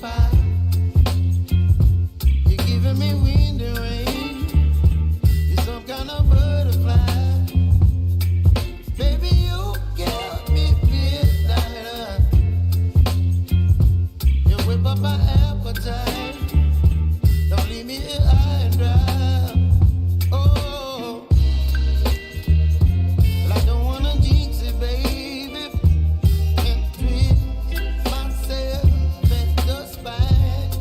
fire. You're giving me wind and rain. You're some kind of butterfly. Baby, you give me midnight. You whip up my appetite. Don't leave me here high and dry. Oh, well, I don't wanna jinx it, baby, and twist myself at the spine.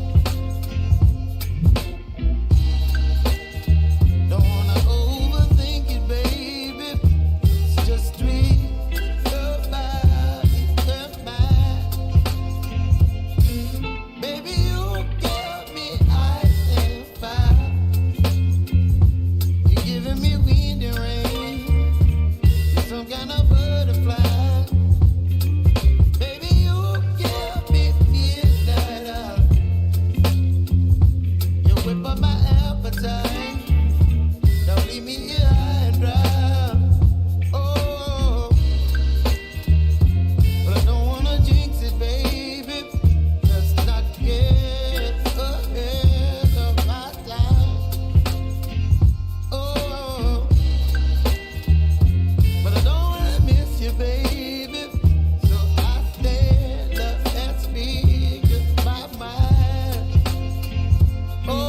Don't wanna overthink it, baby. It's just twist your body and mine. Baby, you give me ice and fire. You're giving me wind and rain. You're some kind of butterfly. Baby, you give me midnight out. You whip up my appetite. Don't leave me here high and dry. Oh, but I don't wanna jinx it, baby. Let's not get ahead of my time. Oh, but I don't wanna miss you, baby. So I stand up and speak my mind. Oh.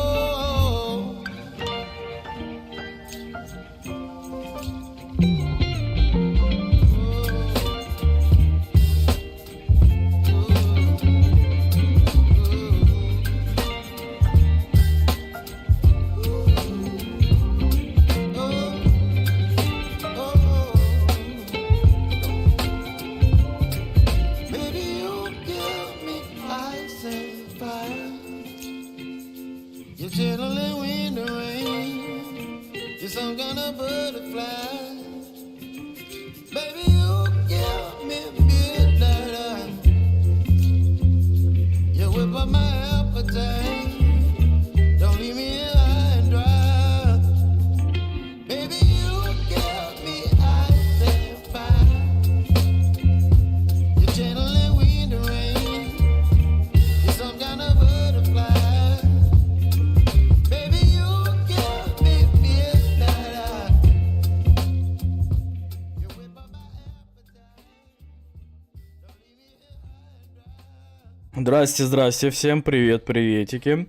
Baby, you give me ice and fire. You're chilling wind and rain. You're some kind of butterfly. Baby, you give me midnight. You whip up my appetite. Don't leave me here high and dry. Baby, you give me ice and fire. You're channeling wind and rain. You're some kind of butterfly. Baby, you give me midnight. You whip up my appetite. Don't leave me here high and dry. Здрасте, здрасте, всем привет, приветики.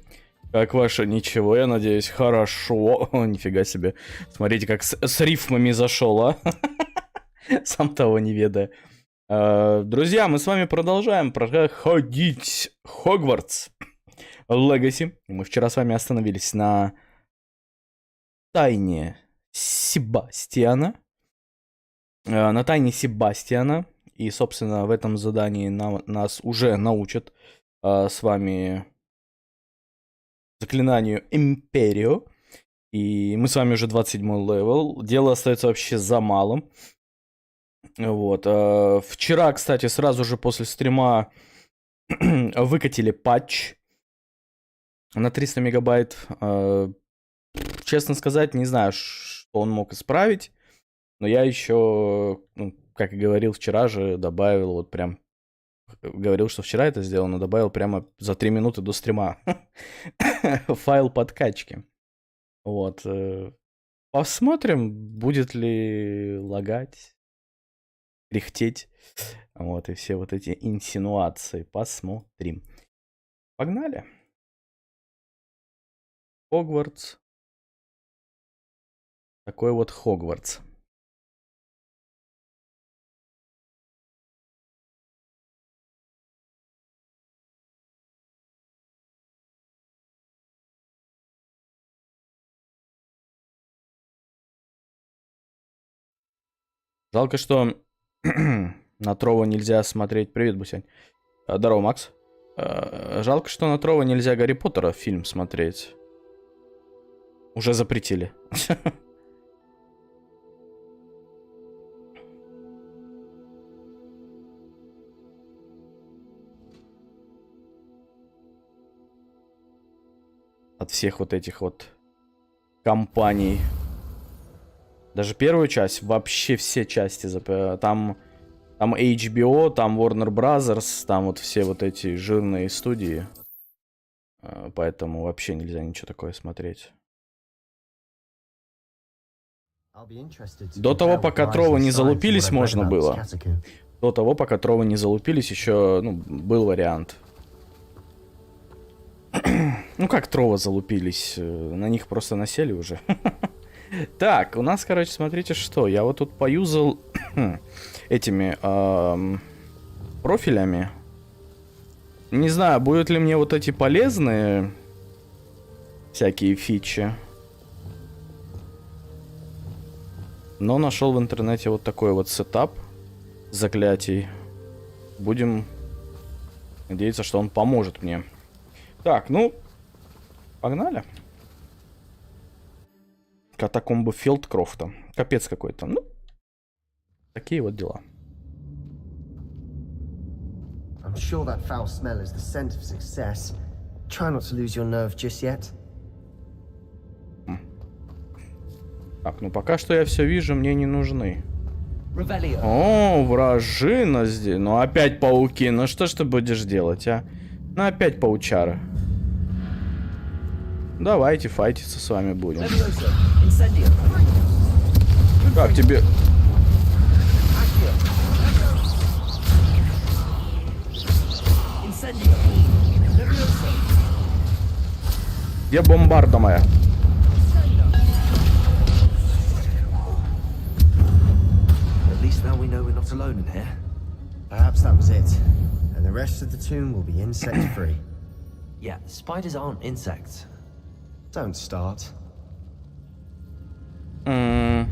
Как ваше ничего, я надеюсь, хорошо. О, нифига себе. Смотрите, как с рифмами зашел, а. Сам того не ведая. Друзья, мы с вами продолжаем проходить Хогвартс Легаси. Мы вчера с вами остановились на тайне Себастьяна. На тайне Себастьяна. И, собственно, в этом задании нас уже научат с вами заклинанию Империо. И мы с вами уже 27-й левел. Дело остается вообще за малым. Вот. Вчера, кстати, сразу же после стрима выкатили патч на 300 мегабайт. Честно сказать, не знаю, что он мог исправить. Но я еще, как и говорил вчера же, добавил вот прям... Говорил, что вчера это сделал, но добавил прямо за 3 минуты до стрима файл подкачки. Вот. Посмотрим, будет ли лагать, кряхтеть. Вот, и все вот эти инсинуации. Посмотрим. Погнали. Хогвартс. Такой вот Хогвартс. Жалко, что на Трова нельзя смотреть... Привет, Бусянь. Здорово, Макс. Жалко, что на Трова нельзя Гарри Поттера фильм смотреть. Уже запретили. От всех вот этих вот компаний. Даже первую часть, вообще все части. Там HBO, там Warner Brothers, там вот все вот эти жирные студии. Поэтому вообще нельзя ничего такое смотреть. До того, пока тровы не залупились, можно было. До того, пока тровы не залупились, еще, ну, был вариант. Ну, как тровы залупились? На них просто насели уже. Так, у нас, короче, смотрите, что. Я вот тут поюзал этими профилями. Не знаю, будут ли мне вот эти полезные всякие фичи. Но нашел в интернете вот такой вот сетап заклятий. Будем надеяться, что он поможет мне. Так, ну, погнали. Катакомбы Филдкрофта. Капец какой-то. Ну, такие вот дела. I'm sure that foul smell is the scent of success. Try not to lose your nerve just yet. Так, ну пока что я все вижу, мне не нужны. О, вражина здесь. Ну опять пауки. Ну что ж ты будешь делать, а? Ну опять паучара. Давайте файтиться с вами будем. Как тебе? Где бомбарда моя? Now we know we're not alone in here. Perhaps that was it, and the rest of the tomb will be insect-free. Yeah, spiders aren't insects. Don't start. А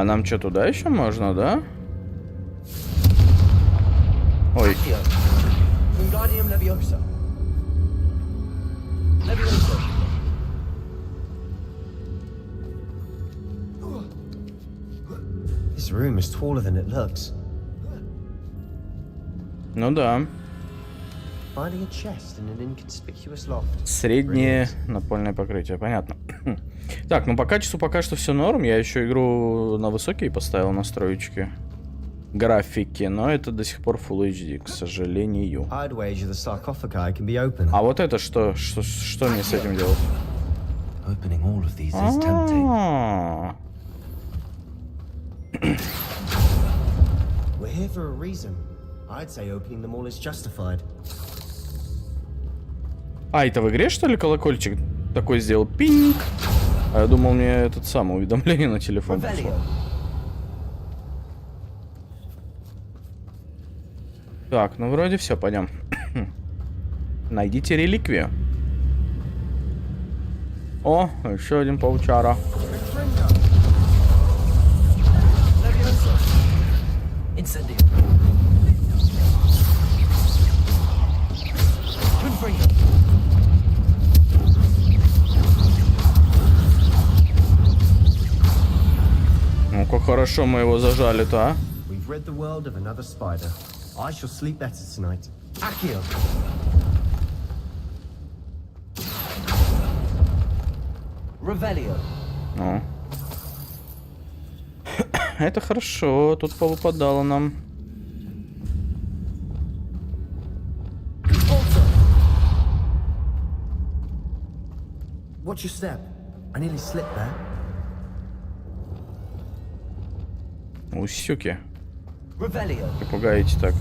нам что, туда еще можно, да? Ой. This room is taller than it looks. Ну да. Finding a chest in an inconspicuous loft. Среднее напольное покрытие, понятно. Так, ну по качеству пока что все норм. Я еще игру на высокие поставил настроечки графики, но это до сих пор Full HD, к сожалению. А вот это что мне с этим делать? We're here for a reason. I'd say opening them all is justified. А, это в игре, что ли, колокольчик такой сделал? Пинг! А я думал, мне этот самый уведомление на телефон пришло. Так, ну вроде все, пойдем. Найдите реликвию. О, еще один паучара. Ну, как хорошо мы его зажали-то, а? Ну. Это хорошо, тут повыпадало нам. Watch your step. I nearly slipped there. Усюки. Ты пугаете так.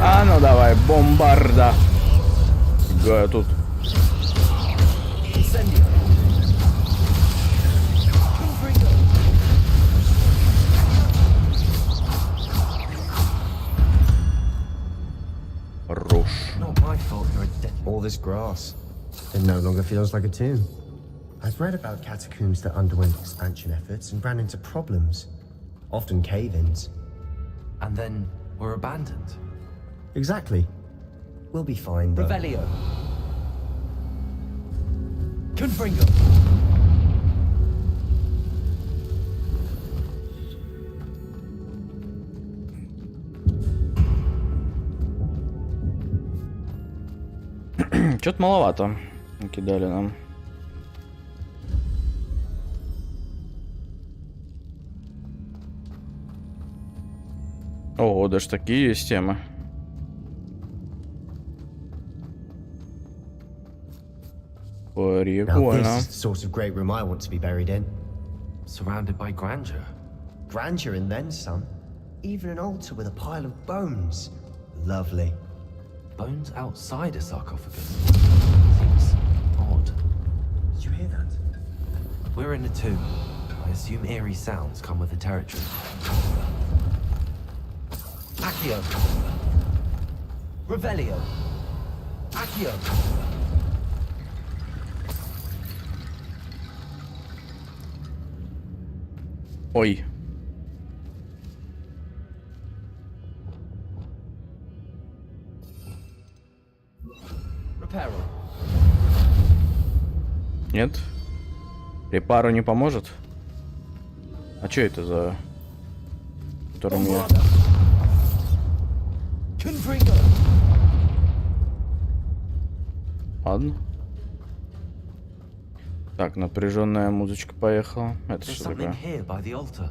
А ну давай, бомбарда. Да, тут. Рожь. All this grass. It no longer feels like a tomb. I've read about catacombs that underwent expansion efforts and ran into problems, often cave-ins. And then were abandoned. Exactly. We'll be fine, though. Revelio. Confringo. Что-то маловато кидали нам. О, даже такие есть темы. Now Прикольно. this is the sort of great room I want to be buried in. Surrounded by grandeur. Grandeur and then some. Even an altar with a pile of bones. Lovely. Bones outside a sarcophagus. Seems odd. Did you hear that? We're in a tomb. I assume eerie sounds come with the territory. Accio. Revelio. Accio. Ой. Reparo. Нет? Репару не поможет? А что это за... Который мне... Confringo. Ладно. Так, напряженная музычка поехала. Это There's что something такое? here by the altar.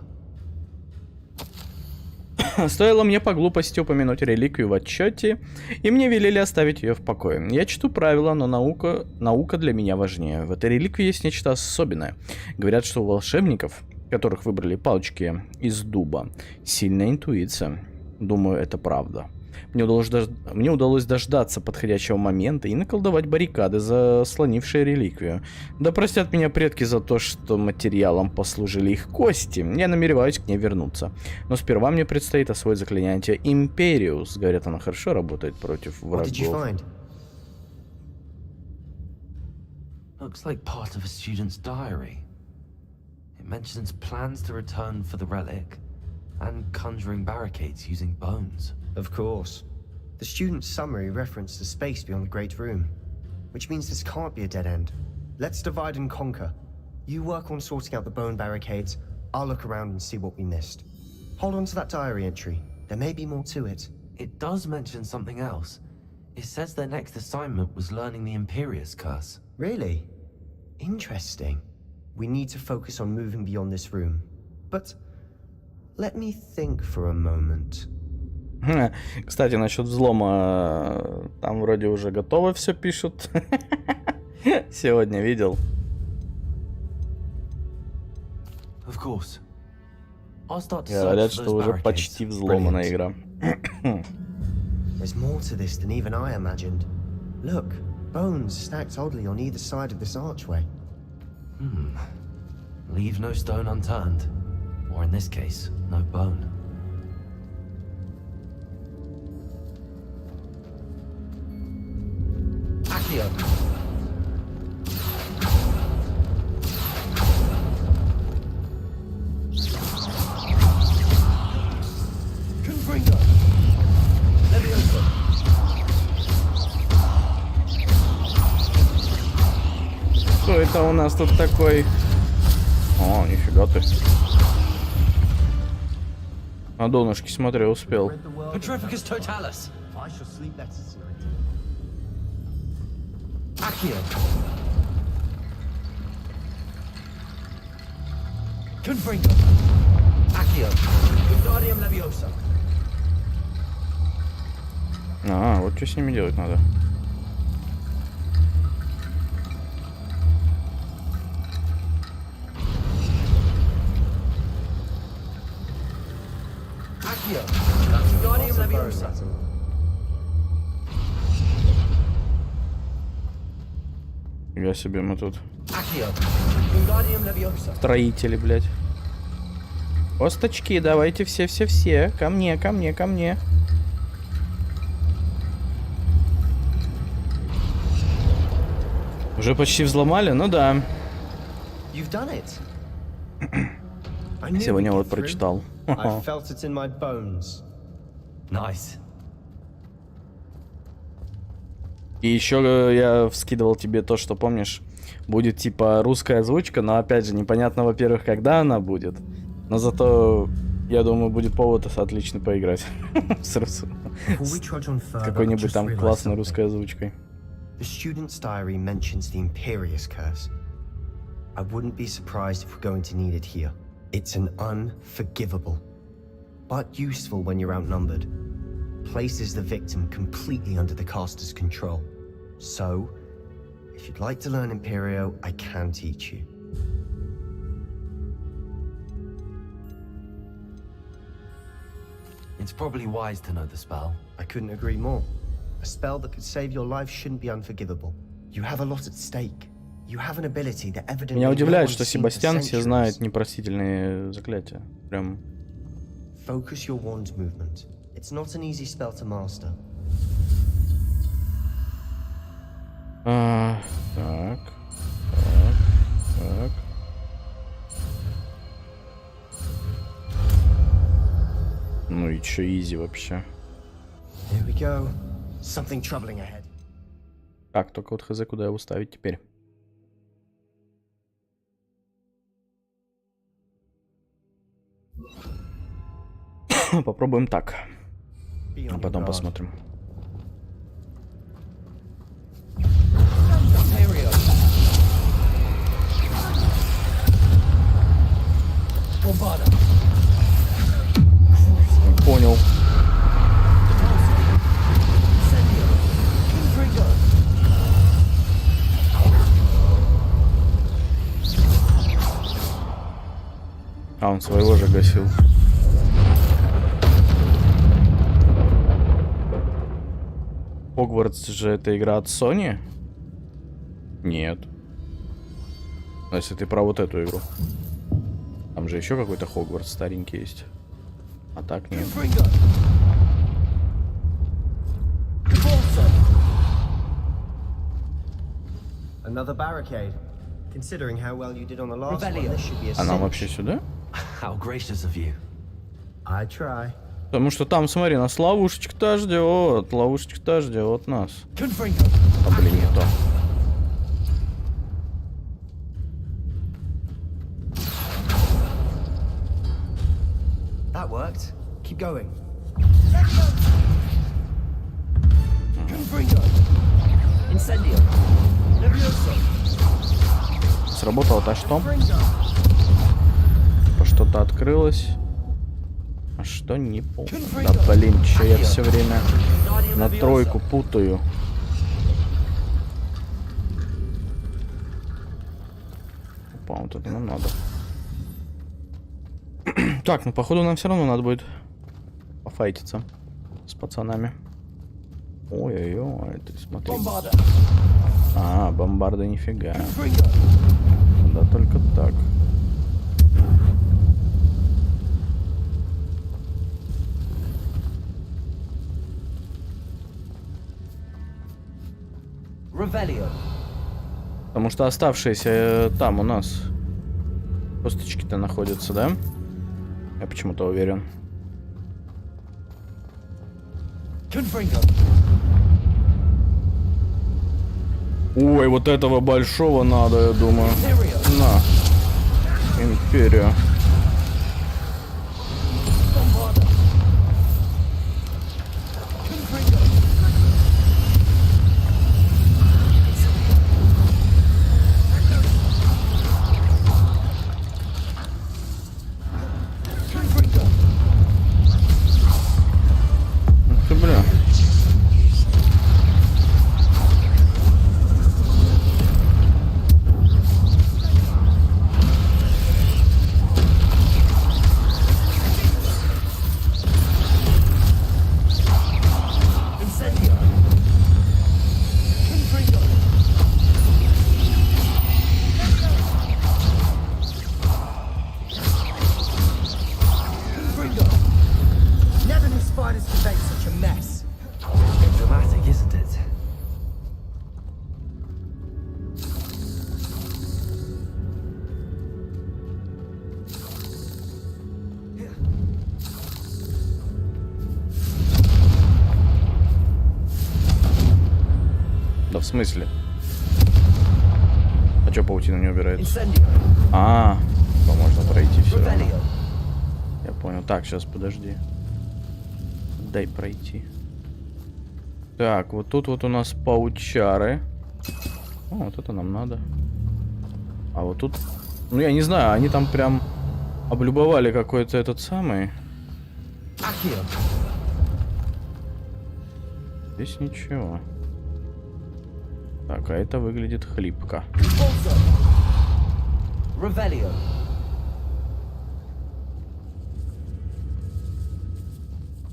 Стоило мне по глупости упомянуть реликвию в отчете, и мне велели оставить ее в покое. Я чту правила, но наука для меня важнее. В этой реликвии есть нечто особенное. Говорят, что у волшебников, которых выбрали палочки из дуба, сильная интуиция. Думаю, это правда. Мне удалось дождаться подходящего момента и наколдовать баррикады, заслонившие реликвию. Да простят меня предки за то, что материалом послужили их кости. Я намереваюсь к ней вернуться. Но сперва мне предстоит освоить заклинание Империус. Говорят, она хорошо работает против What did you врагов. find? Looks like part of a student's diary. It mentions plans to return for the relic and conjuring barricades using bones. Of course. The student's summary referenced the space beyond the Great Room, which means this can't be a dead end. Let's divide and conquer. You work on sorting out the bone barricades, I'll look around and see what we missed. Hold on to that diary entry. There may be more to it. It does mention something else. It says their next assignment was learning the Imperius curse. Really? Interesting. We need to focus on moving beyond this room. But let me think for a moment. Кстати, насчет взлома, там вроде уже готово все пишут. Сегодня видел. Of course. I'll start to Говорят, search for что those уже barricades. почти взломана игра. There's more to this than even I imagined. Look, bones stacked oddly on either side of this archway. Leave no stone unturned. Or in this case, no bone. Accio. Confringo. Levioso. Что это у нас тут такой? О, нифига ты. На донышке, смотрю, успел. Petrificus totalis. I shall sleep better tonight. Accio. Confringo. Accio. Wingardium Leviosa. А, вот что с ними делать надо. Accio. Wingardium Leviosa. Я себе мы тут Accio. Wingardium Leviosa. строители, блядь. Косточки, давайте все. Ко мне, ко мне, ко мне. Уже почти взломали? Ну да. You've done it. I knew Сегодня we'd вот get through. прочитал. I felt it in my bones. Nice. И еще я вскидывал тебе то, что, помнишь, будет типа русская озвучка, но опять же непонятно, во-первых, когда она будет. Но зато, я думаю, будет повод отлично поиграть. С какой-нибудь там классной русской озвучкой. The student's diary mentions the Imperius curse. I wouldn't be surprised if we're going to need it here. It's an unforgivable. but useful when you're outnumbered. Places the victim completely under the caster's control. So, if you'd like to learn Imperio, I can teach you. It's probably wise to know the spell. I couldn't agree more. A spell that could save your life shouldn't be unforgivable. You have a lot at stake. You have an ability that evidently Меня no удивляет, one's что seen for Себастьян все centuries. знает непростительные заклятия. Прям. Focus your wand movement. It's not an easy spell to master. Так. Ну и чё, изи вообще. Here we go. Something troubling ahead. Так, только вот хз, куда его ставить теперь. Попробуем так. Be А on your потом guard. посмотрим. Понял. А, он своего же гасил. Хогвартс же это игра от Sony? Нет. Но если ты про вот эту игру. Там же еще какой-то Хогвартс старенький есть. А так нет. Another barricade. Considering how well you did on the last one, this should be a А нам cinch. вообще сюда? How gracious of you. I try. Потому что там, смотри, нас ловушечка-то ждет. Ловушечка-то ждет нас. А, блин, не то. That worked. Keep going. Сработало-то что? Что-то открылось. А что не помню. Да блин, че я все время на тройку путаю. Опа, вот это нам надо. Так, ну походу нам все равно надо будет пофайтиться с пацанами. Ой-ой-ой, ты смотри. А, бомбарда нифига. Да только так. Потому что оставшиеся там у нас косточки-то находятся, да? Я почему-то уверен. Ой, вот этого большого надо, я думаю. На. Империю. Ух ты, бля. Never knew spiders could make such a mess. Dramatic, isn't it? Да в смысле? А чё паутина не убирается? А, то можно пройти все равно. Я понял. Так, сейчас подожди. Дай пройти. Так, вот тут вот у нас паучары. О, вот это нам надо. А вот тут... Ну, я не знаю, они там прям облюбовали какой-то этот самый... Здесь ничего. Так, а это выглядит хлипко.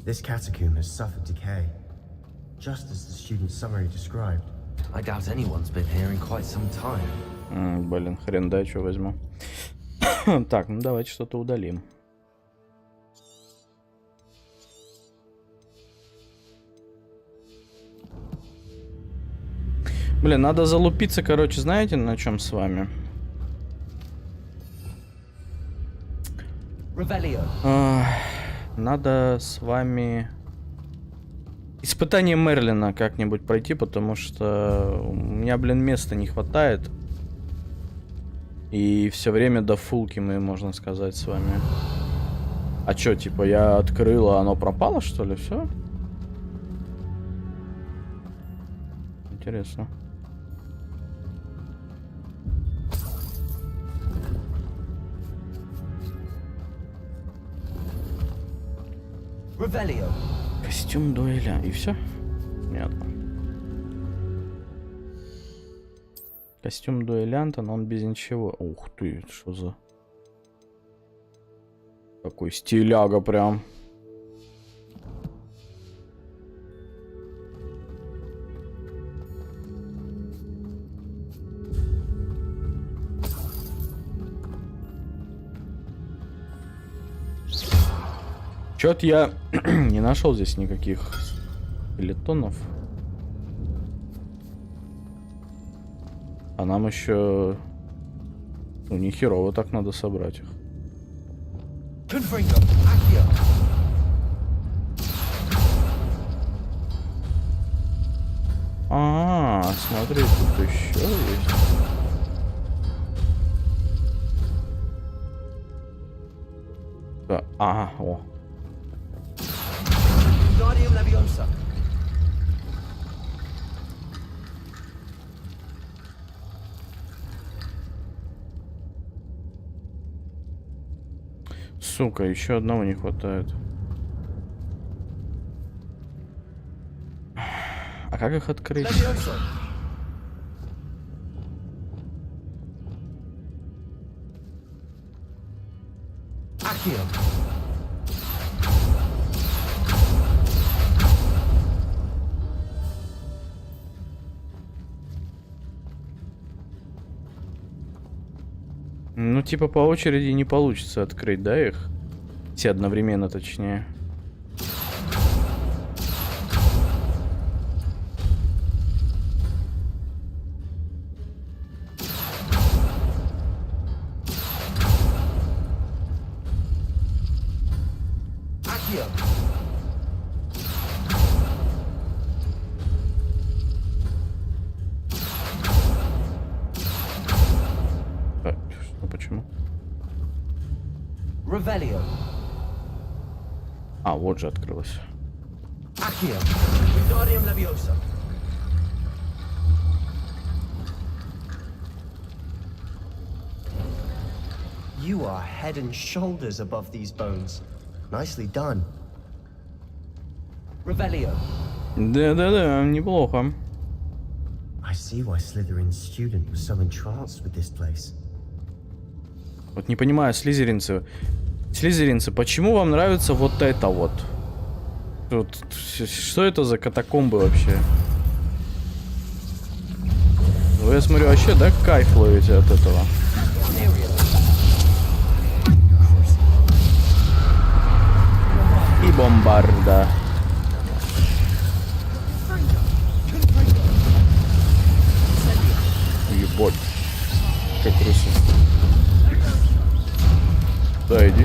This catacomb has suffered decay, just as the student's summary described. I doubt anyone's been here in quite some time. Блин, хрен дай, что возьму. Так, ну давайте что-то удалим. Блин, надо залупиться, короче, знаете, на чем с вами? Надо с вами испытание Мерлина как-нибудь пройти, потому что у меня, блин, места не хватает. И все время до фулки мы, можно сказать, с вами. А чё, типа, я открыл, а оно пропало, что ли? Все? Интересно. Костюм дуэля. И все? Понятно. Костюм дуэлянта, но он без ничего. Ух ты, что за... Такой стиляга прям. Чё-то я не нашел здесь никаких скелетонов. А нам еще... Ну, не херово так надо собрать их. Смотри, тут еще есть. Да, о. Сука, еще одного не хватает. А как их открыть? Ну, типа, по очереди не получится открыть, да, их? Все одновременно, точнее. Почему? А, вот же открылось. You are head and shoulders above these bones. Nicely done. Да, неплохо. I see why Slytherin's student was so entranced with this place. Вот не понимаю, слизеринцы, почему вам нравится вот это вот? Тут, что это за катакомбы вообще? Вы, я смотрю, вообще, да, кайф ловите от этого? И бомбарда. Ебать. Как крыса. Да, иди.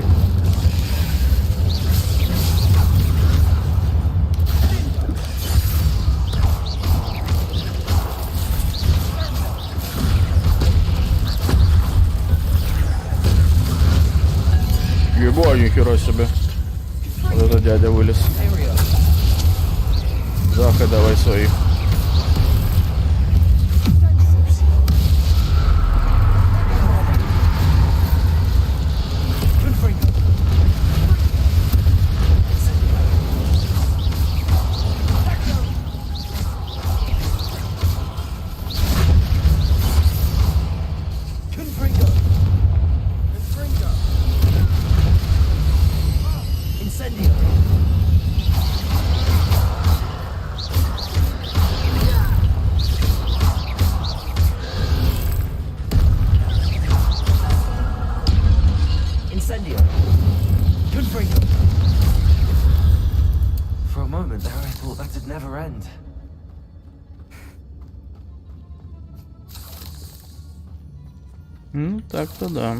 Ебать, нихера себе. Вот это дядя вылез. Заха, давай своих. moment there, I thought that'd never end. Ну, так-то да.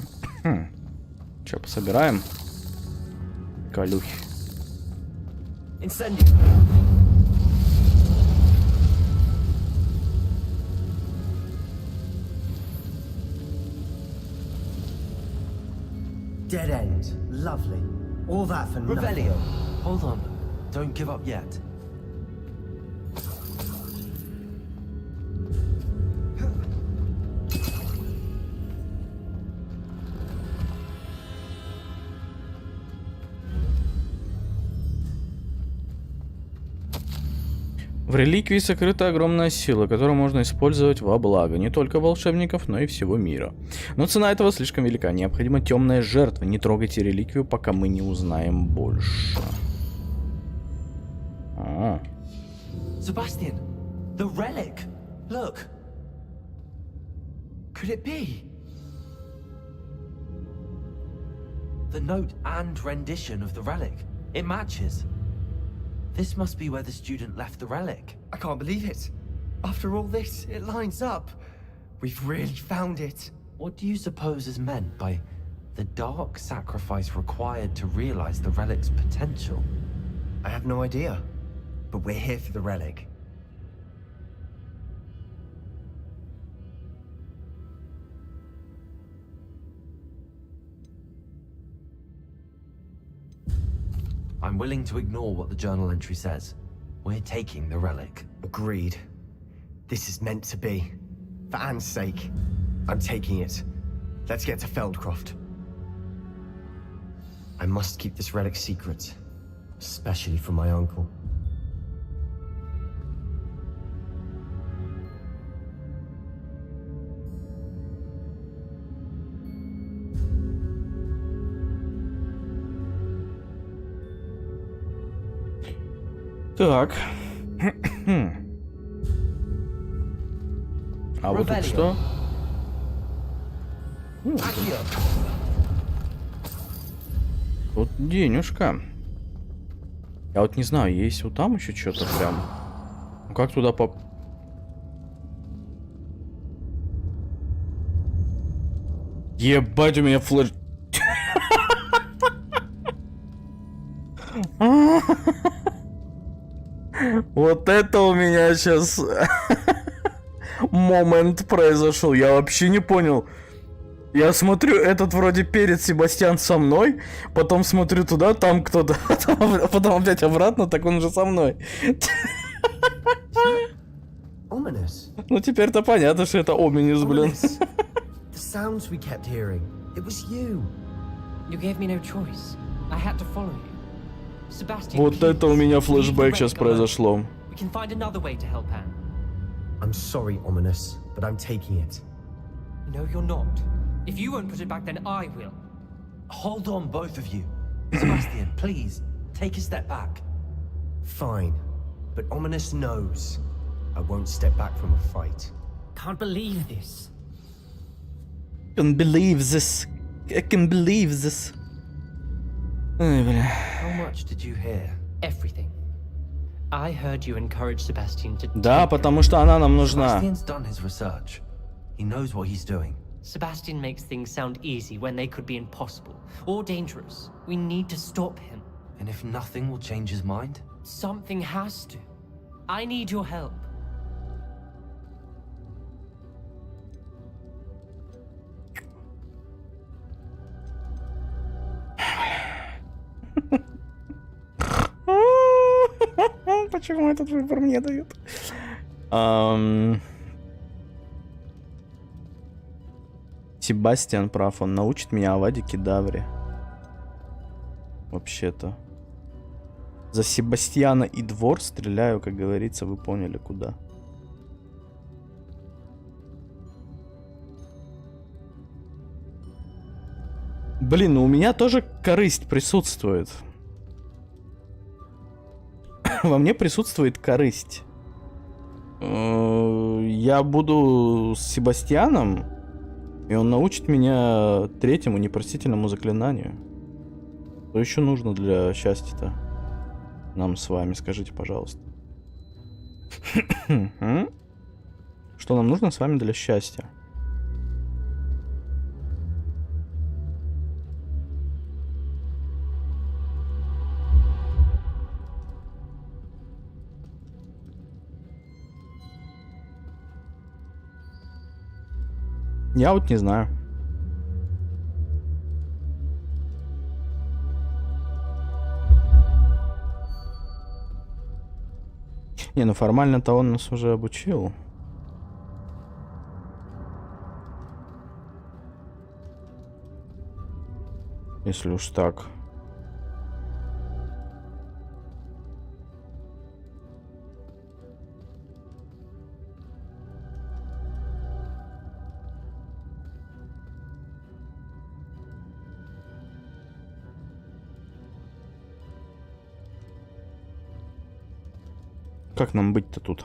Че, пособираем? Колюхи. Incendio. Dead end. Lovely. All that for nothing. Revelio. Hold on. Don't give up yet. В реликвии сокрыта огромная сила, которую можно использовать во благо не только волшебников, но и всего мира. Но цена этого слишком велика. Необходима темная жертва. Не трогайте реликвию, пока мы не узнаем больше. Sebastian, the relic. Look. Could it be? The note and rendition of the relic. It matches. This must be where the student left the relic. I can't believe it. After all this, it lines up. We've really found it. What do you suppose is meant by the dark sacrifice required to realize the relic's potential? I have no idea. But we're here for the relic. I'm willing to ignore what the journal entry says. We're taking the relic. Agreed. This is meant to be. For Anne's sake, I'm taking it. Let's get to Feldcroft. I must keep this relic secret, especially from my uncle. Так. А вот тут что? Тут денежка. Я вот не знаю, есть вот там еще что-то прям. Ну как туда поп... Ебать, у меня флеш... Вот это у меня сейчас момент произошел. Я вообще не понял. Я смотрю, этот вроде перед Себастьян со мной, потом смотрю туда, там кто-то, потом опять обратно, так он же со мной. Ну теперь-то понятно, что это Оминис, блин. Вот это у меня флешбэк сейчас произошло. I'm sorry, Ominous, but I'm taking it. No, you're not. If you won't put it back, then I will. Hold on, both of you. Sebastian, please, take a step back. Fine, but Ominous knows I won't step back from a fight. Can't believe this. Can't believe this. I can believe this. Ой, бля. How much did you hear? Everything. I heard you encourage Sebastian to. Да, потому что она нам нужна. Sebastian's done his research. He knows what he's doing. Sebastian makes things sound easy when they could be impossible or dangerous. We need to stop him. And if nothing will change his mind? Something has to. I need your help. Почему этот выбор мне дают? Себастьян прав, он научит меня Аваде Кедавре. Вообще-то. За Себастьяна и двор стреляю, как говорится, вы поняли куда. Блин, ну у меня тоже корысть присутствует. Во мне присутствует корысть. Я буду с Себастьяном, и он научит меня третьему непростительному заклинанию. Что еще нужно для счастья-то? нам с вами? Скажите, пожалуйста. Что нам нужно с вами для счастья? Я вот не знаю. Не, ну формально-то он нас уже обучил. Если уж так. Как нам быть-то тут?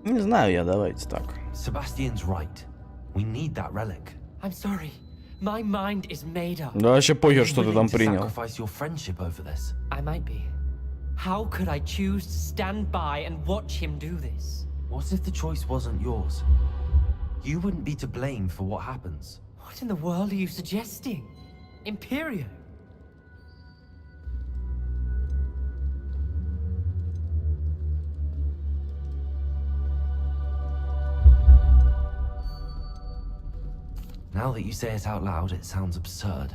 Не знаю я, давайте так. Sebastian's right. We need that relic. I'm sorry. My mind is made up. Да вообще похер, что ты там Willing to принял. sacrifice your friendship over this? I might be. How could I choose to stand by and watch him do this? What if the choice wasn't yours? You wouldn't be to blame for what happens. What in the world are you suggesting? Imperio? Now that you say it out loud, it sounds absurd.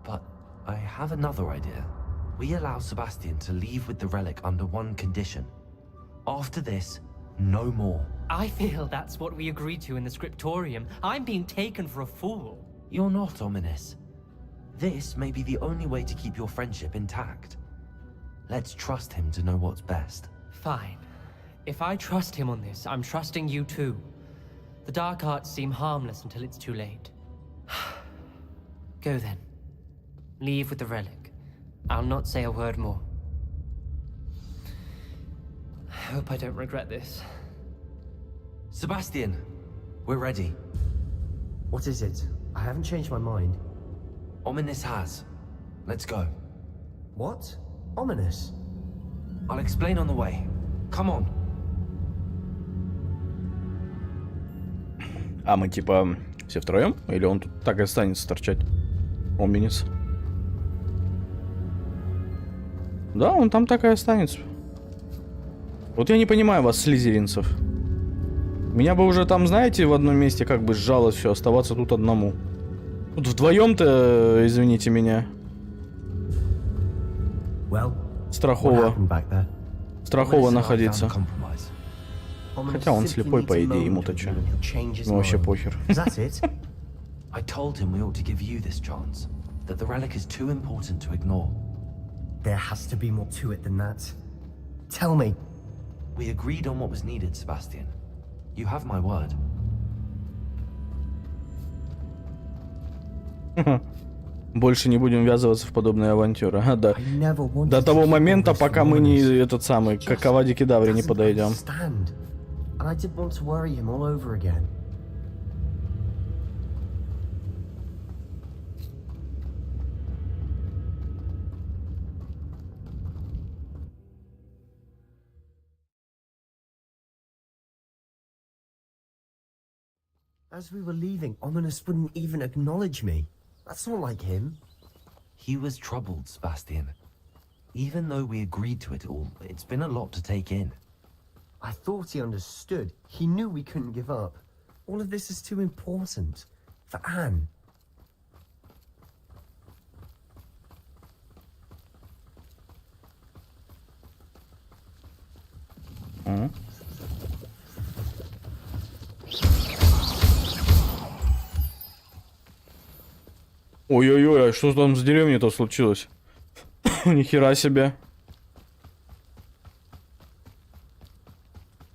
But I have another idea. We allow Sebastian to leave with the relic under one condition. After this, no more. I feel that's what we agreed to in the scriptorium. I'm being taken for a fool. You're not ominous. This may be the only way to keep your friendship intact. Let's trust him to know what's best. Fine. If I trust him on this, I'm trusting you too. The dark arts seem harmless until it's too late. Go then. Leave with the relic. I'll not say a word more. I hope I don't regret this. Sebastian, we're ready. What is it? I haven't changed my mind. Ominous has. Let's go. What? Ominous? I'll explain on the way. Come on. А мы типа все втроем? Или он тут так и останется торчать? Оминис. Да, он там так и останется. Вот я не понимаю вас, слизеринцев. Меня бы уже там, знаете, в одном месте как бы сжалось все, оставаться тут одному. Тут вдвоем-то, извините меня. Страхово находиться. Хотя он слепой, по идее, ему-то чё? Ну вообще похер. I told him we ought to give you this chance. That the relic is too important to ignore. There has to be more to it than that. Tell me. We agreed on what was needed, Sebastian. You have my word. Больше не будем ввязываться в подобные авантюры. Да. До того момента, пока мы не этот самый к Авади-Кедавре не подойдем. As we were leaving, Ominous wouldn't even acknowledge me. That's not like him. He was troubled, Sebastian. Even though we agreed to it all, it's been a lot to take in. I thought he understood. He knew we couldn't give up. All of this is too important. For Anne. Ой-ой-ой, а что там с деревней-то случилось? Нихера себе.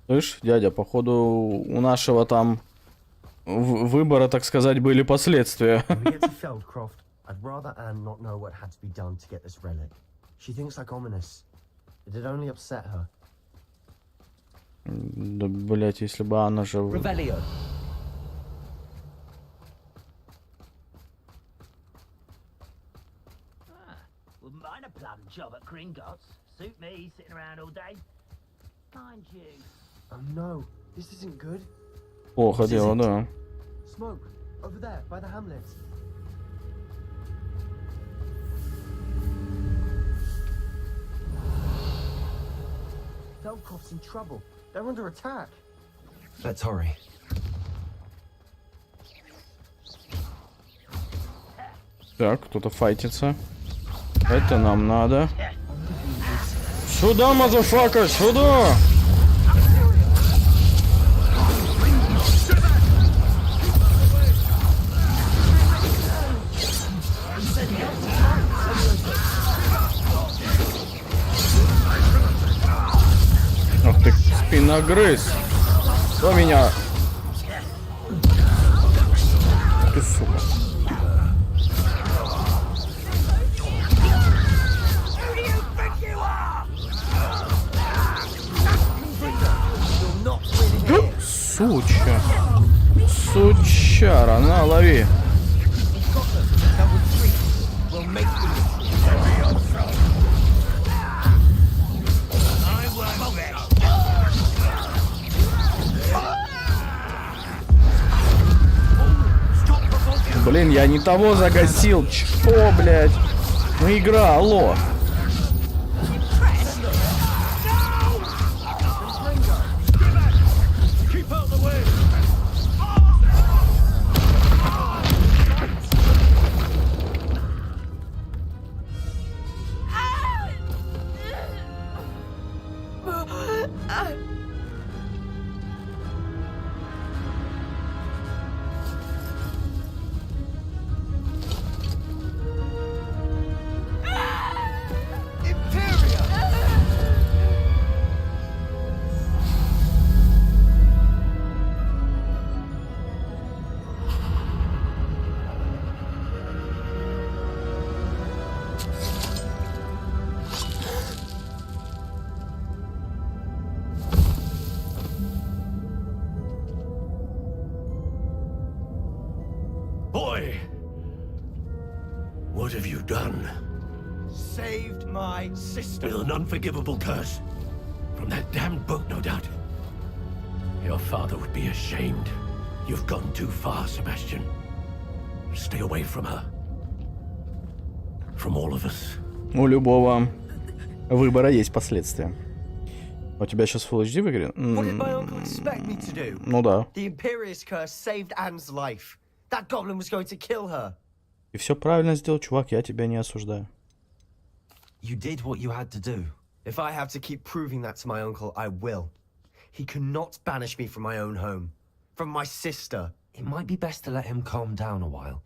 Слышь, дядя, походу у нашего там выбора, так сказать, были последствия. When we get to Feldcroft, I'd rather Anne not know what had to be done to get this relic. She thinks like ominous. It'd only upset her. Да, блять, если бы Анна же... Revelio. Wouldn't mind a plum job at Gringotts. Suit me, sitting around all day. Mind you. Oh no, this isn't good. Плохо дело, да. Smoke, over there, by the hamlet. Feldcroft's in trouble. They're under attack. Let's hurry. Так, кто-то файтится. Это нам надо. Сюда, мазафака, сюда! Ах ты, спиногрыз! Кто меня? Ты сука. Суча. Сучара, на, лови. Блин, я не того загасил. Что, блядь? Ну игра, алло. Boy, what have you done? Saved my sister. With an unforgivable curse. From that damned book, no doubt. Your father would be ashamed. You've gone too far, Sebastian. Stay away from her. From all of us. У любого выбора есть последствия. У тебя сейчас Full HD в игре? What did my uncle expect me to do? Ну да. The Imperious curse saved Anne's life. That goblin was going to kill her. И все правильно сделал, чувак, я тебя не осуждаю. You did what you had to do. If I have to keep proving that to my uncle, I will. He cannot banish me from my own home. From my sister. It might be best to let him calm down a while.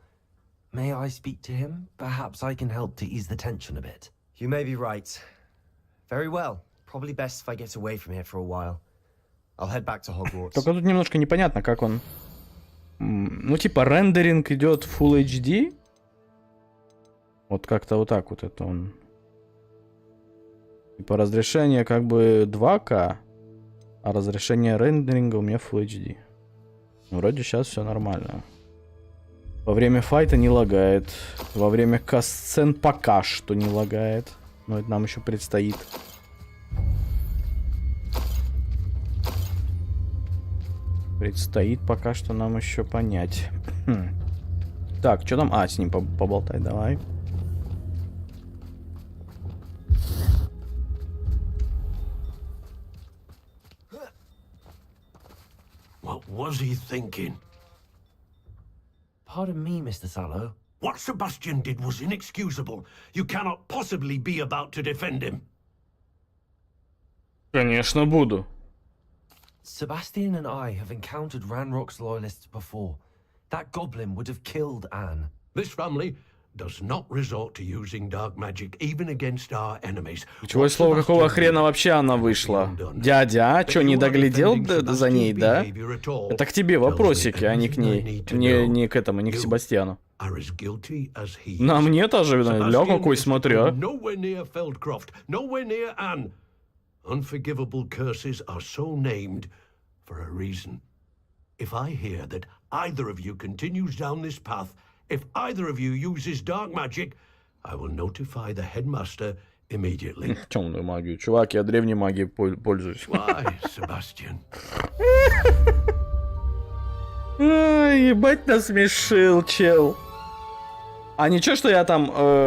May I speak to him? Perhaps I can help to ease the tension a bit. You may be right. Very well. Probably best if I get away from here for a while. I'll head back to Hogwarts. Только тут немножко непонятно, как он... Ну, типа, рендеринг идет Full HD. Вот как-то вот так вот это он. Типа, разрешение как бы 2К, а разрешение рендеринга у меня Full HD. Вроде сейчас все нормально. Во время файта не лагает. Во время касцен пока что не лагает. Но это нам еще предстоит. Предстоит пока что нам еще понять. Так, что там? А, с ним поболтай, давай. What was he thinking? Pardon me, Mr. Sallow. What Sebastian did was inexcusable. You cannot possibly be about to defend him. Конечно, буду. Sebastian and I have encountered Ranrock's loyalists before. That goblin would have killed Anne. This family does not resort to using dark magic even against our enemies. Чего слова какого хрена вообще она вышла? Дядя, а? Чё, не доглядел за ней, да? Это к тебе вопросики, а не к ней. Не к этому, не к Себастьяну. На мне тоже, ля какой, смотря. Unforgivable curses are so named for a reason. If I hear that either of you continues down this path, if either of you uses dark magic, I will notify the headmaster immediately. Темную магию. Чувак, я древней магией пользуюсь. Why, Sebastian? Ай, ебать насмешил, чел. А ничего, что я там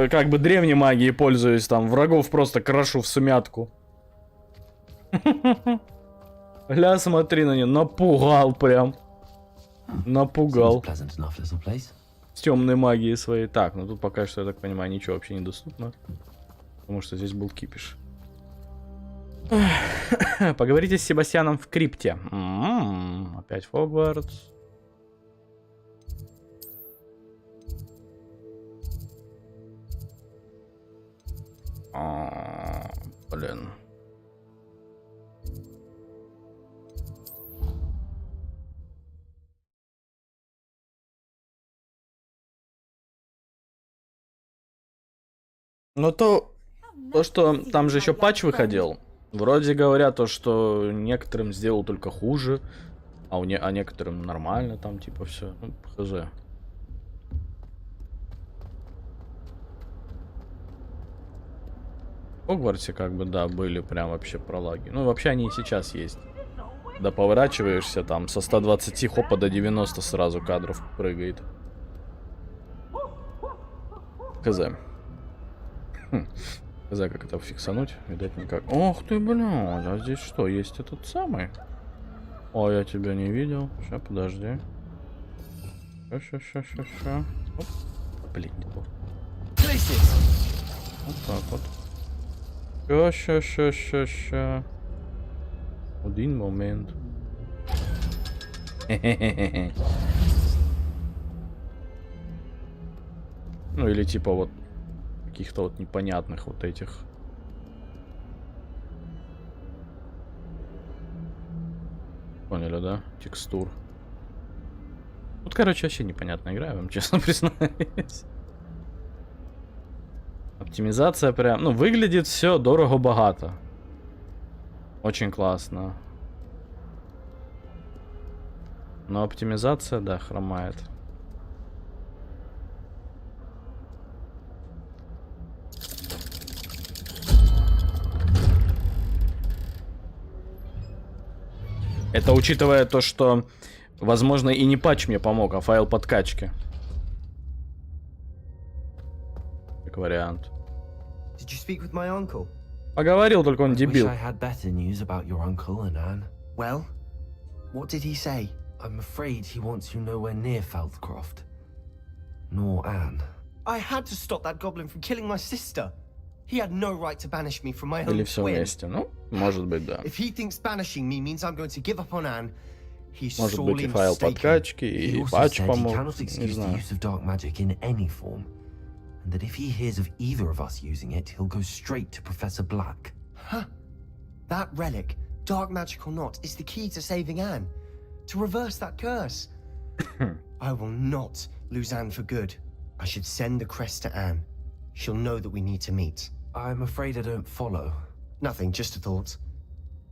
как бы древней магией пользуюсь, там врагов просто крошу в сумятку. Ля, смотри на нее, напугал прям. Напугал. С темной магией своей. Так, ну тут пока что, я так понимаю, ничего вообще недоступно. Потому что здесь был кипиш. Поговорите с Себастьяном в крипте. Опять Хогвартс. Блин. Ну то, что там же еще патч выходил. Вроде говорят то, что некоторым сделал только хуже, а некоторым нормально там типа все. Ну, хз. В Хогвартсе как бы, да, были прям вообще пролаги. Ну, вообще они и сейчас есть. Да поворачиваешься там со 120 хопа до 90 сразу кадров прыгает. Хз. Хз, как это фиксануть? Видать никак. Ох ты, блядь, а здесь что, есть этот самый? О, я тебя не видел. Сейчас, подожди. Ща. Оп. Блин, не то. Вот так вот. Ща. Один момент. Ну или типа вот каких-то вот непонятных вот этих. Поняли, да? Текстур. Вот, короче, вообще непонятная игра, я вам честно признаюсь. Оптимизация прям... Ну, выглядит все дорого-богато. Очень классно. Но оптимизация, да, хромает. Это учитывая то, что, возможно, и не патч мне помог, а файл подкачки. Как вариант. Did you speak with my uncle? Поговорил, только он дебил. Well, what did he say? I'm afraid he wants you nowhere near Feldcroft. Nor Anne. I had to stop that goblin from killing my sister. He had no right to banish me from my home. Или все вместе. Ну, может быть, да. If he thinks banishing me means I'm going to give up on Anne, he's может быть, и sorely файл mistaken. подкачки, и патч помог. Не знаю. And that if he hears of either of us using it, he'll go straight to Professor Black. Huh. That relic, dark magic or not, is the key to saving Anne. To reverse that curse. I will not lose Anne for good. I should send the crest to Anne. She'll know that we need to meet. I'm afraid I don't follow. Nothing, just a thought.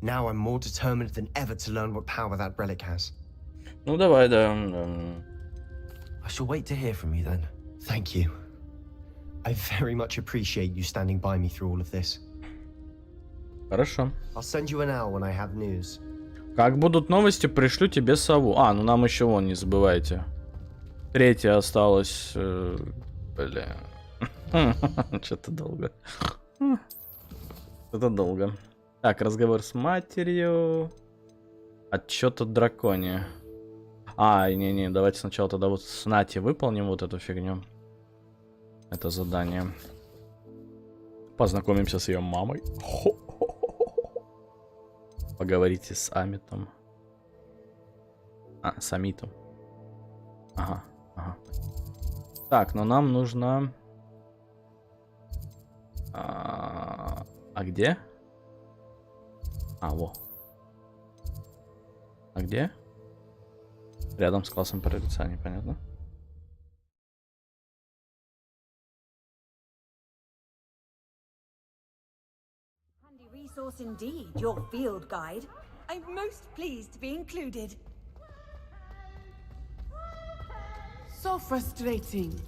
Now I'm more determined than ever to learn what power that relic has. Ну давай, да. I shall wait to hear from you then. Thank you. I very much appreciate you standing by me through all of this. Хорошо. I'll send you an owl when I have news. Как будут новости, пришлю тебе сову. А, ну нам еще вон, не забывайте. Третья осталась. Бля. Что-то долго. Это долго. Так, разговор с матерью. Отчет от драконе. А, не, давайте сначала тогда вот с Нати выполним вот эту фигню. Это задание. Познакомимся с ее мамой. Поговорите с Амитом. А, с Амитом. Ага. Так, но нам нужно А где? Во. А где? Рядом с классом прорицания, понятно. Handy resource indeed, your field guide. I'm most pleased to be included. So frustrating.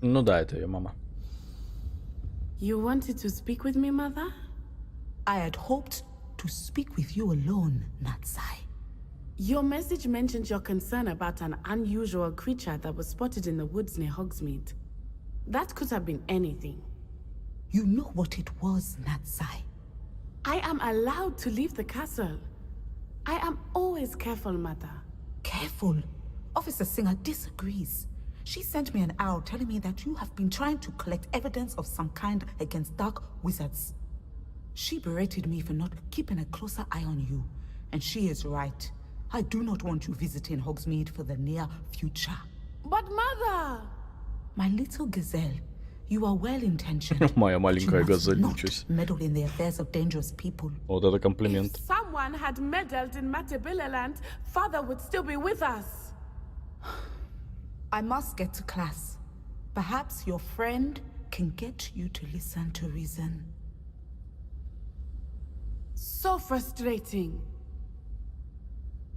Ну да, это ее мама. You wanted to speak with me, Mother? I had hoped to speak with you alone, Natsai. Your message mentioned your concern about an unusual creature that was spotted in the woods near Hogsmeade. That could have been anything. You know what it was, Natsai. I am allowed to leave the castle. I am always careful, Mother. Careful. Officer Singer disagrees. She sent me an owl telling me that you have been trying to collect evidence of some kind against dark wizards. She berated me for not keeping a closer eye on you. And she is right. I do not want you visiting Hogsmeade for the near future. But Mother! My little gazelle, you are well-intentioned. Моя маленькая but you must газель, not ничего себе. meddle in the affairs of dangerous people. Вот это комплимент. If someone had meddled in Matabeleland, Father would still be with us. I must get to class. Perhaps your friend can get you to listen to reason. So frustrating.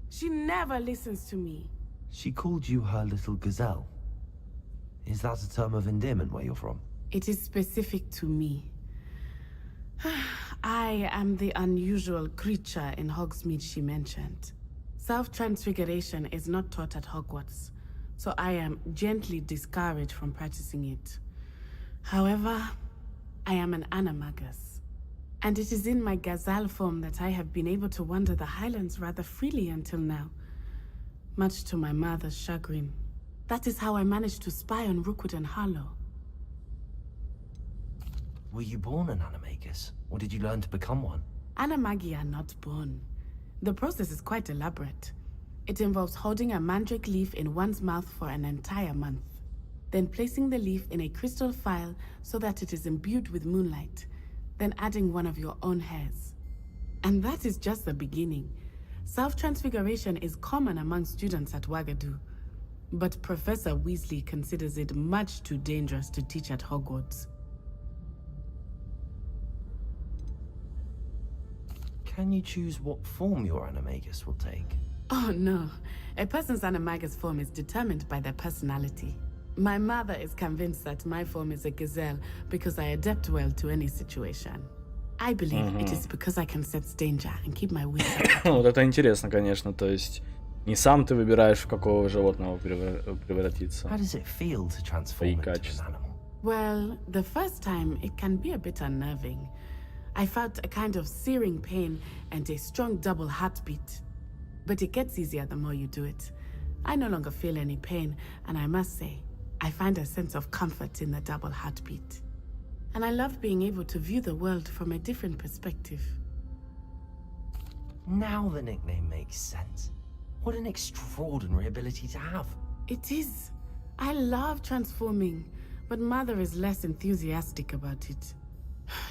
She never listens to me. She called you her little gazelle. Is that a term of endearment where you're from? It is specific to me. I am the unusual creature in Hogsmeade she mentioned. Self-transfiguration is not taught at Hogwarts, so I am gently discouraged from practicing it. However, I am an animagus, and it is in my gazelle form that I have been able to wander the Highlands rather freely until now, much to my mother's chagrin. That is how I managed to spy on Rookwood and Harlow. Were you born an animagus, or did you learn to become one? Animagi are not born. The process is quite elaborate. It involves holding a mandrake leaf in one's mouth for an entire month, then placing the leaf in a crystal phial so that it is imbued with moonlight, then adding one of your own hairs. And that is just the beginning. Self-transfiguration is common among students at Wagadu, but Professor Weasley considers it much too dangerous to teach at Hogwarts. Can you choose what form your animagus will take? Oh no, a person's animagus form is determined by their personality. My mother is convinced that my form is a gazelle because I adapt well to any situation. I believe it is because I can sense danger and keep my wits about me. Вот это интересно, конечно, то есть не сам ты выбираешь, в какого животного превратиться. How does it feel to transform into качества. an animal? Well, the first time it can be a bit unnerving. I felt a kind of searing pain and a strong double heartbeat. But it gets easier the more you do it. I no longer feel any pain, and I must say, I find a sense of comfort in the double heartbeat. And I love being able to view the world from a different perspective. Now the nickname makes sense. What an extraordinary ability to have. It is. I love transforming, but Mother is less enthusiastic about it.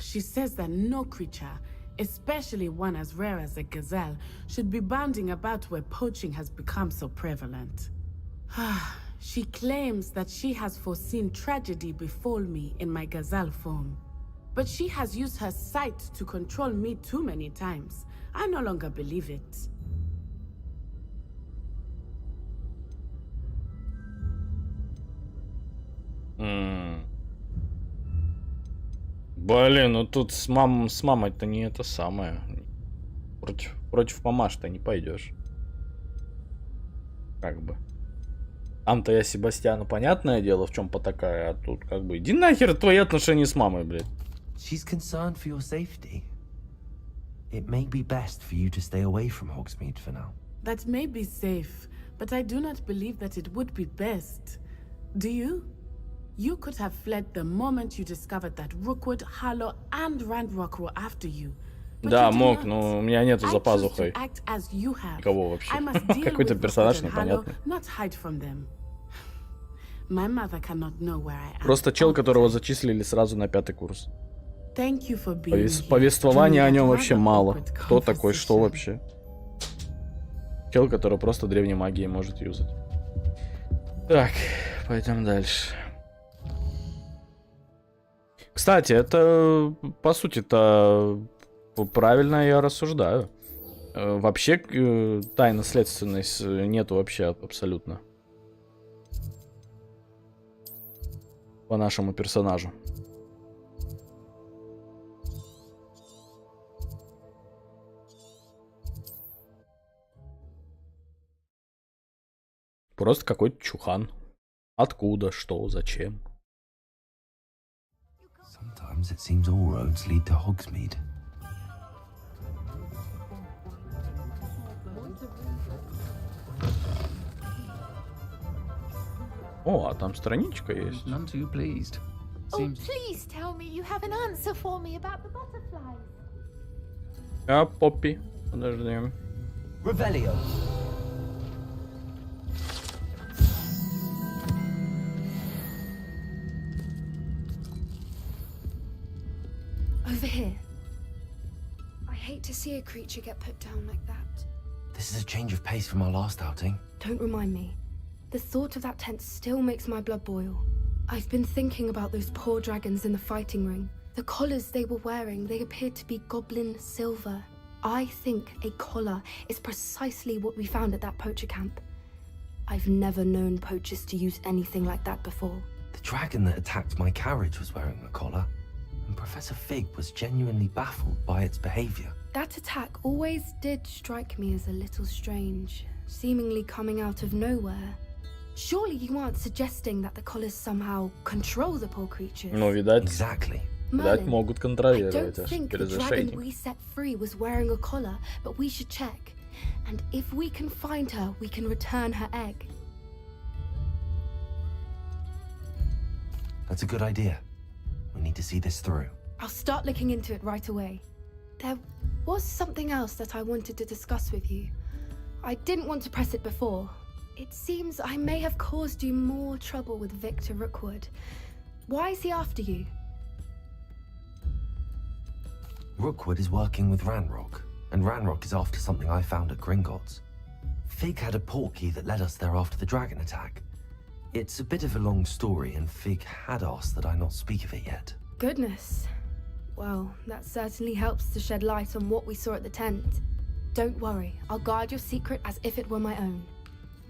She says that no creature, especially one as rare as a gazelle, should be bounding about where poaching has become so prevalent. She claims that she has foreseen tragedy befall me in my gazelle form. But she has used her sight to control me too many times. I no longer believe it. Блин, ну тут с мамой-то не это самое. Против мамаш-то не пойдешь. Как бы. Там-то я Себастьяну, понятное дело, в чем потакая, а тут как бы иди нахер твои отношения с мамой, блядь. She's concerned for your safety. It may be best for you to stay away from Hogsmeade for now. That may be safe, but I do not believe that it would be best. Do you? You could have fled the moment you discovered that Rookwood, Harlow, and Ranrock were after you. But Да, you did мог, not. но у меня нету I за choose to пазухой act as you have. никого вообще. I must deal Какой-то with персонаж Rookwood and Harlow, непонятный. not hide from them. My mother cannot know where I am. Просто чел, которого зачислили сразу на 5-й курс. Thank you for being here. Повествования о нем During вообще another мало. awkward Кто такой, что conversation. вообще? Чел, который просто древней магией может юзать. Так, пойдем дальше. Кстати, это, по сути-то, правильно я рассуждаю. Вообще, тайны следственность нету вообще абсолютно. По нашему персонажу. Просто какой-то чухан. Откуда, что, зачем? Sometimes it seems all roads lead to Hogsmeade. О, а там страничка есть. None too pleased. Seems... Oh, please tell me you have an answer for me about the butterflies. А, Поппи. Подожди. Revelio. Over here. I hate to see a creature get put down like that. This is a change of pace from our last outing. Don't remind me. The thought of that tent still makes my blood boil. I've been thinking about those poor dragons in the fighting ring. The collars they were wearing, they appeared to be goblin silver. I think a collar is precisely what we found at that poacher camp. I've never known poachers to use anything like that before. The dragon that attacked my carriage was wearing a collar, and Professor Fig was genuinely baffled by its behavior. That attack always did strike me as a little strange, seemingly coming out of nowhere. Surely you aren't suggesting that the collars somehow control the poor creatures? Ну, видать, Exactly. видать, Merlin, могут I контролировать don't аж think the перед dragon зашейник. we set free was wearing a collar, but we should check. And if we can find her, we can return her egg. That's a good idea. We need to see this through. I'll start looking into it right away. There was something else that I wanted to discuss with you. I didn't want to press it before. It seems I may have caused you more trouble with Victor Rookwood. Why is he after you? Rookwood is working with Ranrock, and Ranrock is after something I found at Gringotts. Fig had a portkey that led us there after the dragon attack. It's a bit of a long story, and Fig had asked that I not speak of it yet. Goodness. Well, that certainly helps to shed light on what we saw at the tent. Don't worry, I'll guard your secret as if it were my own.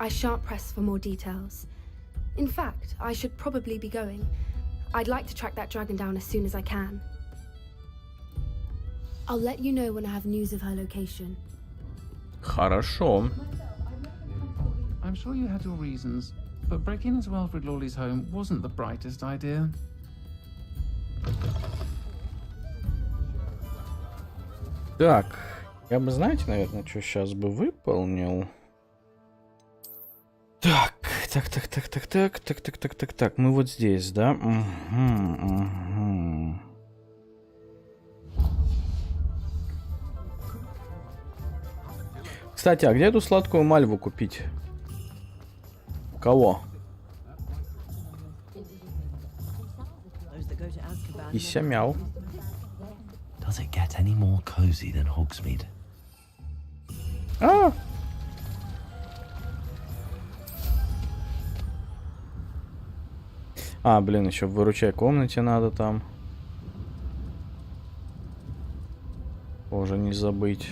I shan't press for more details. In fact, I should probably be going. I'd like to track that dragon down as soon as I can. I'll let you know when I have news of her location. Хорошо. I'm sure you had your reasons, but breaking into Wilfred Lawley's home wasn't the brightest idea. Так, я бы, знаете, наверное, что сейчас бы выполнил. Так, мы вот здесь, да? Кстати, а где эту сладкую мальву купить? У кого? Ися мяу. Does it get any more cozy than Hogsmeade? А! А, блин, еще в выручай комнате надо там. Тоже не забыть.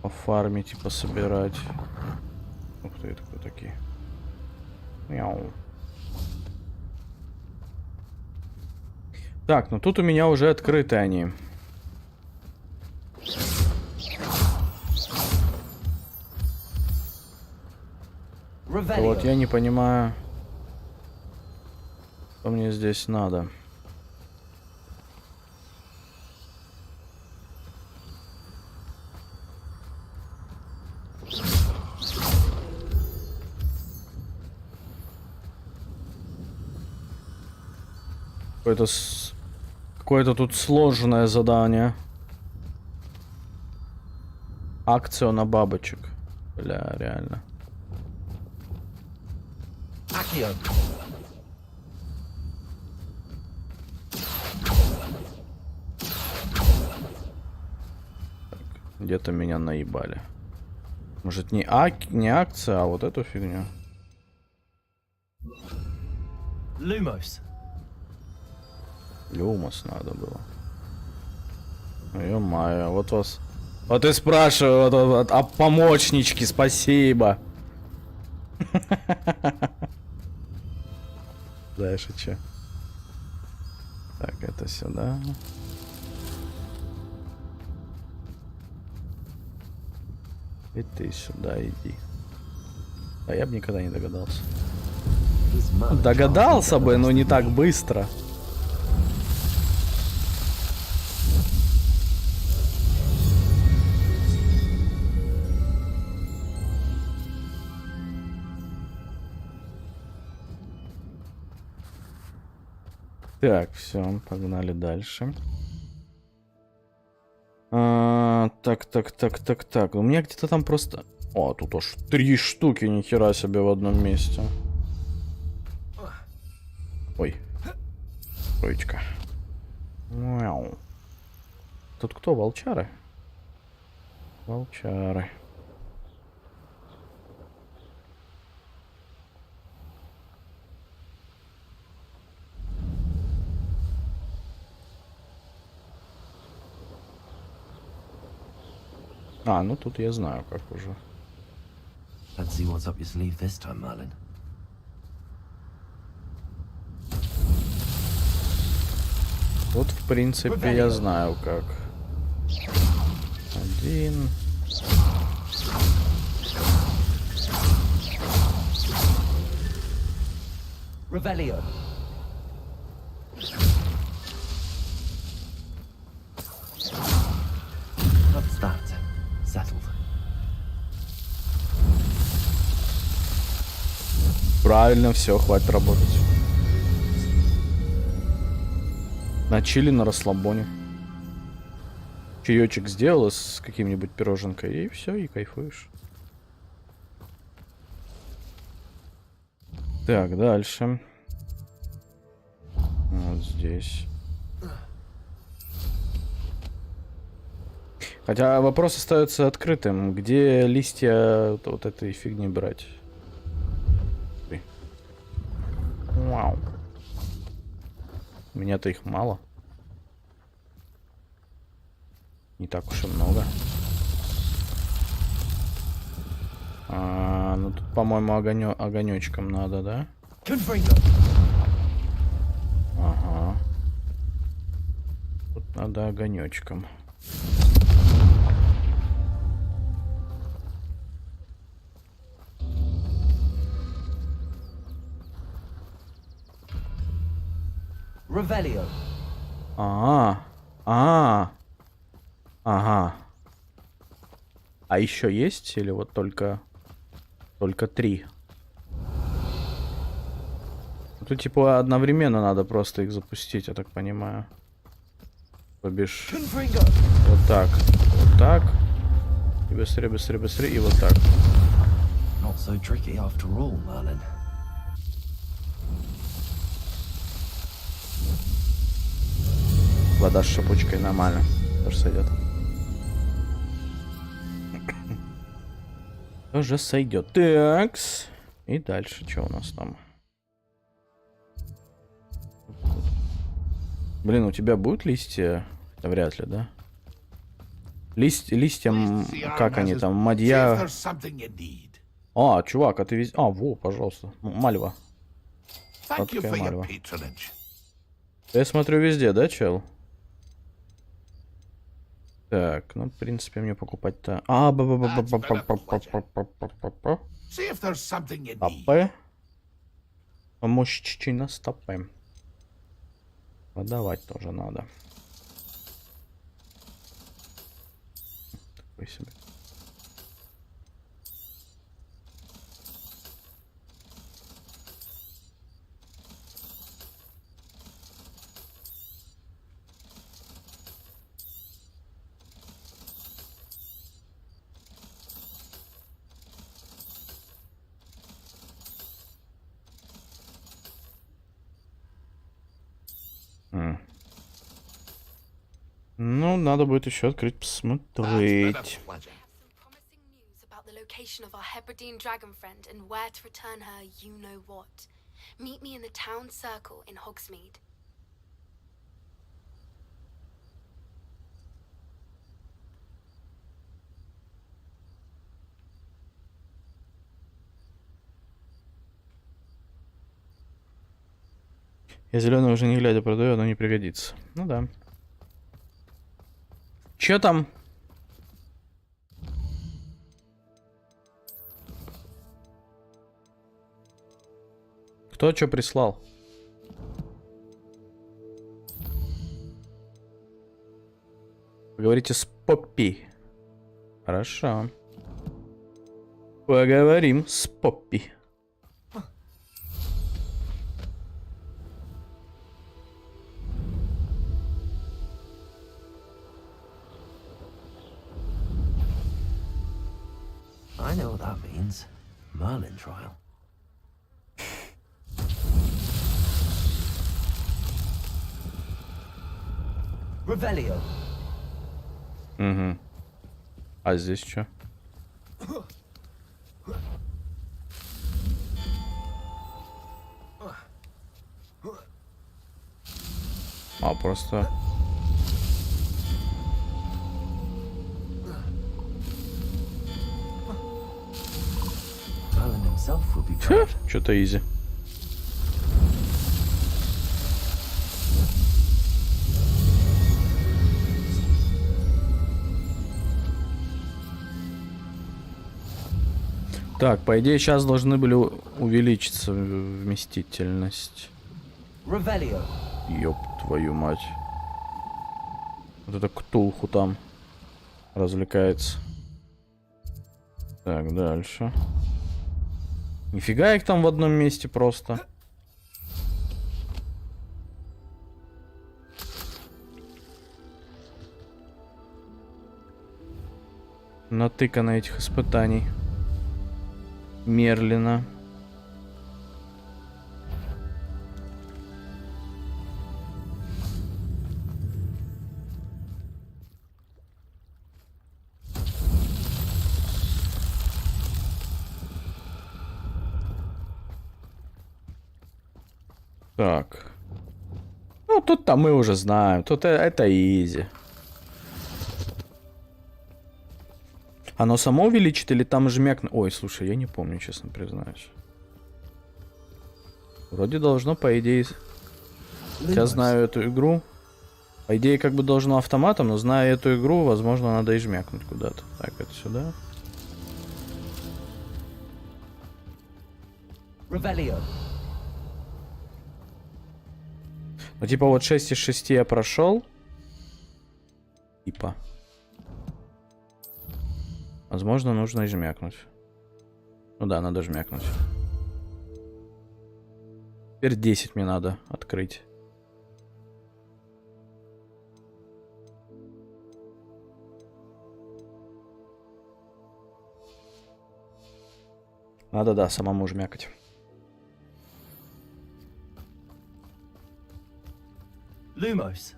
Пофармить и пособирать. Ух ты, это кто такие? Мяу. Так, ну тут у меня уже открыты они. Вот я не понимаю, что мне здесь надо. Какое-то тут сложное задание. Акция на бабочек. Бля, реально. Где-то меня наебали. Может, не акция, а вот эту фигню. Lumos. Люмос надо было. Ё-моё, вот вас... Вот и спрашиваю, вот, а помощнички, спасибо. Дальше что? Так, это сюда. И ты сюда иди. А я бы никогда не догадался. Догадался бы, но не так быстро. Так, все, погнали дальше. Так. У меня где-то там просто... О, тут аж 3 штуки, нихера себе, в одном месте. Ой. Троечка. Мяу. Тут кто? Волчары? Волчары. А, ну тут я знаю, как уже. Let's see what's up your sleeve this time, Merlin. Вот, в принципе, я знаю, как. 1. Revelio. What's that? Settled. Правильно, все, хватит работать. На чили, на расслабоне. Чаечек сделала с каким-нибудь пироженкой, и все, и кайфуешь. Так, дальше. Вот здесь. Хотя вопрос остается открытым. Где листья вот этой фигни брать? Вау. У меня-то их мало. Не так уж и много. Ну тут, по-моему, огонечком надо, да? Ага. Тут надо огонечком. Revelio. Ага. А еще есть или вот только 3? Тут типа одновременно надо просто их запустить, я так понимаю. То бишь вот так, и быстрее, и вот так. Not so tricky after all, Merlin. Вода с шипучкой нормально. Тоже сойдет. Тоже сойдет. Такс. И дальше что у нас там? Блин, у тебя будут листья? Да вряд ли, да? Листьям, как они там, мадья... А, чувак, а ты везде... А, во, пожалуйста. Мальва. Сладкая мальва. Я смотрю везде, да, чел? Так, ну, в принципе, мне покупать-то... Стопы. Мужчина стопы. Продавать тоже надо. Такой себе. Ну, надо будет еще открыть, посмотреть. About the location of our Hebridean dragon friend and where to return her you know what. Meet me in the town circle in Hogsmeade. Я зеленый уже не глядя продаю, оно не пригодится. Ну да. Чё там? Кто что прислал? Поговорите с Поппи. Хорошо. Поговорим с Поппи. I know what that means. Merlin trial. Revelio. Угу. А здесь что? А, просто... Что-то изи. Так, по идее, сейчас должны были увеличиться вместительность. Ёб твою мать. Вот это Ктулху там развлекается. Так, дальше. Нифига их там в одном месте просто. Натыкано этих испытаний. Мерлина. Так. Ну, тут-то мы уже знаем. Тут это изи. Оно само увеличит или там жмяк... Ой, слушай, я не помню, честно признаюсь. Вроде должно, по идее... Я знаю эту игру. По идее, как бы должно автоматом, но зная эту игру, возможно, надо и жмякнуть куда-то. Так, это сюда. Ну, типа, вот 6 из 6 я прошел. Типа. Возможно, нужно и жмякнуть. Ну да, надо жмякнуть. Теперь 10 мне надо открыть. Надо, да, самому жмякать. Lumos.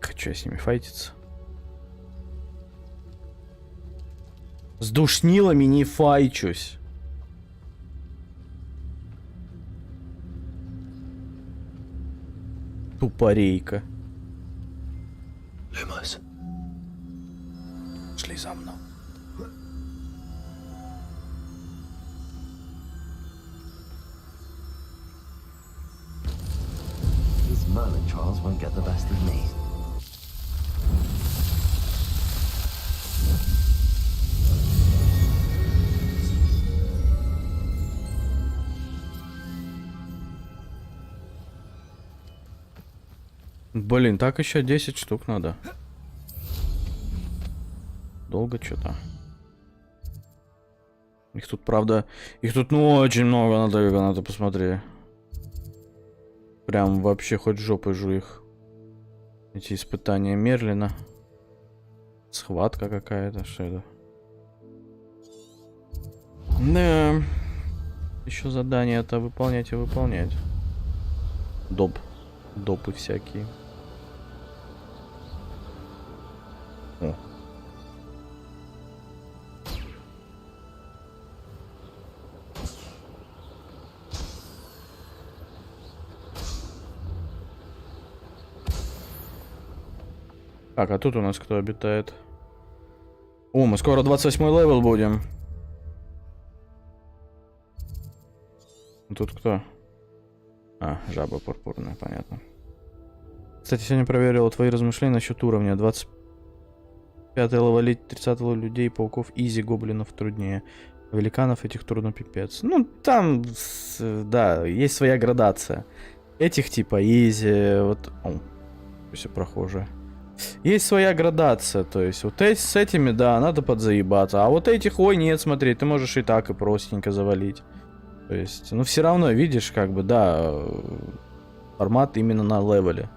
Хочу я с ними файтиться. С душнилами не файчусь. Тупорейка. Lumos. Шли за мной. These Merlin trials won't get the best of me. Блин, так еще 10 штук надо. Долго что-то. Их тут, правда, их тут ну очень много, надо посмотреть. Прям вообще хоть жопой жуй их. Эти испытания Мерлина. Схватка какая-то, что это? Да. Еще задания-то выполнять и выполнять. Допы всякие. О. Так, а тут у нас кто обитает? О, мы скоро 28 левел будем. Тут кто? А, жаба пурпурная, понятно. Кстати, сегодня проверил твои размышления насчет уровня. 25 левелить 30 людей, пауков изи, гоблинов труднее. Великанов этих трудно пипец. Ну, там, да, есть своя градация. Этих типа изи, вот... О, все прохожие. Есть своя градация, то есть вот с этими, да, надо подзаебаться. А вот этих, ой, нет, смотри, ты можешь и так, и простенько завалить. То есть, ну все равно, видишь, как бы, да, формат именно на левеле.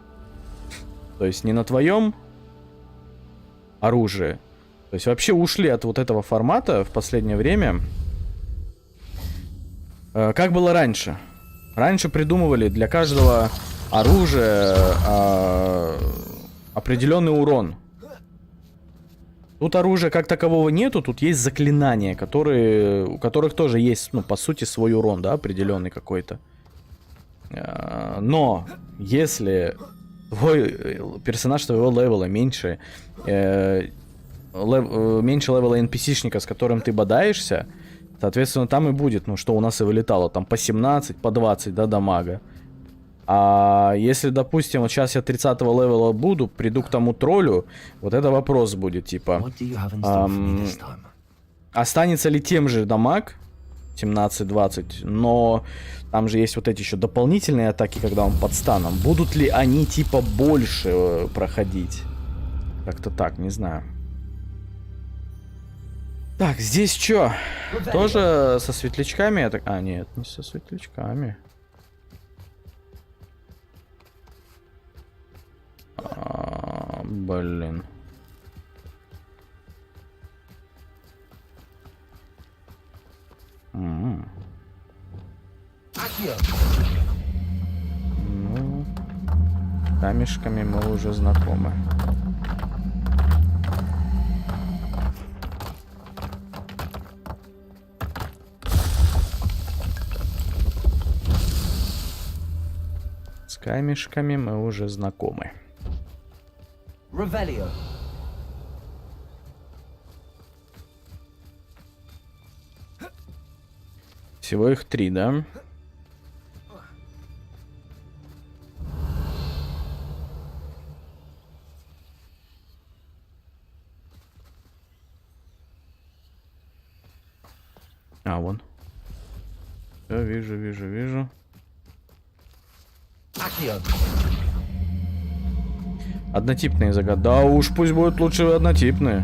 То есть не на твоем оружии. То есть вообще ушли от вот этого формата в последнее время. Как было раньше? Раньше придумывали для каждого оружия определенный урон. Тут оружия как такового нету, тут есть заклинания, у которых тоже есть, ну, по сути, свой урон, да, определенный какой-то. Но если твой персонаж твоего левела меньше левела NPC-шника, с которым ты бодаешься, соответственно, там и будет, ну, что у нас и вылетало, там по 17, по 20, да, дамага. А если, допустим, вот сейчас я 30-го левела буду, приду к тому троллю, вот это вопрос будет, типа, останется ли тем же дамаг, 17-20, но там же есть вот эти еще дополнительные атаки, когда он под станом. Будут ли они, типа, больше проходить? Как-то так, не знаю. Так, здесь что? Тоже со светлячками? А, нет, не со светлячками. Блин. Ну, камешками мы уже знакомы. С камешками мы уже знакомы. Revelio. Всего их 3, да? А, вон. Все, вижу. Однотипные загадки. Да уж, пусть будут лучше однотипные.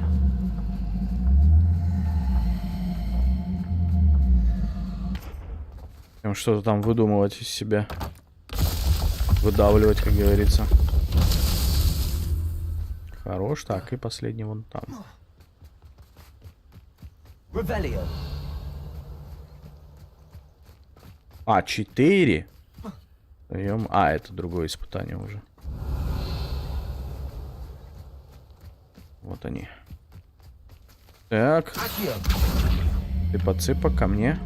Что-то там выдумывать из себя. Выдавливать, как говорится. Хорош. Так, и последний вон там. А, 4. А, это другое испытание уже. Вот они. Так. Цыпа-цыпа ко мне.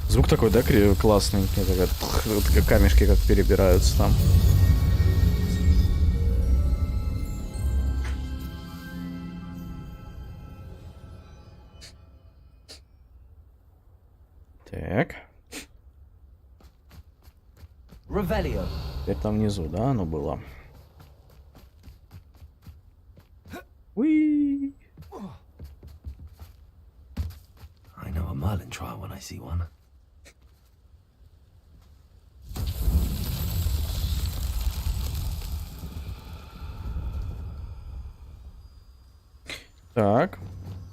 Звук такой, да, классный. Камешки как перебираются там. Так. Теперь там внизу, да, оно было. Уи. I know a Merlin trial when I see one. Так.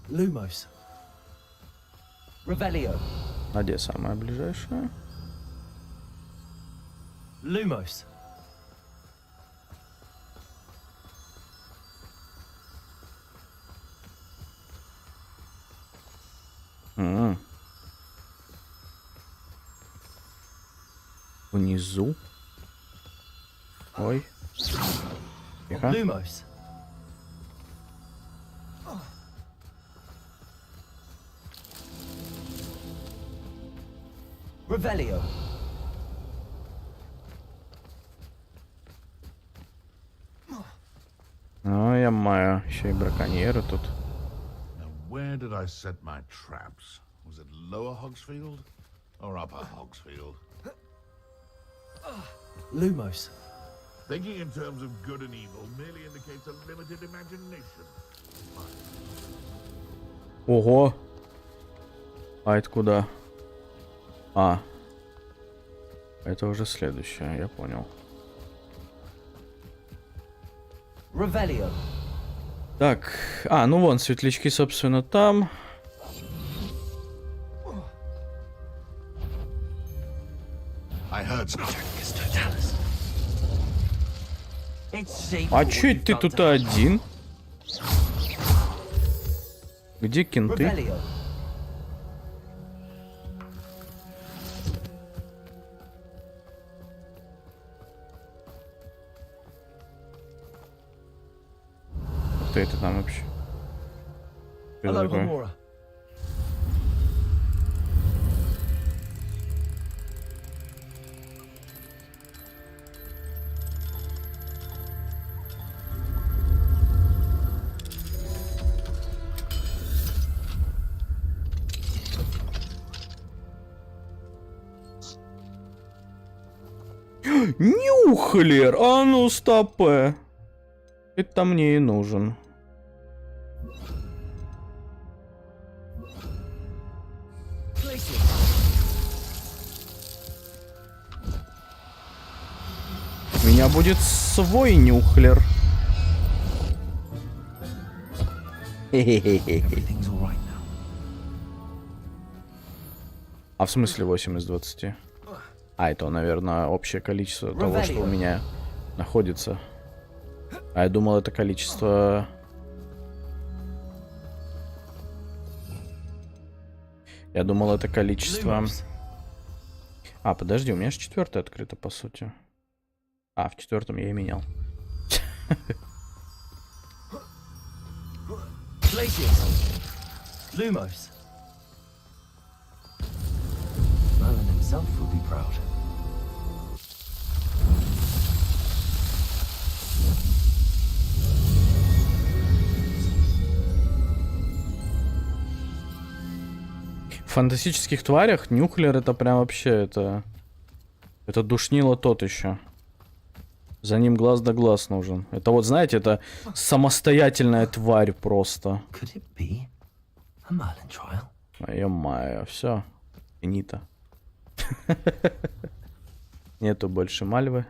Lumos. Revelio. А где самая ближайшая? Lumos. Внизу. Ой. Тихо. Lumos. Revelio. Ну, я маю. Еще и браконьеры тут. Where did I set my traps? Was it lower Hogsfield or upper Hogsfield? Lumos. Thinking in terms of good and evil merely indicates a limited imagination. Ого. А это куда? А. Это уже следующее, я понял. Revelio. Так. А, ну вон, светлячки, собственно, там. I heard А чё ты тут один? Где кенты? Кто это там вообще? Что это такое? Нюхлер! А ну стопэ! Это мне и нужен. У меня будет свой нюхлер. А в смысле 8 из 20? А, это, наверное, общее количество того, что у меня находится. А я думал, это количество... Я думал, это количество... А, подожди, у меня же 4 открыто, по сути. А, в 4 я и менял. Lumos. Merlin himself will be proud. В фантастических тварях нюхлер это прям вообще это душнило тот еще. За ним глаз да глаз нужен. Это вот, знаете, это самостоятельная тварь просто. Ё-моё, все. Финита. Нету больше мальвы.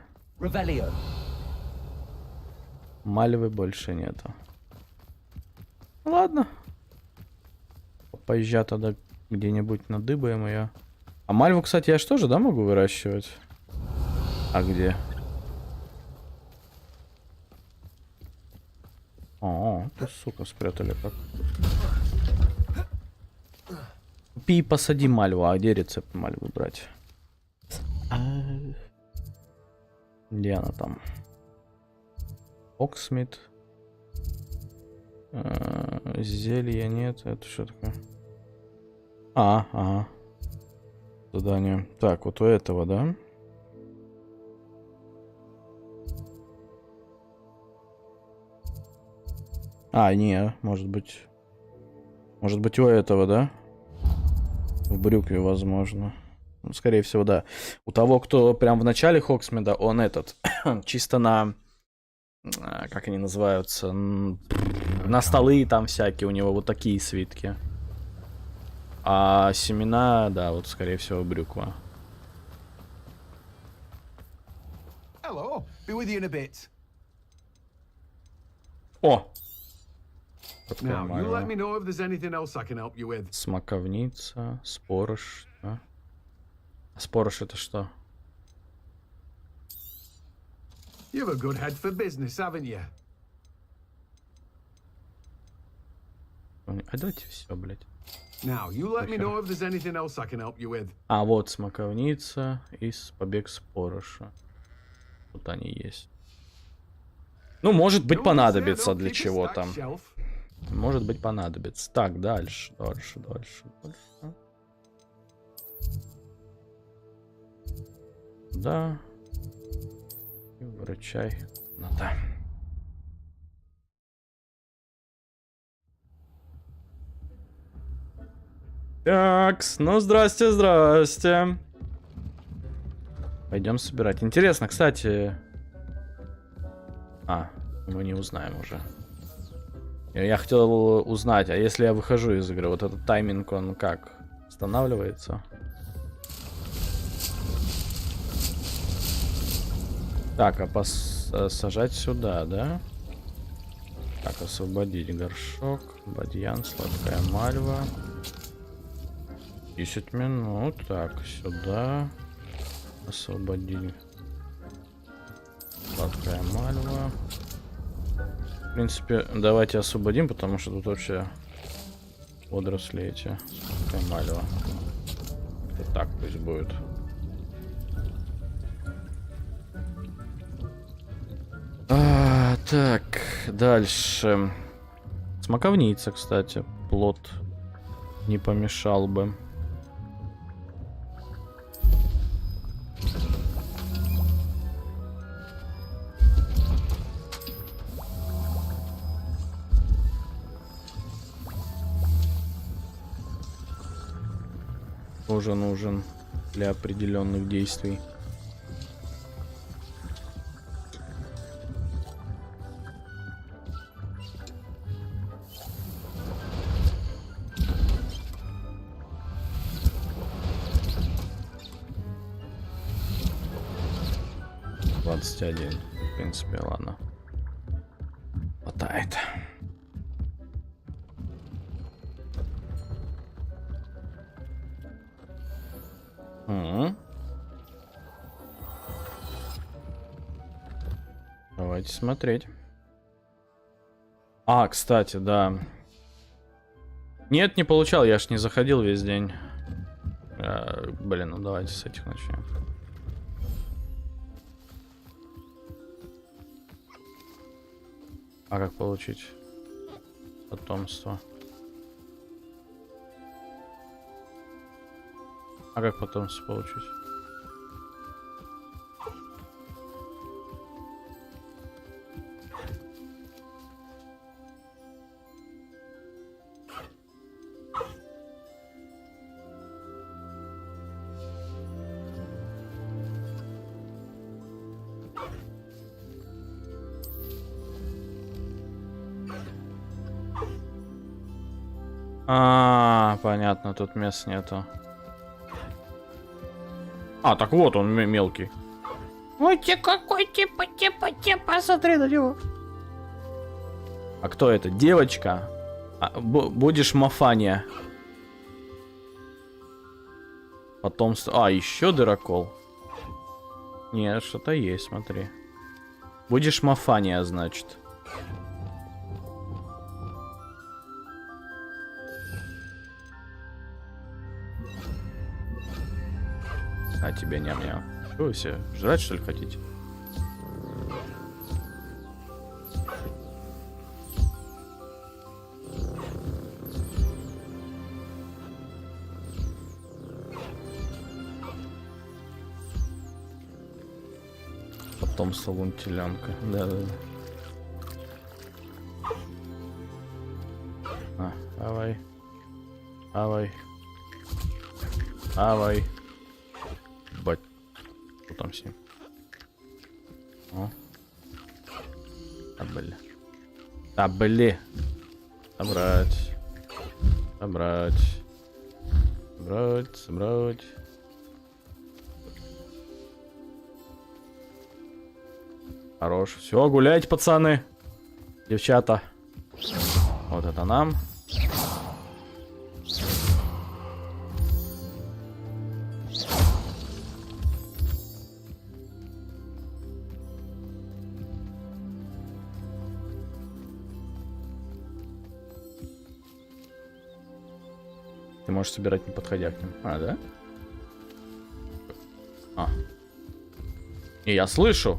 Мальвы больше нету. Ладно. Поезжай тогда где-нибудь надыбаем ее. А мальву, кстати, я же тоже, да, могу выращивать? А где? О, ты, сука, спрятали как. Купи и посади мальву. А где рецепт мальвы брать? Где она там? Оксмит. Зелья нет. Это что такое? Ага. Задание. Так, вот у этого, да? А, не, может быть у этого, да? В брюкве, возможно. Ну, скорее всего, да. У того, кто прям в начале Хоксмида, он этот, чисто на, как они называются, на столы там всякие, у него вот такие свитки. А семена, да, вот, скорее всего, брюква. Hello, be with you in a bit. О! Смоковница, спорож. Да? А спорож это что? You've a good head for business, haven't you? А давайте все, блядь. Now, you let me know if there's anything else I can help you with. А вот смоковница и побег спороша. Вот они есть. Ну, может быть, понадобится для чего там. Может быть, понадобится. Так, дальше. Да. И выручай. Ну да. Такс, ну здрасте. Пойдем собирать. Интересно, кстати. Мы не узнаем уже. Я хотел узнать, а если я выхожу из игры, вот этот тайминг, он как? Останавливается? Так, а сажать сюда, да? Так, освободить горшок, бадьян, сладкая мальва. 10 минут. Так, сюда. Освободить. Сладкая мальва. В принципе, давайте освободим, потому что тут вообще водоросли эти. Сладкая мальва. Вот так пусть будет. Так, дальше. Смоковница, кстати. Плод не помешал бы. Тоже нужен для определенных действий. В принципе, ладно. Хватает. Давайте смотреть. Кстати, да. Нет, не получал, я ж не заходил весь день. Блин, ну давайте с этих начнем. А как получить потомство? А как потомство получить? Понятно, тут мест нету. Так вот он мелкий. Ой, ты какой, типа, посмотри на него. А кто это? Девочка? Будешь Мафания. Потомство. Еще дырокол. Нет, что-то есть, смотри. Будешь Мафания, значит. Тебе ням-ням. Что вы все, жрать что ли хотите? Потомство лунтеленка. Да-да-да. Давай. Бать. Что там с ним? Блин. Собрать. Хорош. Все, гуляйте, пацаны. Девчата. Вот это нам. Ты можешь собирать, не подходя к ним. А, да? А. И я слышу.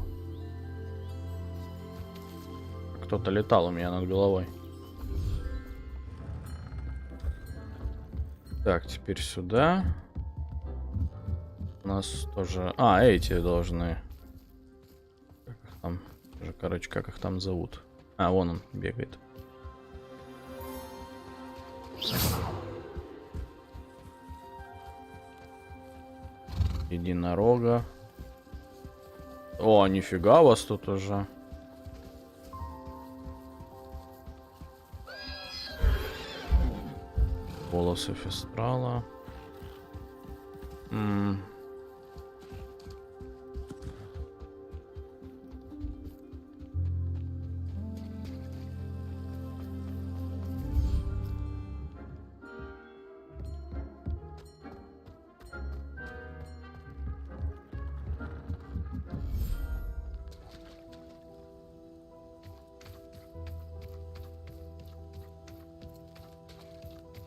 Кто-то летал у меня над головой. Так, теперь сюда. У нас тоже... А, эти должны... Как их там... Короче, как их там зовут? А, вон он бегает. Единорога. О, нифига вас тут уже. Волосы фестрала.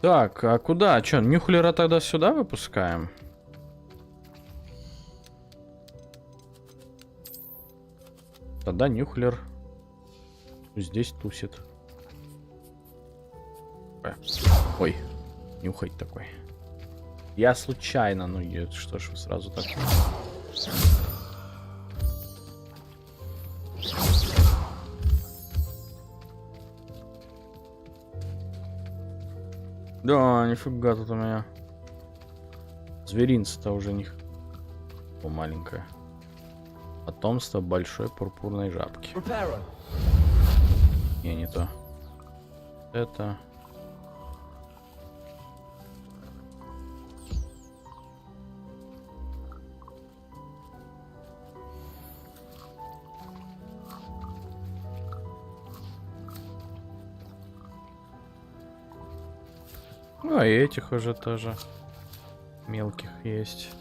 Так, а куда? Чё, Нюхлера тогда сюда выпускаем? Тогда Нюхлер здесь тусит. Ой, нюхать такой. Я случайно, ну что ж вы сразу так... Да, нифига тут у меня. Зверинца-то уже них. О, маленькое. Потомство большой пурпурной жабки. Не то. Это... Ну, и этих уже тоже мелких есть.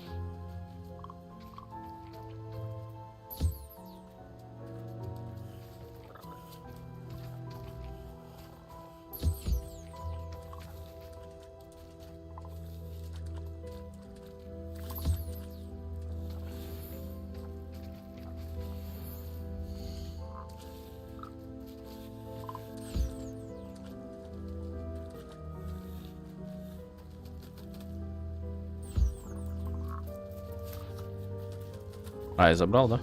А, я забрал, да?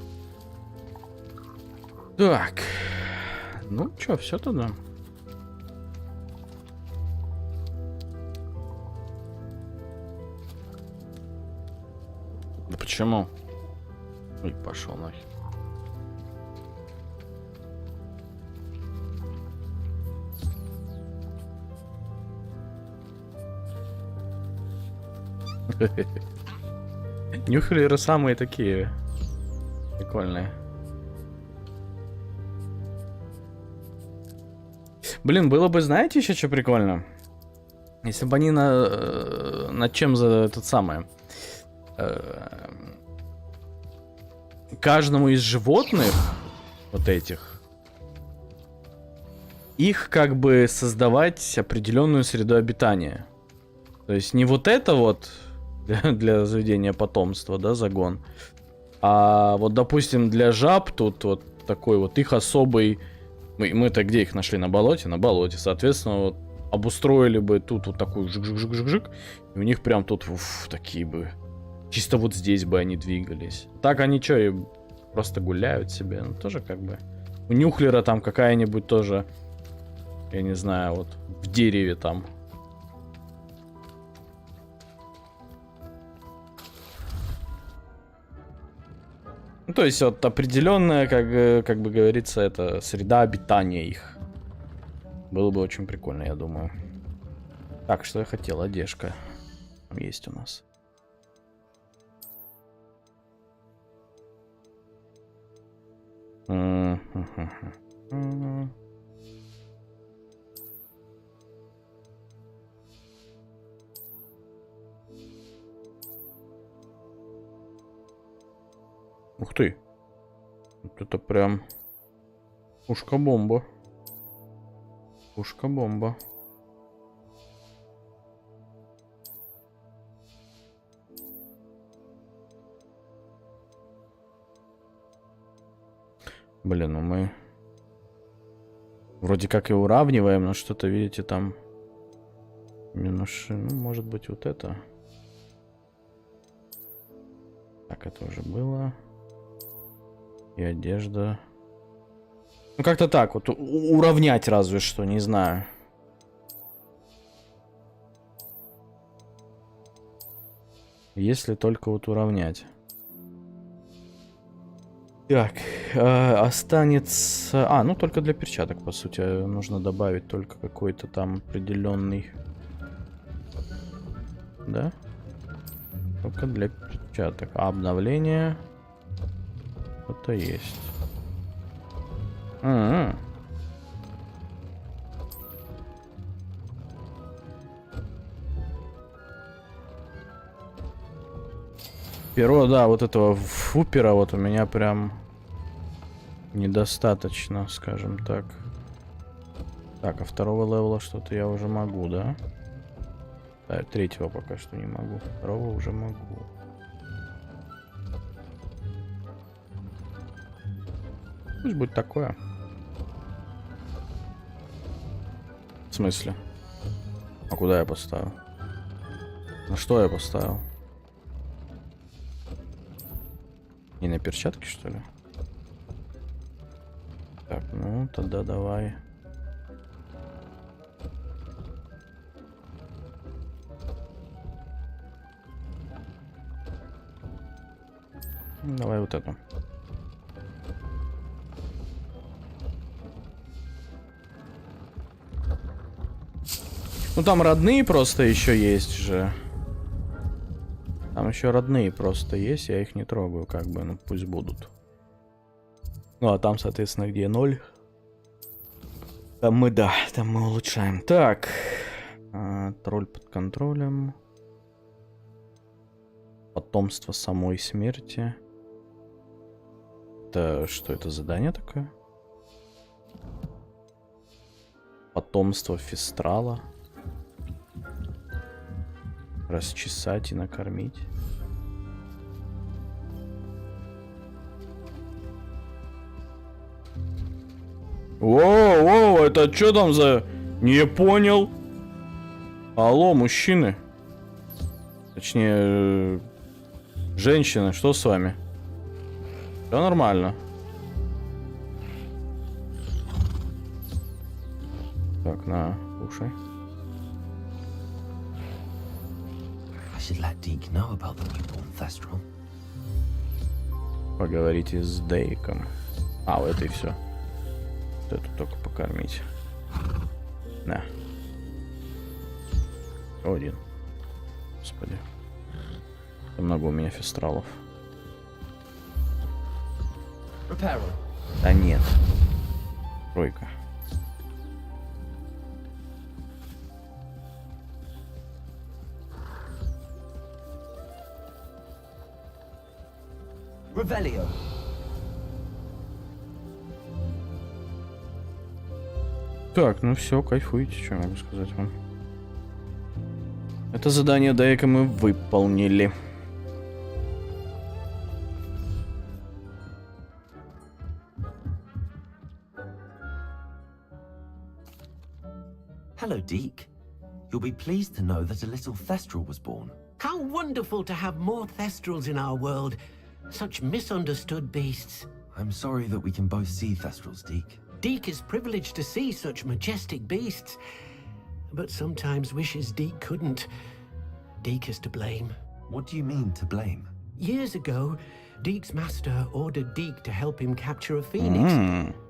Так. Ну, чё, все туда. Да почему? Ой, пошел нахер. Нюхлеры самые такие прикольные. Блин, было бы, знаете, еще что прикольно? Если бы они над чем за этот самое... каждому из животных, вот этих, их как бы создавать определенную среду обитания. То есть не вот это вот для заведения потомства, да, загон. А вот, допустим, для жаб тут вот такой вот их особый... Мы-то где их нашли? На болоте? На болоте. Соответственно, вот обустроили бы тут вот такую жик-жик-жик-жик. И у них прям тут такие бы... Чисто вот здесь бы они двигались. Так они что, и просто гуляют себе? Ну, тоже как бы... У Нюхлера там какая-нибудь тоже... Я не знаю, вот в дереве там... Ну, то есть вот определенная, как бы говорится, это среда обитания их. Было бы очень прикольно, я думаю. Так, что я хотел? Одежка. Там есть у нас. Ух ты. Вот это прям пушка-бомба. Пушка-бомба. Блин, ну мы вроде как и уравниваем, но что-то, видите, там минус, ну, может быть, вот это. Так, это уже было. И одежда. Ну, как-то так, вот уравнять разве что, не знаю. Если только вот уравнять. Так, останется... А, ну только для перчаток, по сути. Нужно добавить только какой-то там определенный... Да? Только для перчаток. А обновление... Это есть. Перо, да, вот этого фупера вот у меня прям недостаточно, скажем так. Так, а второго левела что-то я уже могу, да? Да, третьего пока что не могу. Второго уже могу. Пусть будет такое. В смысле? А куда я поставил? На что я поставил? Не на перчатки, что ли? Так, ну тогда давай. Давай вот эту. Ну там родные просто еще есть же. Там еще родные просто есть, я их не трогаю, как бы, ну пусть будут. Ну а там, соответственно, где 0. Там мы, да, там мы улучшаем. Так. Тролль под контролем. Потомство самой смерти. Это что, это задание такое? Потомство Фестрала. Расчесать и накормить. Воу, это что там за... Не понял. Алло, мужчины. Точнее, женщины, что с вами? Все нормально. Так, на, кушай. Поговорите с Дейком. А, вот это и все. Вот это только покормить. На. Один. Господи. Много у меня фестралов. Да нет. Тройка. Revelio. Так, ну все, кайфуйте, что могу сказать вам. Это задание Дейка мы выполнили. Hello, Deke. You'll be pleased to know that a little Thestral was born. How wonderful to have more Thestrals in our world. Such misunderstood beasts. I'm sorry that we can both see Thestrals, Deke. Deke is privileged to see such majestic beasts, but sometimes wishes Deke couldn't. Deke is to blame. What do you mean, to blame? Years ago, Deke's master ordered Deke to help him capture a phoenix,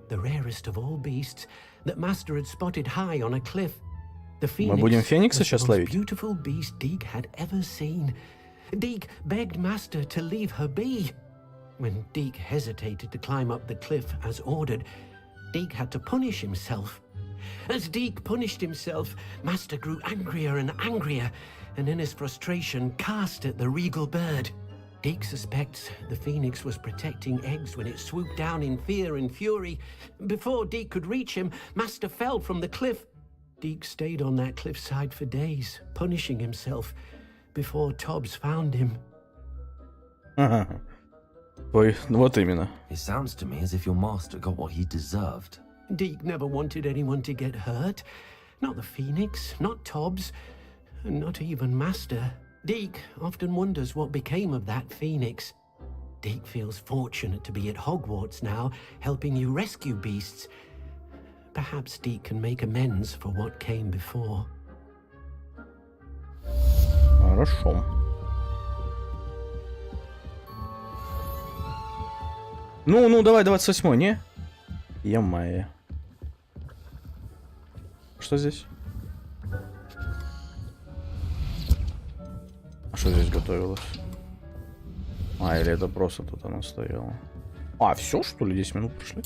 the rarest of all beasts, that master had spotted high on a cliff. The phoenix was the most beautiful beast Deke had ever seen. Deke begged master to leave her be. When Deke hesitated to climb up the cliff as ordered, Deke had to punish himself. As Deke punished himself, master grew angrier and angrier, and in his frustration cast at the regal bird. Deke suspects the phoenix was protecting eggs when it swooped down in fear and fury. Before Deke could reach him, Master fell from the cliff. Deke stayed on that cliffside for days, punishing himself, before Tobbs found him. Ой, ну вот именно. It sounds to me as if your master got what he deserved. Deke never wanted anyone to get hurt. Not the phoenix, not Tobbs, and not even Master. Deke often wonders what became of that phoenix. Deke feels fortunate to be at Hogwarts now, helping you rescue beasts. Perhaps Deke can make amends for what came before. Хорошо. Ну, давай 28-й, не? Е-мое. Что здесь? А что здесь готовилось? А, или это просто тут она стояла? А, все, что ли? 10 минут прошли?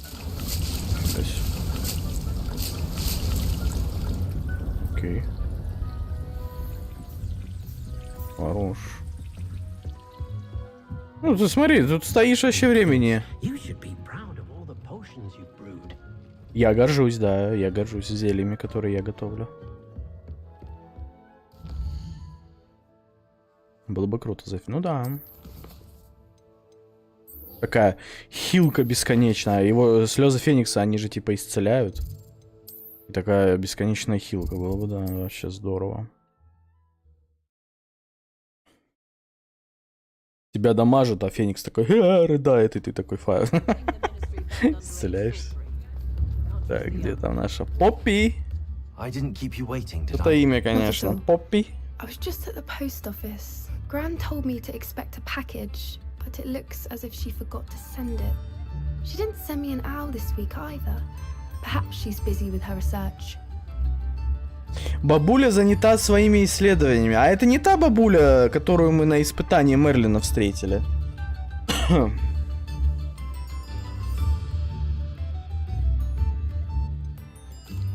Здесь. Окей. Хорош. Ну, ты смотри, тут стоишь вообще времени. Я горжусь, да, я горжусь зельями, которые я готовлю. Было бы круто, ну да. Такая хилка бесконечная. Его слезы Феникса, они же типа исцеляют. И такая бесконечная хилка. Было бы, да, вообще здорово. Тебя дамажат, а Феникс такой рыдает, и ты такой исцеляешься. Так, где там наша Поппи? Это имя, конечно, Поппи. I was just at the post office. Gran told me to expect a package, but it looks as if she forgot to send it. She didn't send me an owl this week either. Perhaps she's busy with her research. Бабуля занята своими исследованиями. А это не та бабуля, которую мы на испытании Мерлина встретили.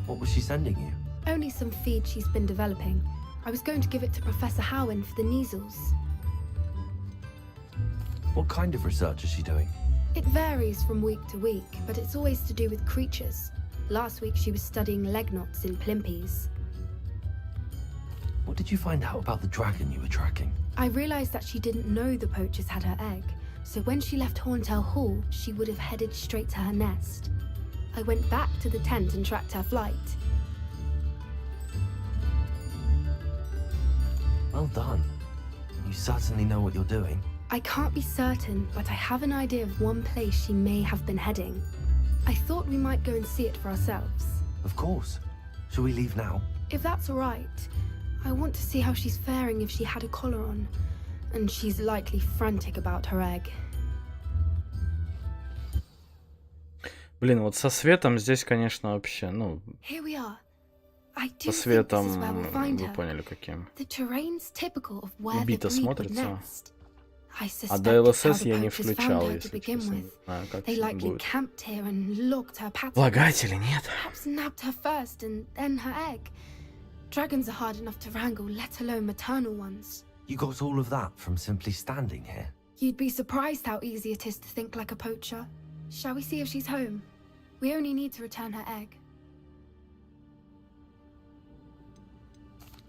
What was she sending you? Only some feed she's been developing. I was going to give it to Professor Howen for the measles. What kind of research is she doing? It varies from week to week, but it's always to do with creatures. Last week she was studying leg knots in plimpies. What did you find out about the dragon you were tracking? I realized that she didn't know the poachers had her egg, so when she left Horntail Hall, she would have headed straight to her nest. I went back to the tent and tracked her flight. Well done. You certainly know what you're doing. I can't be certain, but I have an idea of one place she may have been heading. I thought we might go and see it for ourselves. Of course. Shall we leave now? If that's all right. I want to see how she's faring if she had a collar on. And she's likely frantic about her egg. Блин, вот со светом здесь, конечно, вообще, ну... Here we are. I do Со светом think this is where we'll find вы her. поняли, каким. The terrain's typical of where the Убито breed would смотрится. nest. I А suspect до it's how ЛСС the я не poachers found включал, her to если begin честно. with. Не знаю, как They с ним likely будет. camped here and logged her patterns. Лагать или нет? Perhaps nabbed her first and then her egg. Dragons are hard enough to wrangle, let alone maternal ones. You got all of that from simply standing here? You'd be surprised how easy it is to think like a poacher. Shall we see if she's home? We only need to return her egg.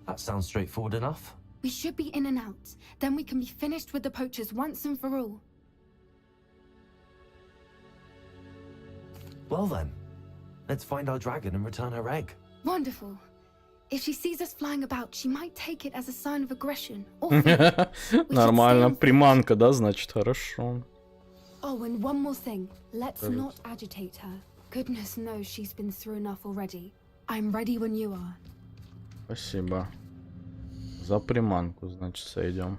That sounds straightforward enough. We should be in and out. Then we can be finished with the poachers once and for all. Well then, let's find our dragon and return her egg. Wonderful. If she sees us flying about, she might take it as a sign of aggression or fear. Нормально, приманка, да, значит, хорошо. Oh, and one more thing. Let's not agitate her. Goodness knows she's been through enough already. I'm ready when you are. Спасибо. За приманку, значит, сойдем.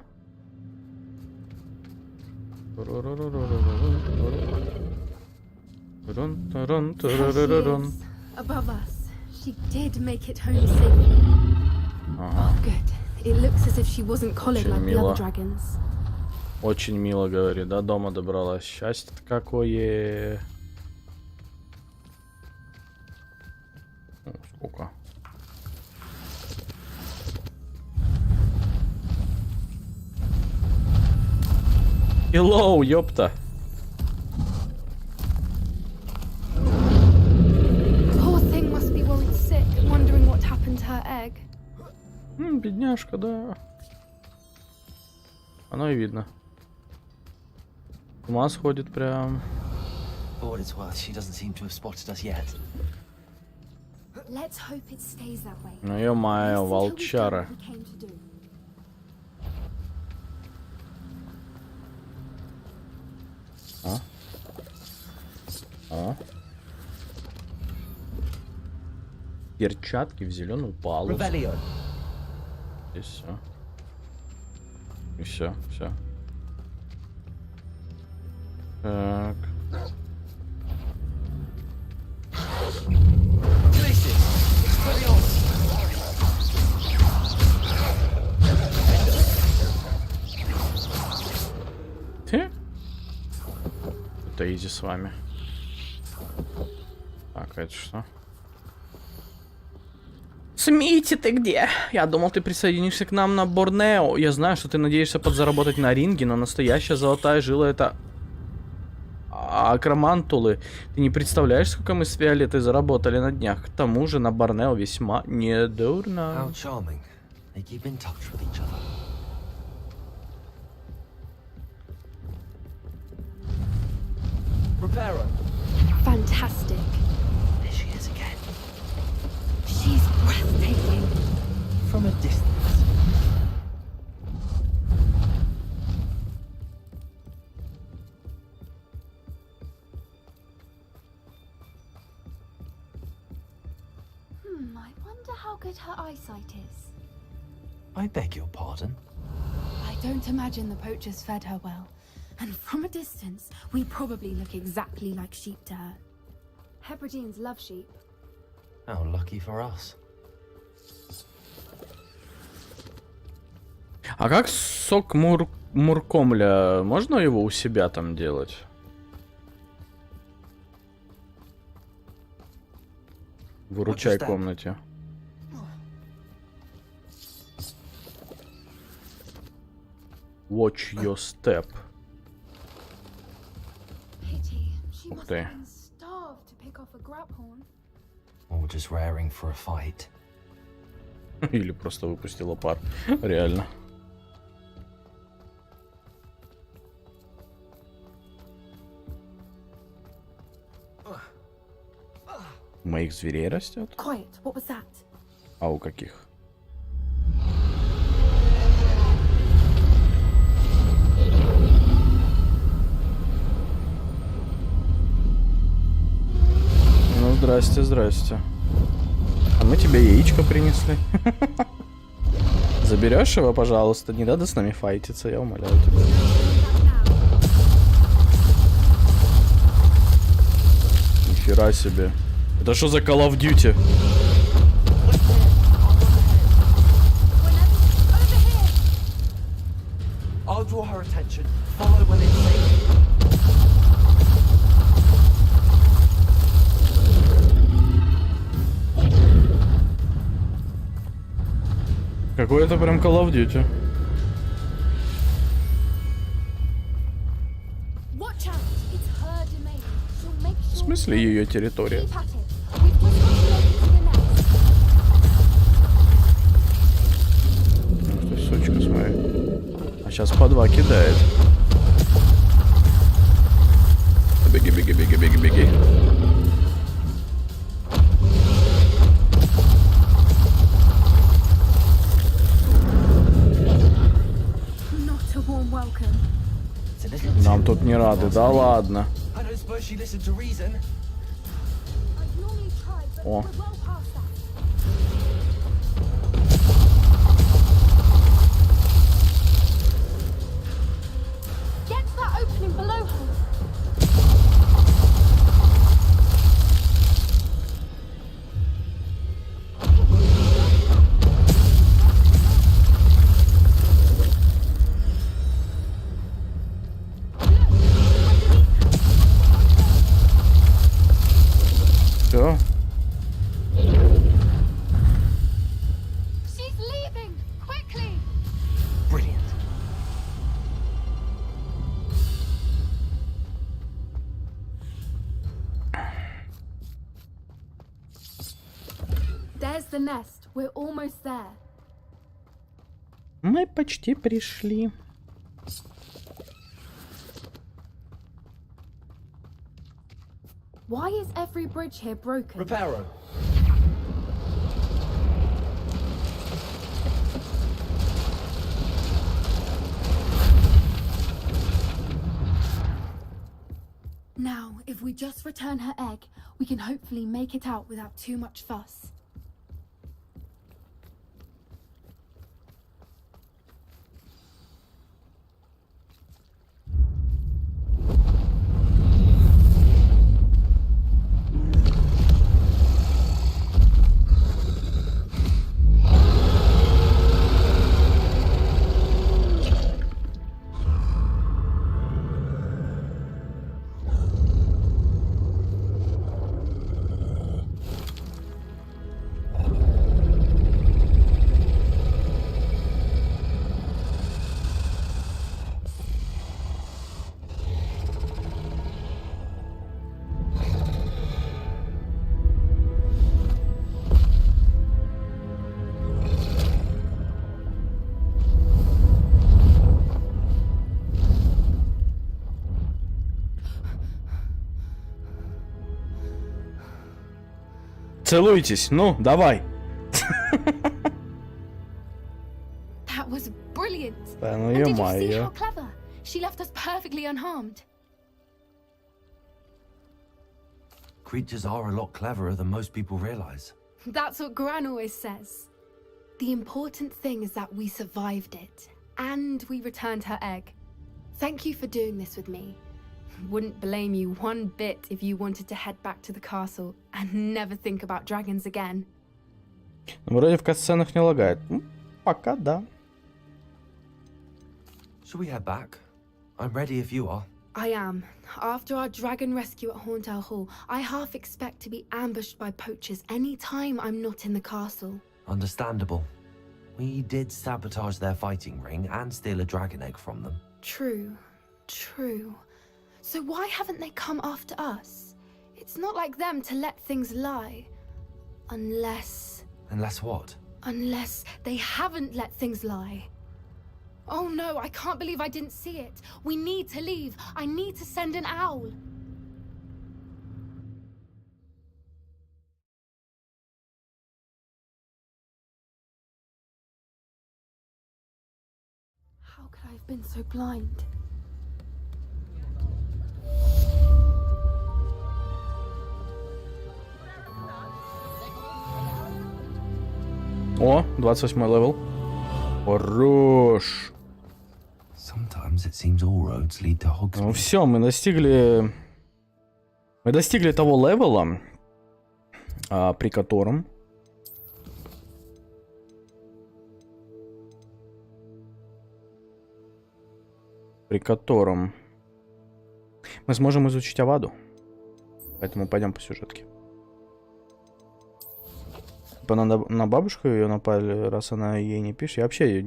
Above us. She did make it home safely. Oh, good. It looks as if she wasn't collared like the other dragons. Очень мило, говорит, до дома добралась. Счастье-то какое. О, сколько? Hello, ёпта. Poor thing must be worried sick, wondering what happened to her egg. Бедняжка, да. Оно и видно. С ума сходит прям. For what it's worth, she doesn't seem to have spotted us yet. Let's hope it stays that way. Ну ё-моё, волчара. О. О. Перчатки в зеленую полосу. И все. И все, все. Так. Это изи с вами. Так, это что? Смити, ты где? Я думал, ты присоединишься к нам на Борнео. Я знаю, что ты надеешься подзаработать на ринге, но настоящая золотая жила — это акромантулы. Ты не представляешь, сколько мы с Фиолетой заработали на днях. К тому же на Борнео весьма недурно. Fantastic. There she is again. She's breathtaking. From a distance. I wonder how good her eyesight is. I beg your pardon? I don't imagine the poachers fed her well. And from a distance, we probably look exactly like sheep to her. Hebrideans love sheep. How lucky for us. А как сок муркомля? Можно его у себя там делать? Выручай комнате. Watch your step. Ух ты. Or just raring for a fight. Или просто выпустила пар. Реально. У моих зверей растет? Quiet. What was that? А у каких? Ну, здрасте, здрасте. А мы тебе яичко принесли. Заберешь его, пожалуйста. Не надо с нами файтиться, я умоляю тебя. Нихера себе. Это что за Call of Duty? I'll draw her attention. Follow when it's safe. Какой-то прям Call of Duty. В смысле ее территория? Ух ты, сучка, смотри. А сейчас по 2 кидает. Беги, беги, беги, беги, беги. Нам тут не рады, да ладно. О. Все. There's the nest. We're almost there. Мы почти пришли. Why is every bridge here broken? Reparo. Now, if we just return her egg, we can hopefully make it out without too much fuss. Целуйтесь, ну, давай. That was brilliant. Да, ну And did you see ё-моё. how clever? She left us perfectly unharmed. Creatures are a lot cleverer than most people realize. That's what Gran always says. The important thing is that we survived it, and we returned her egg. Thank you for doing this with me. Wouldn't blame you one bit if you wanted to head back to the castle and never think about dragons again. Вроде в катсценах не лагает. Ну, пока да. Shall we head back? I'm ready if you are. I am. After our dragon rescue at Hauntow Hall, I half expect to be ambushed by poachers any time I'm not in the castle. Understandable. We did sabotage their fighting ring and steal a dragon egg from them. True. True. So why haven't they come after us? It's not like them to let things lie. Unless what? Unless they haven't let things lie. Oh no, I can't believe I didn't see it. We need to leave. I need to send an owl. How could I have been so blind? О, 28 левел. Хорош. Sometimes it seems all roads lead to Hogwarts. Ну все, мы достигли того левела, при котором мы сможем изучить Аваду. Поэтому пойдем по сюжетке. На бабушку ее напали, раз она ей не пишет. Я вообще,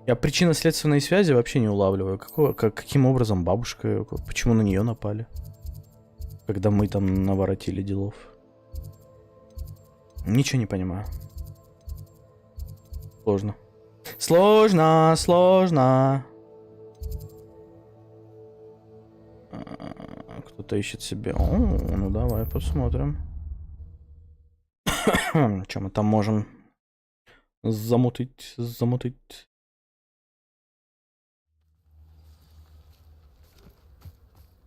я причинно-следственные связи вообще не улавливаю. Каким образом бабушка, почему на нее напали? Когда мы там наворотили делов. Ничего не понимаю. Сложно. Сложно. Кто-то ищет себе. О, ну давай посмотрим. Что мы там можем замутить?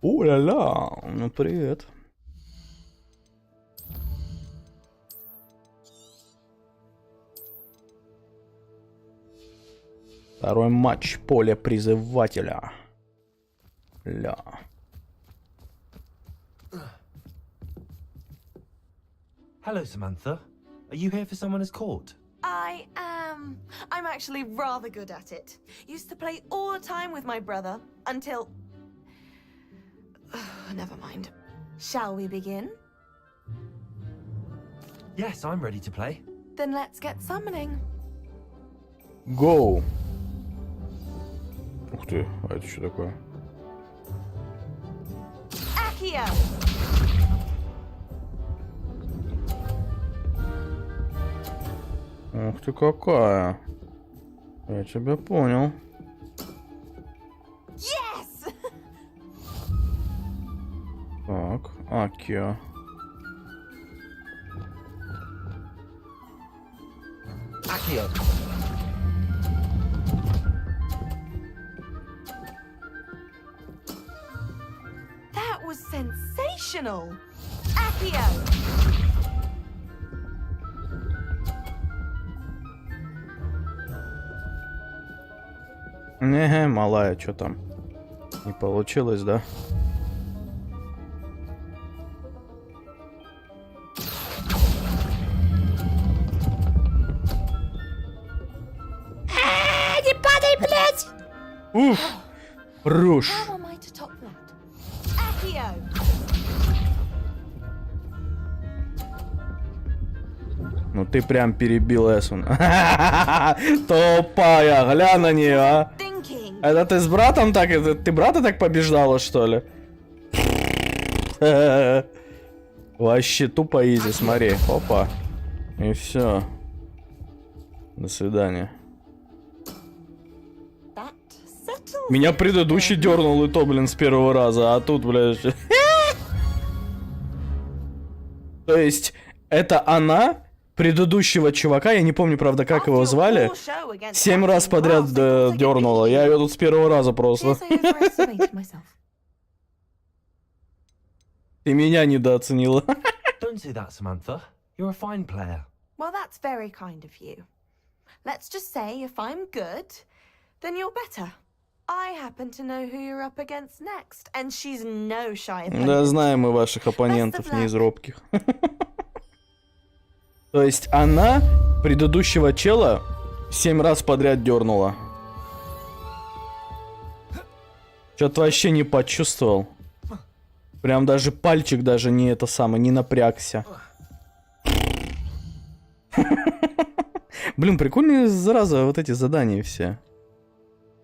О-ля-ля, ну привет. Второй матч, поле призывателя. Ля. Hello, Samantha. Are you here for someone as court? I am. I'm actually rather good at it. Used to play all the time with my brother until... Never mind. Shall we begin? Yes, I'm ready to play. Then let's get summoning. Go. Ух ты, а это что такое? Accio! Ах ты какая. Я тебя понял. Yes! Так, Акио. Accio. That was sensational! Accio! Не, малая, что там? Не получилось, да? Не падай, блядь! Уф! Руш! How am I to top that? Accio! Ну ты прям перебил Эсун. Тупая, глянь на нее, а. Это ты с братом так, ты брата так побеждала, что ли? Вообще тупо изи, смотри. Опа. И все. До свидания. Меня предыдущий дернул, и то, блин, с первого раза, а тут, блядь. То есть, это она предыдущего чувака, я не помню, правда, как его звали, 7 раз подряд дернула. Я ее тут с первого раза просто. Ты меня недооценила. Don't do that, Samantha. You're a fine player. Well, that's very kind of you. Let's just say if I'm good, then you're better. I happen to know who you're up against next, and she's no shy opponent. Да, знаем мы ваших оппонентов, не из робких. То есть она предыдущего чела 7 раз подряд дернула. Что-то вообще не почувствовал. Прям даже пальчик даже не это самое, не напрягся. Блин, прикольные, зараза, вот эти задания все.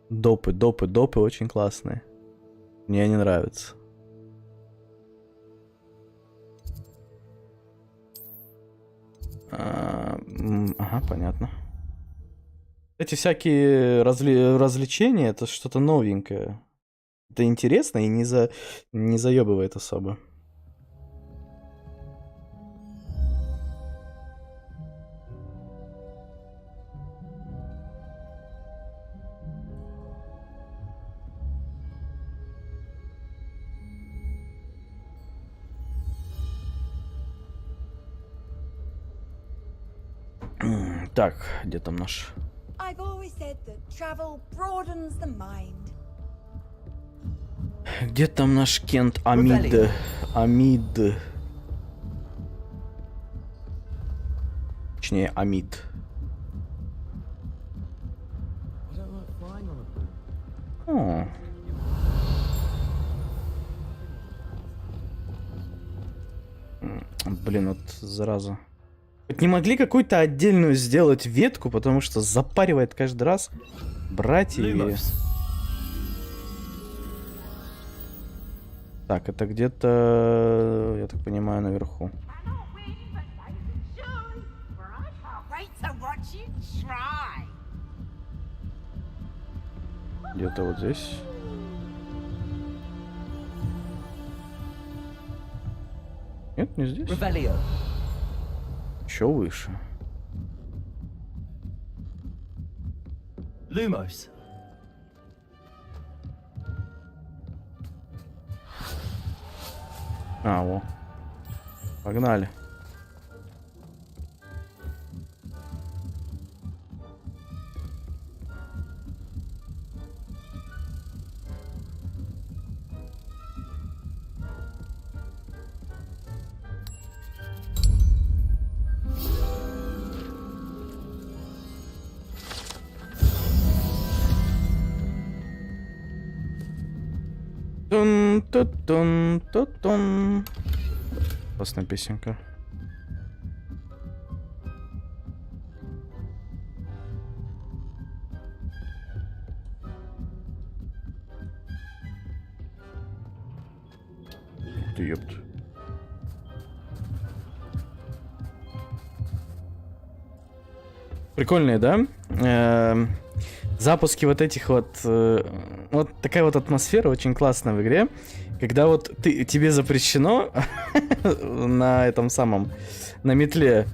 Допы очень классные. Мне они нравятся. Ага, понятно. Эти всякие развлечения, это что-то новенькое. Это интересно и не заебывает особо. Так, где там наш? I've always said that travel broadens the mind. Где там наш Кент Амид? Амид. Точнее, Амид. О. Блин, вот зараза. Не могли какую-то отдельную сделать ветку, потому что запаривает каждый раз брать и... Так, это где-то, я так понимаю, наверху. Где-то вот здесь. Нет, не здесь. Еще выше. Lumos. А, во. Погнали. Тун-тун-тун-тун. Классная песенка. Ух ты, ёпт. Прикольные, да? Запуски вот этих вот... вот такая вот атмосфера очень классная в игре. Когда вот тебе запрещено на этом самом... на метле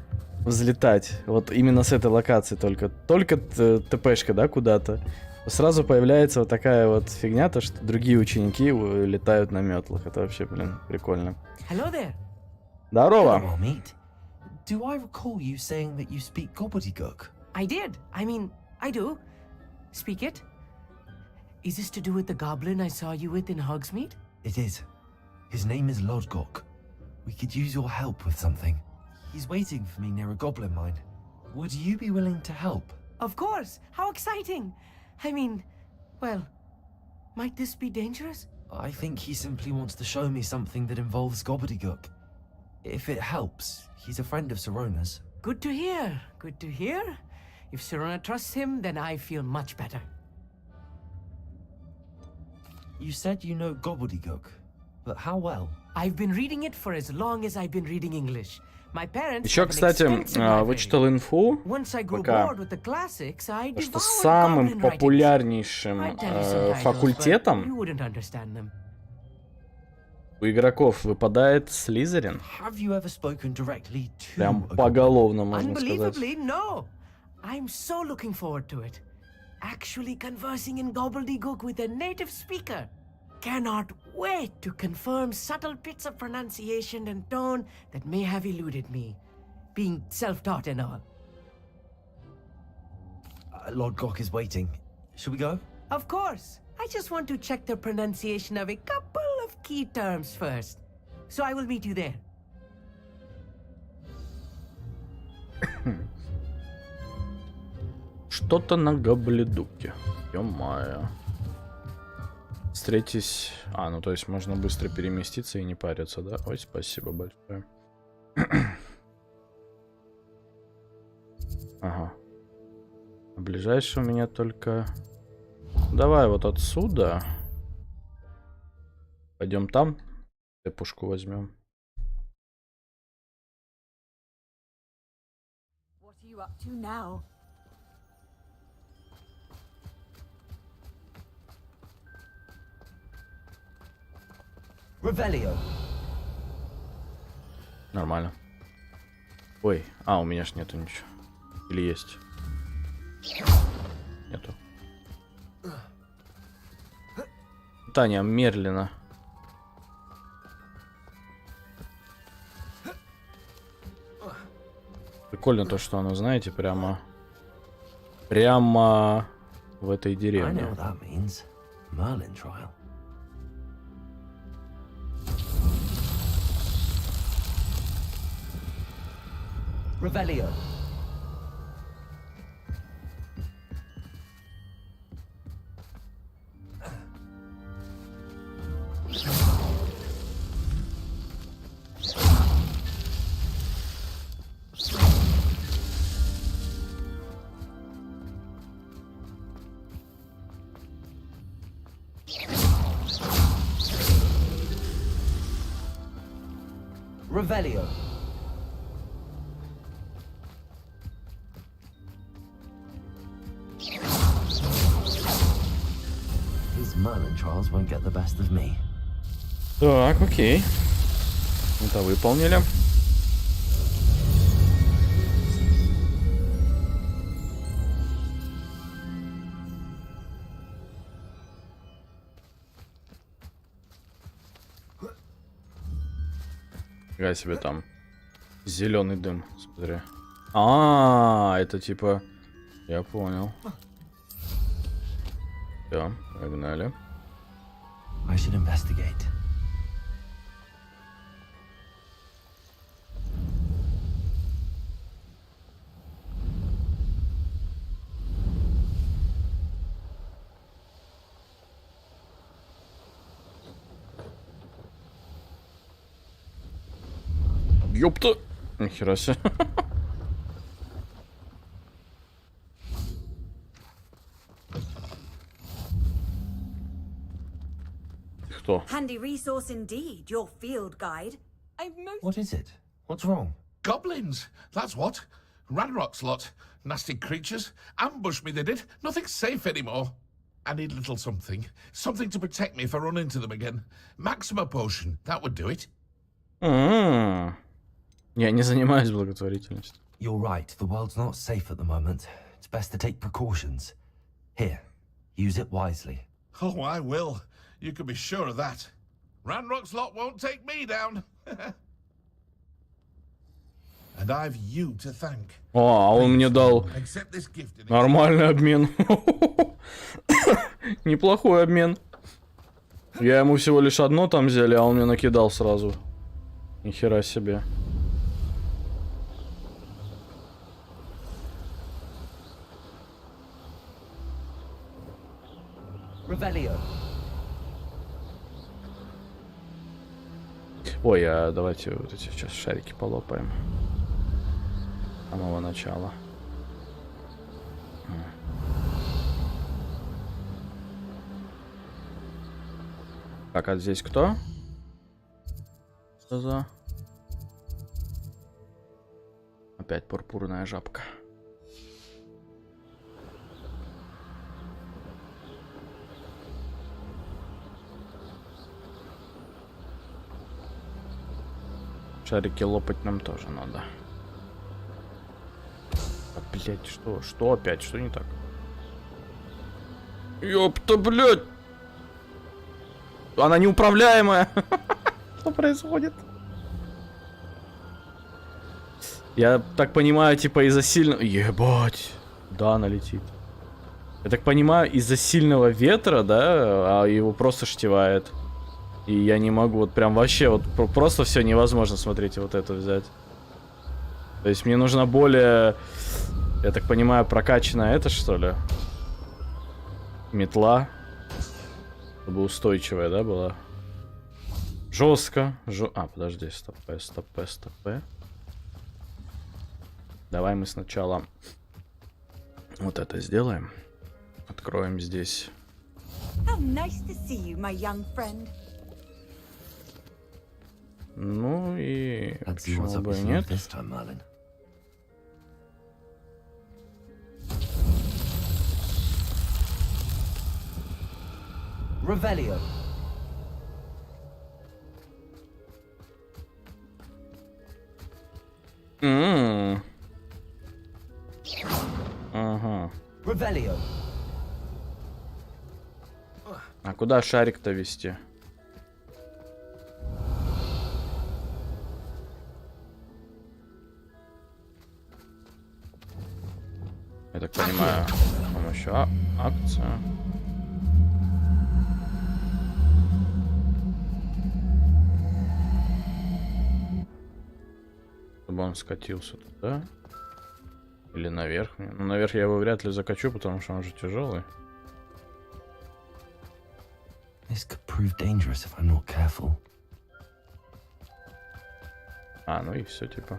взлетать. Вот именно с этой локации только. Только ТПшка, да, куда-то. Сразу появляется вот такая вот фигня, то что другие ученики летают на метлах. Это вообще, блин, прикольно. Hello there. Здорово. Hello, mate. Do I recall you saying that you speak gobbledygook? I did. I mean, I do. Speak it. Is this to do with the goblin I saw you with in Hogsmeade? It is. His name is Lodgok. We could use your help with something. He's waiting for me near a goblin mine. Would you be willing to help? Of course. How exciting. I mean, well, might this be dangerous? I think he simply wants to show me something that involves gobbledygook. If it helps, he's a friend of Sirona's. Good to hear. Good to hear. If Sirona trusts him, then I feel much better. You said you know gobbledygook, but how well? I've been reading it for as long as I've been reading English. My parents Еще, кстати, вычитал инфу пока, что самым популярнейшим факультетом у игроков выпадает Слизерин. Прям поголовно, можно сказать. I'm so looking forward to it. Actually conversing in gobbledygook with a native speaker. Cannot wait to confirm subtle bits of pronunciation and tone that may have eluded me, being self-taught and all. Lord Gok is waiting. Should we go? Of course. I just want to check the pronunciation of a couple of key terms first. So I will meet you there. Что-то на гобледуке. Ё-моё. Встретись... ну то есть можно быстро переместиться и не париться, да? Ой, спасибо большое. Ага. А ближайший у меня только... Давай вот отсюда. Пойдем там. Пушку возьмем. What are you up to now? Revelio. Нормально. Ой, у меня ж нету ничего. Или есть? Нету. Таня Мерлина. Прикольно то, что оно, знаете, прямо в этой деревне. Revelio. Revelio. His Merlin trials won't get the best of me. Так, окей. Это выполнили. Фига себе там зеленый дым, смотри. Это типа... Я понял. Все, погнали. I should investigate. Ёпта! Нихера себе. Кто? Handy resource indeed, your field guide. What is it? What's wrong? Goblins! That's what. Ranrock's lot. Nasty creatures. Ambush me, they did. Nothing's safe anymore. I need a little something. Something to protect me if I run into them again. Maxima potion. That would do it. Я не занимаюсь благотворительностью. You're right. The world's not safe at the moment. It's best to take precautions. Here, use it wisely. Oh, I will. You can be sure of that. Ranrock's lot won't take me down. And I've you to thank. О, а он мне дал нормальный обмен. Неплохой обмен. Я ему всего лишь одно там взяли, а он мне накидал сразу. Нихера себе. Ой, а давайте вот эти сейчас шарики полопаем. С самого начала. Так, а здесь кто? Что за? Опять пурпурная жабка. Шарики лопать нам тоже надо. А, блять, что? Что опять? Что не так? Ёпта, блять! Она неуправляемая. Что происходит? Я так понимаю, типа из-за сильного... Ебать! Да, она летит. Я так понимаю, из-за сильного ветра, да, а его просто штивает. И я не могу, вот прям вообще, вот просто все невозможно, смотрите, вот это взять. То есть мне нужна более, я так понимаю, прокачанная это, что ли? Метла. Чтобы устойчивая, да, была? Жестко. А, подожди, стоп. Давай мы сначала вот это сделаем. Откроем здесь. Ну и почему бы и нет? Revelio. Ага. Revelio. А куда шарик-то вести? Я так понимаю, с помощью акция. Чтобы он скатился туда. Или наверх. Ну, наверх я его вряд ли закачу, потому что он же тяжелый. А, ну и все, типа.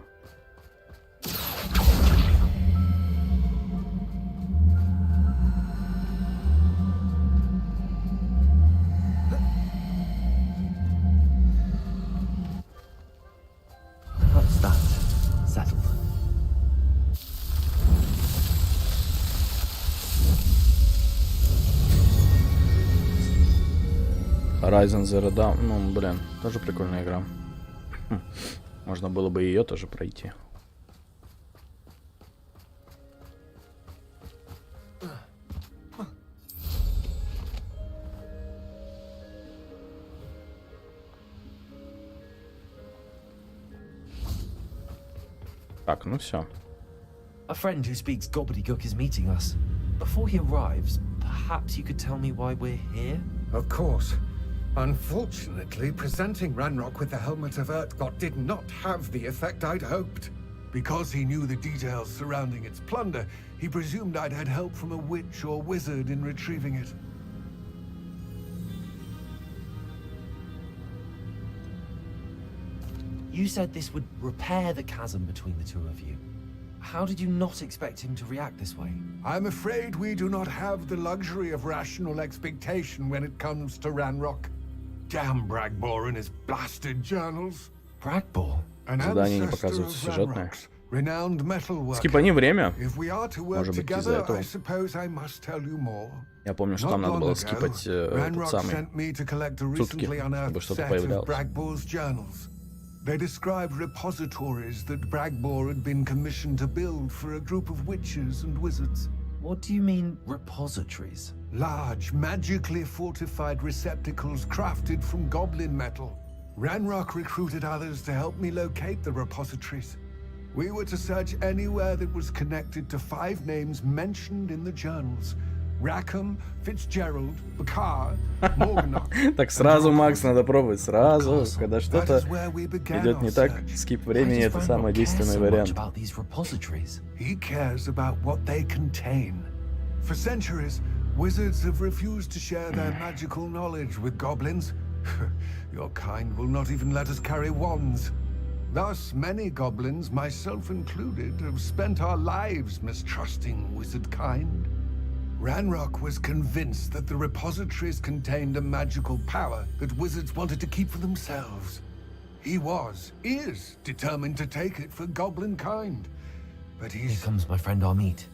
Horizon Zero Dawn, ну, блин, тоже прикольная игра. Можно было бы ее тоже пройти. Так, ну все. A friend who speaks gobbledygook is meeting us. Before he arrives, perhaps you could tell me why we're here? Of course. Unfortunately, presenting Ranrock with the Helmet of Urtkot did not have the effect I'd hoped. Because he knew the details surrounding its plunder, he presumed I'd had help from a witch or wizard in retrieving it. You said this would repair the chasm between the two of you. How did you not expect him to react this way? I'm afraid we do not have the luxury of rational expectation when it comes to Ranrock. Damn Bragbor and his blasted journals. Bragbor? An Задание не ancestor показывается of сюжетное. Ranrock's, Renowned metalworker. Скипани время. If we are to work Может быть, из-за together, этого. I suppose I must tell you more. Я помню, что там надо было скипать этот самый сутки, чтобы что-то появлялось. Bragbor's journals. They described repositories that Bragbor had been commissioned to build for a group of witches and wizards. What do you mean, repositories? Large, magically fortified receptacles crafted from goblin metal. Ranrock recruited others to help me locate the repositories. We were to search anywhere that was connected to 5 names mentioned in the journals. Rackham, Fitzgerald, Bakar, Morganach. Так сразу, Макс, надо пробовать. Сразу, когда что-то идет не так, скип времени — это самый действенный вариант. He cares about what they contain. For centuries, wizards have refused to share their magical knowledge with goblins. Your kind will not even let us carry wands. Thus, many goblins, myself included, have spent our lives mistrusting wizard kind. Ranrock was convinced that the repositories contained a magical power that wizards wanted to keep for themselves. He is determined to take it for goblin kind. But he's... Here comes my friend Amit.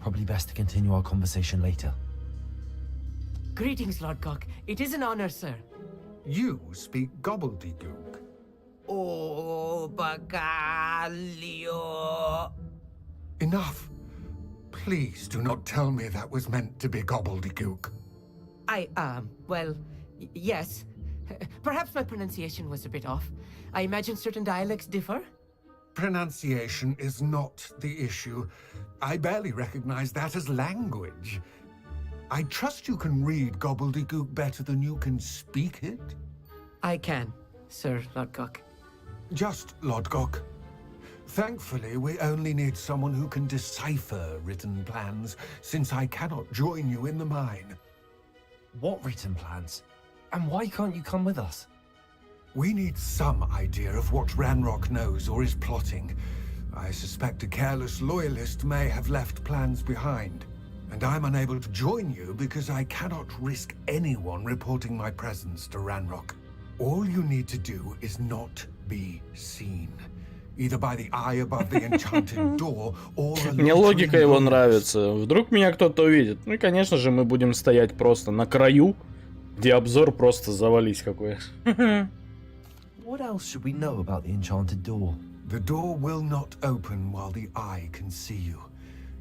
Probably best to continue our conversation later. Greetings, Lord Cock. It is an honor, sir. You speak gobbledygook. Oh, Bagalio. Enough. Please do not tell me that was meant to be gobbledygook. Well, yes. Perhaps my pronunciation was a bit off. I imagine certain dialects differ? Pronunciation is not the issue. I barely recognize that as language. I trust you can read gobbledygook better than you can speak it? I can, Sir Lodgok. Just Lodgok. Thankfully, we only need someone who can decipher written plans, since I cannot join you in the mine. What written plans? And why can't you come with us? We need some idea of what Ranrock knows or is plotting. I suspect a careless loyalist may have left plans behind. And I'm unable to join you because I cannot risk anyone reporting my presence to Ranrock. All you need to do is not be seen. Either by the eye above the enchanted door, or Мне логика его нравится. Вдруг меня кто-то увидит. Ну и, конечно же, мы будем стоять просто на краю, где обзор просто завались какой. What else should we know about the enchanted door? The door will not open while the eye can see you.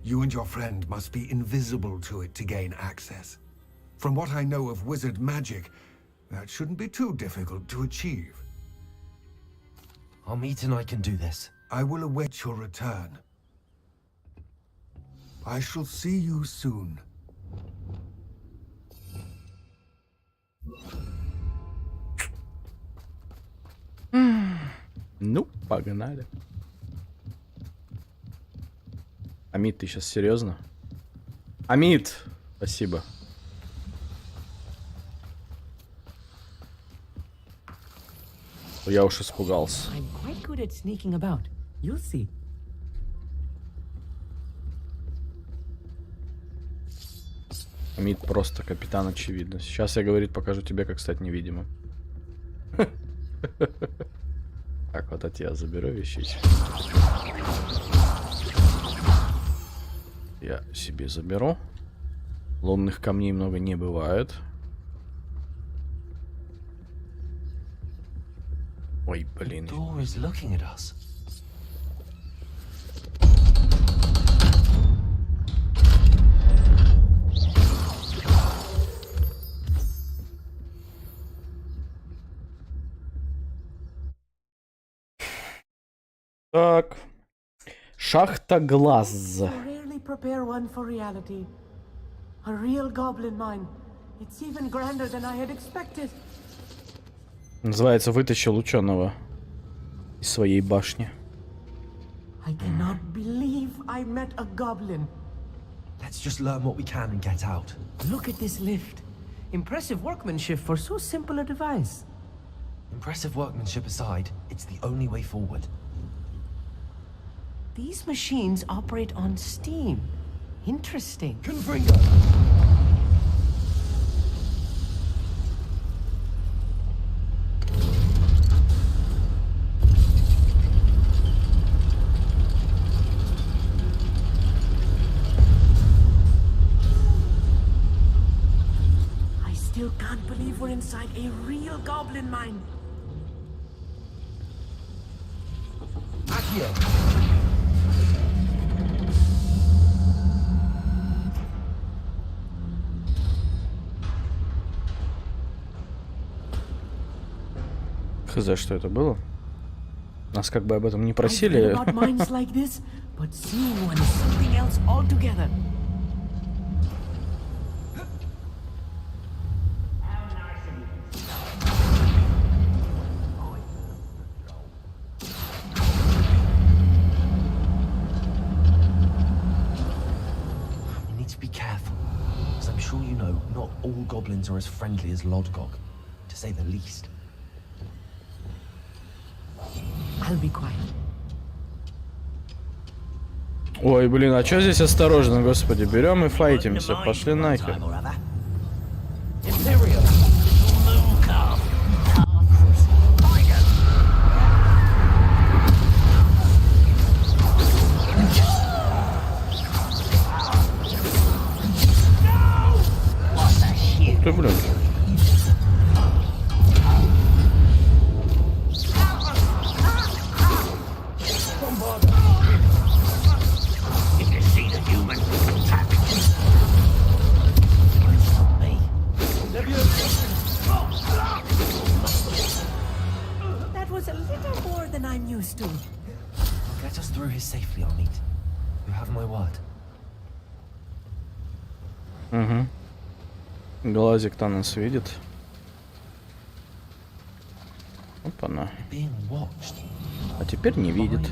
You and your friend must be invisible to it to gain access. From what I know of wizard magic, that shouldn't be too difficult to achieve. Amit and I can do this. I will await your return. I shall see you soon. Ну, погнали. Amit, ты сейчас серьезно? Amit, спасибо. Я уж испугался. I'm quite good at sneaking about. You'll see. Amit просто капитан очевидно. Сейчас я, говорит, покажу тебе, как стать невидимым. Так, вот от я заберу вещички. Я себе заберу. Лунных камней много не бывает. Ой, блин. Так. Шахта глаз. Rarely prepare one for reality. A real goblin mine. It's even grander than I had expected. Называется «Вытащил ученого из своей башни». I cannot believe I met a goblin. Let's just learn what we can and get out. Look at this lift. Impressive workmanship for so simple a device. Impressive workmanship aside, it's the only way forward. These machines operate on steam. Interesting. Confringo! if we're inside a real goblin mine. Хз, что это было? Нас как бы об этом не просили. I've read about mines like this, but seeing one is something else altogether. We need to be careful, as I'm sure you know, not all goblins are as friendly as Lodgok, to say the least. I'll be quiet. Ой, блин, а чё здесь осторожно, господи? Берем и файтимся, пошли нахер. Ух ты, блин. That was a little more than I'm used to. Get us through here safely, Amit. You have my word. Угу. Глазик-то нас видит. Опа-на. А теперь не видит.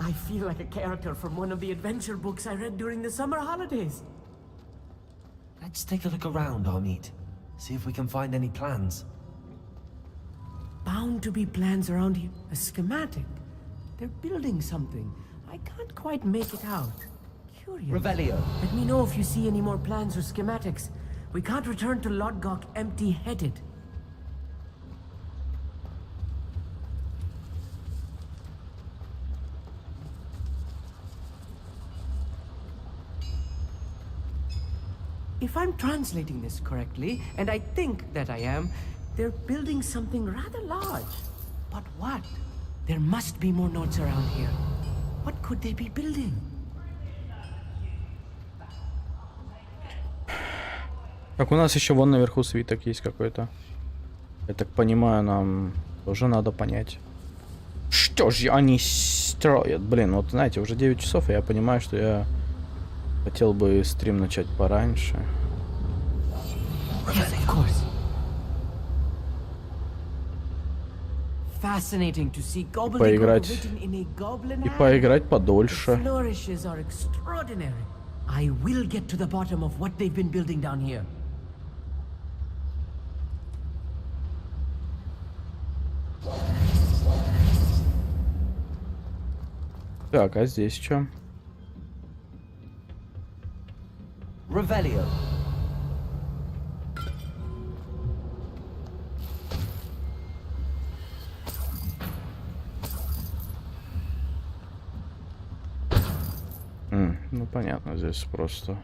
I feel like a character from one of the adventure books I read during the summer holidays. Let's take a look around, Amit. See if we can find any plans. Bound to be plans around here. A schematic. They're building something. I can't quite make it out. Curious. Revelio. Let me know if you see any more plans or schematics. We can't return to Lodgok empty-headed. If I'm translating this correctly, and I think that I am, they're building something rather large. But what? There must be more notes around here. What could they be building? Так, у нас еще вон наверху свиток есть какой-то. Я так понимаю, нам тоже надо понять. Что же они строят? Блин, вот знаете, уже 9 часов, и я понимаю, что я хотел бы стрим начать пораньше. Yes, of course. Fascinating to see Поиграть и поиграть подольше. Flourishes are extraordinary. I will get to the bottom of what they've been building down here. Так, а здесь что? Revelio. Ну понятно, здесь просто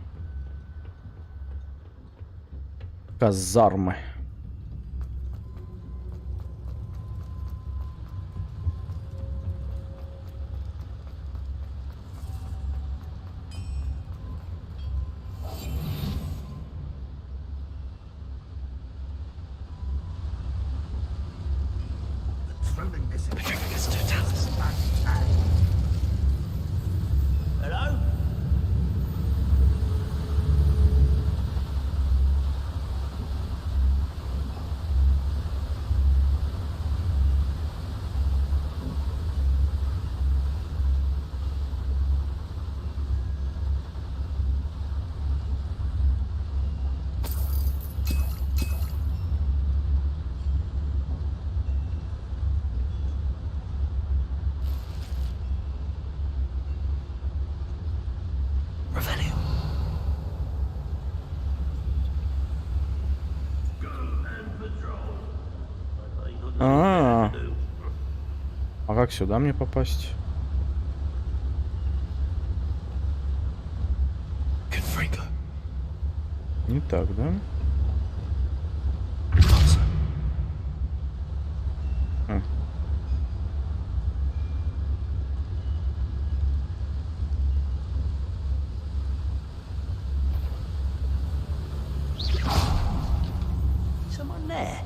казармы. Hello? А как сюда мне попасть? Не так, да? Someone there?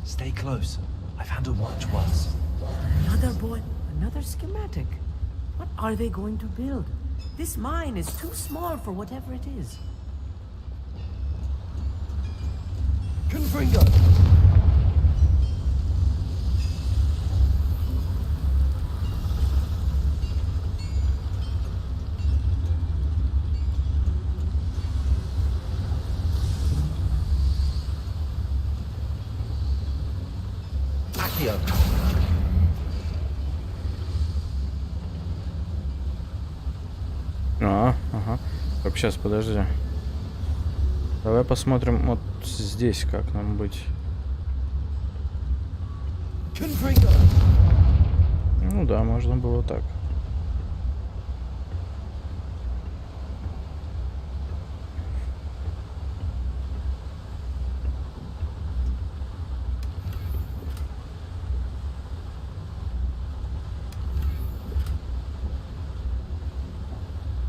Stay close. I've handled much worse. Another boy, another schematic. What are they going to build? This mine is too small for whatever it is. Confringo! Ага. Так, сейчас, подожди. Давай посмотрим вот здесь, как нам быть. Ну да, можно было так.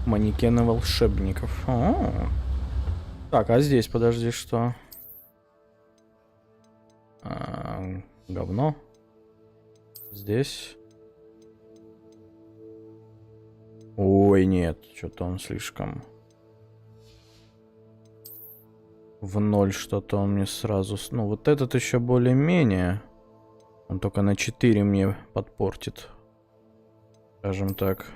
Манекены волшебников. Так, а здесь, подожди, что? Говно. Здесь. Ой, нет, что-то он слишком... В ноль что-то он мне сразу... Ну, вот этот еще более-менее. Он только на 4 мне подпортит. Скажем так.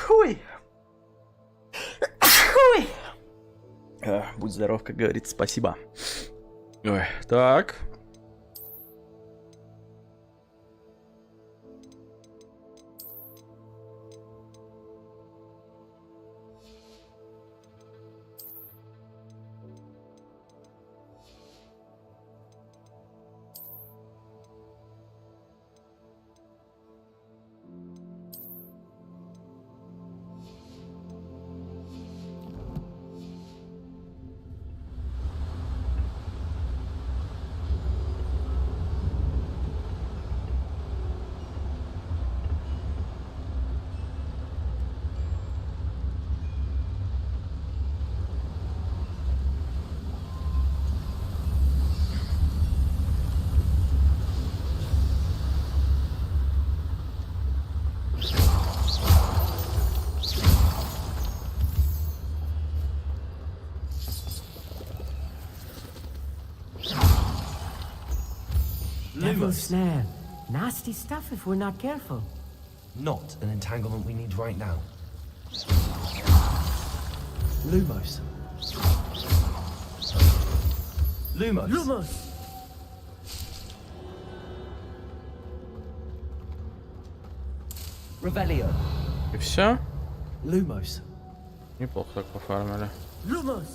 Ой. Ой. Будь здоров, как говорится, спасибо. Ой, так. Devil's snare. Nasty stuff if we're not careful. Not an entanglement we need right now. Lumos. Lumos. Lumos! Revelio. И все? Lumos. Неплохо так пофармили. Lumos!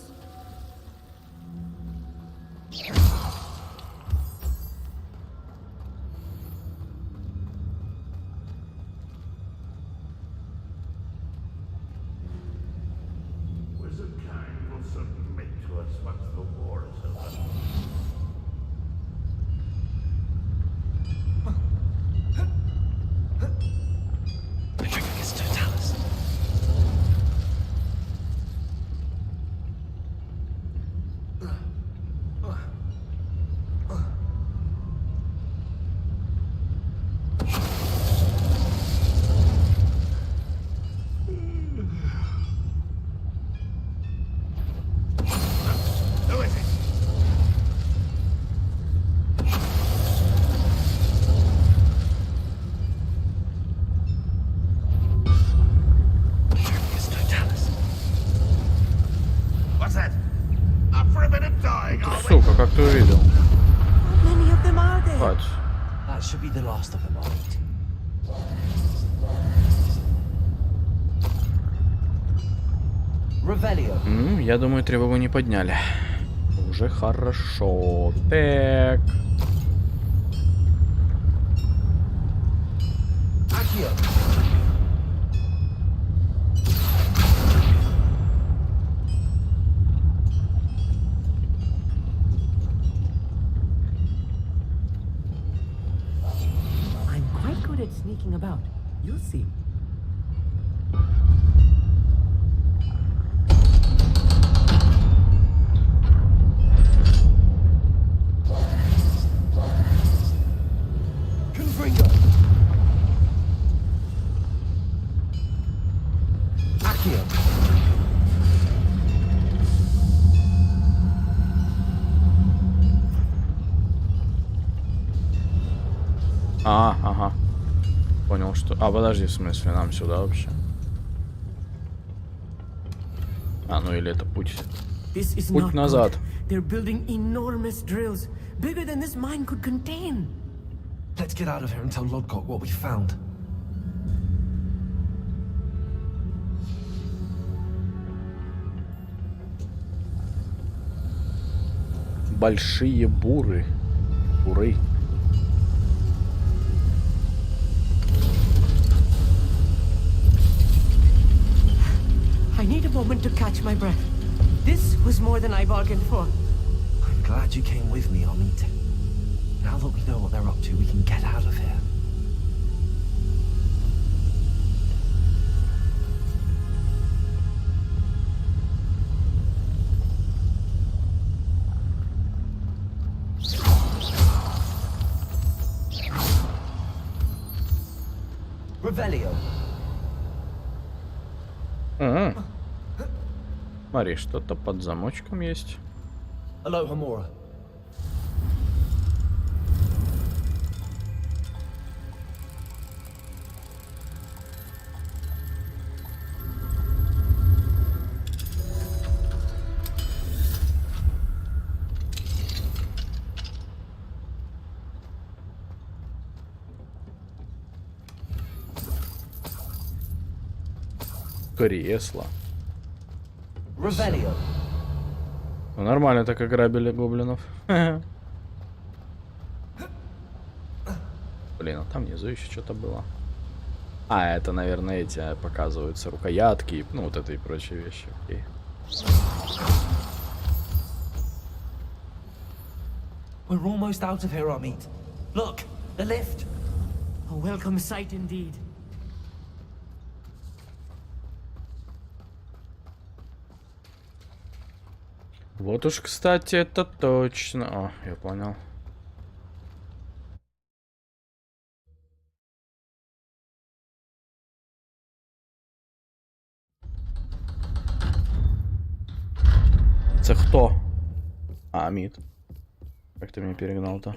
said. Up for a bit of dying, are we? Сука, как ты увидел? How many of them are there? Хватит. That should be the last of them, Armit. Revelio. Я думаю, тревогу не подняли. Уже хорошо. Так. Accio. I'm quite good at sneaking about. You'll see. Confringo. Accio. Ага. Понял, что... подожди, в смысле, нам сюда вообще? Ну или это путь. Путь назад. They're building enormous drills, bigger than this mine could contain. Let's get out of here and tell Lodgok what we found. Большие буры. Буры. I need a moment to catch my breath. This was more than I bargained for. I'm glad you came with me, Armit. Now that we know what they're up to, we can get out of here. Revelio. Смотри, что-то под замочком есть. Aloha Mora. Кресло. Revelio. Ну, нормально так ограбили гоблинов. Блин, а там внизу еще что-то было. Это, наверное, эти показываются рукоятки, ну, вот это и прочие вещи. Окей. We're almost out of here, Armit. Look, the lift. A welcome sight indeed. Вот уж, кстати, это точно. Я понял. Это кто? Амид. Как ты меня перегнал-то?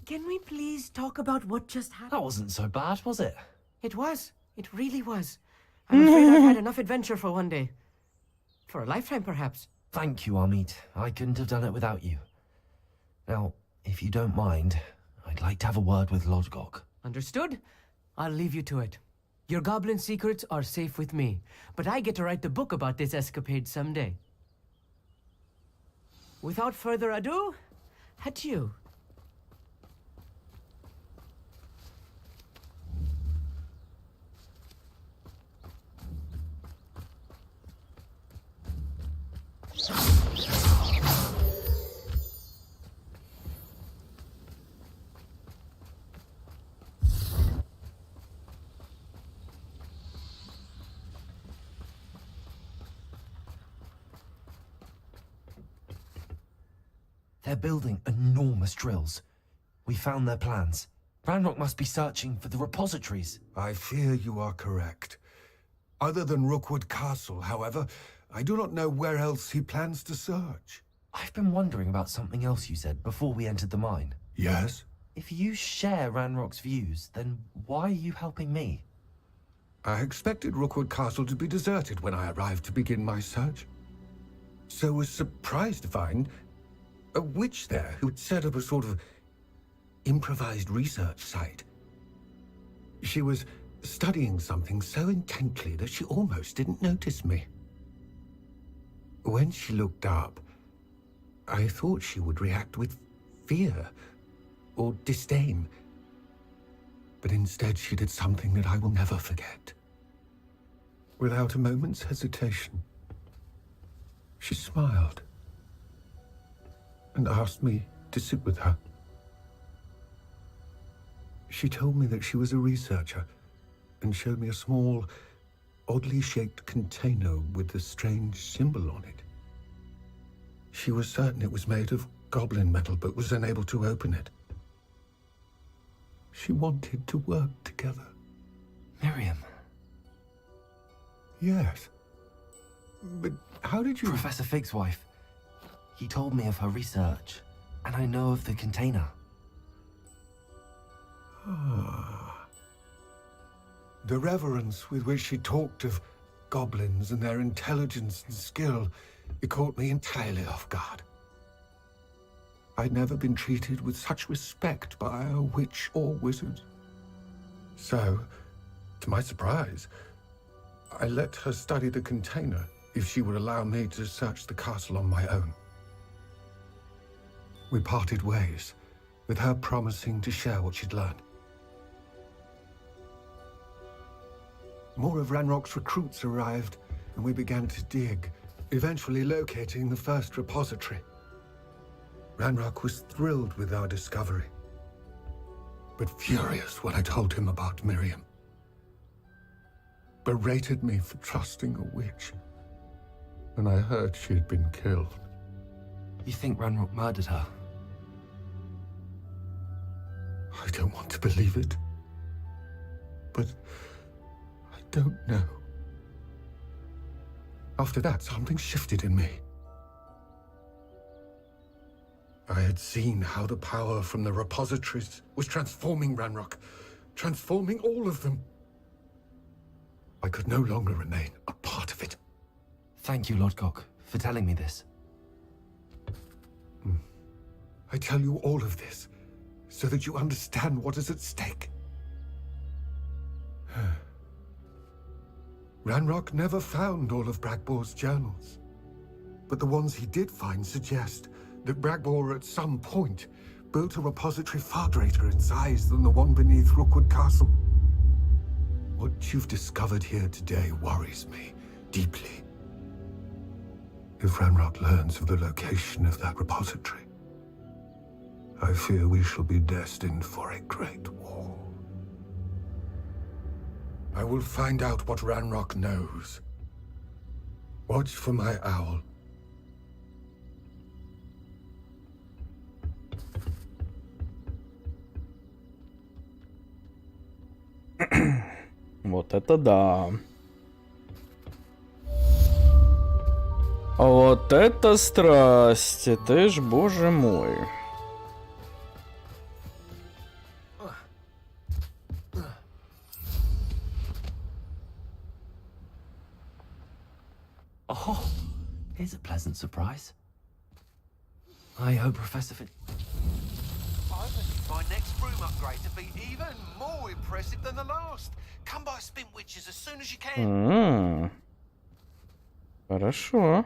Can we please talk about what just happened? That wasn't so bad, was it? It was. It really was. I'm afraid I've had enough adventure for one day. For a lifetime, perhaps. Thank you, Armit. I couldn't have done it without you. Now, if you don't mind, I'd like to have a word with Lodgok. Understood? I'll leave you to it. Your goblin secrets are safe with me, but I get to write the book about this escapade someday. Without further ado, adieu. They're building enormous drills. We found their plans. Ranrock must be searching for the repositories. I fear you are correct. Other than Rookwood Castle, however, I do not know where else he plans to search. I've been wondering about something else you said before we entered the mine. Yes? If you share Ranrock's views, then why are you helping me? I expected Rookwood Castle to be deserted when I arrived to begin my search. so was surprised to find a witch there who had set up a sort of improvised research site. She was studying something so intently that she almost didn't notice me. When she looked up, I thought she would react with fear or disdain. But instead she did something that I will never forget. Without a moment's hesitation, she smiled and asked me to sit with her. She told me that she was a researcher and showed me a small, oddly shaped container with a strange symbol on it. She was certain it was made of goblin metal, but was unable to open it. She wanted to work together. Miriam. Yes. But how did you... Professor Fig's wife. He told me of her research, and I know of the container. Ah. The reverence with which she talked of goblins and their intelligence and skill, it caught me entirely off guard. I'd never been treated with such respect by a witch or wizard. So, to my surprise, I let her study the container if she would allow me to search the castle on my own. We parted ways, with her promising to share what she'd learned. More of Ranrock's recruits arrived, and we began to dig, eventually locating the first repository. Ranrock was thrilled with our discovery, but furious when I told him about Miriam. Berated me for trusting a witch, and I heard she had been killed. You think Ranrock murdered her? I don't want to believe it, but I don't know. After that, something shifted in me. I had seen how the power from the repositories was transforming Ranrock, transforming all of them. I could no longer remain a part of it. Thank you, Lord Cock, for telling me this. I tell you all of this so that you understand what is at stake. Ranrock never found all of Bragbor's journals, but the ones he did find suggest that Bragbor at some point built a repository far greater in size than the one beneath Rookwood Castle. What you've discovered here today worries me deeply. If Ranrock learns of the location of that repository, I fear we shall be destined for a great war. I will find out what Ranrock knows. Watch for my owl. Вот это да. Вот это страсти, ты ж, боже мой. Oh, here's a pleasant surprise. I hope Professor Fig... I believe my next room upgrade to be even more impressive than the last. Come by Spin Witches as soon as you can. Хорошо.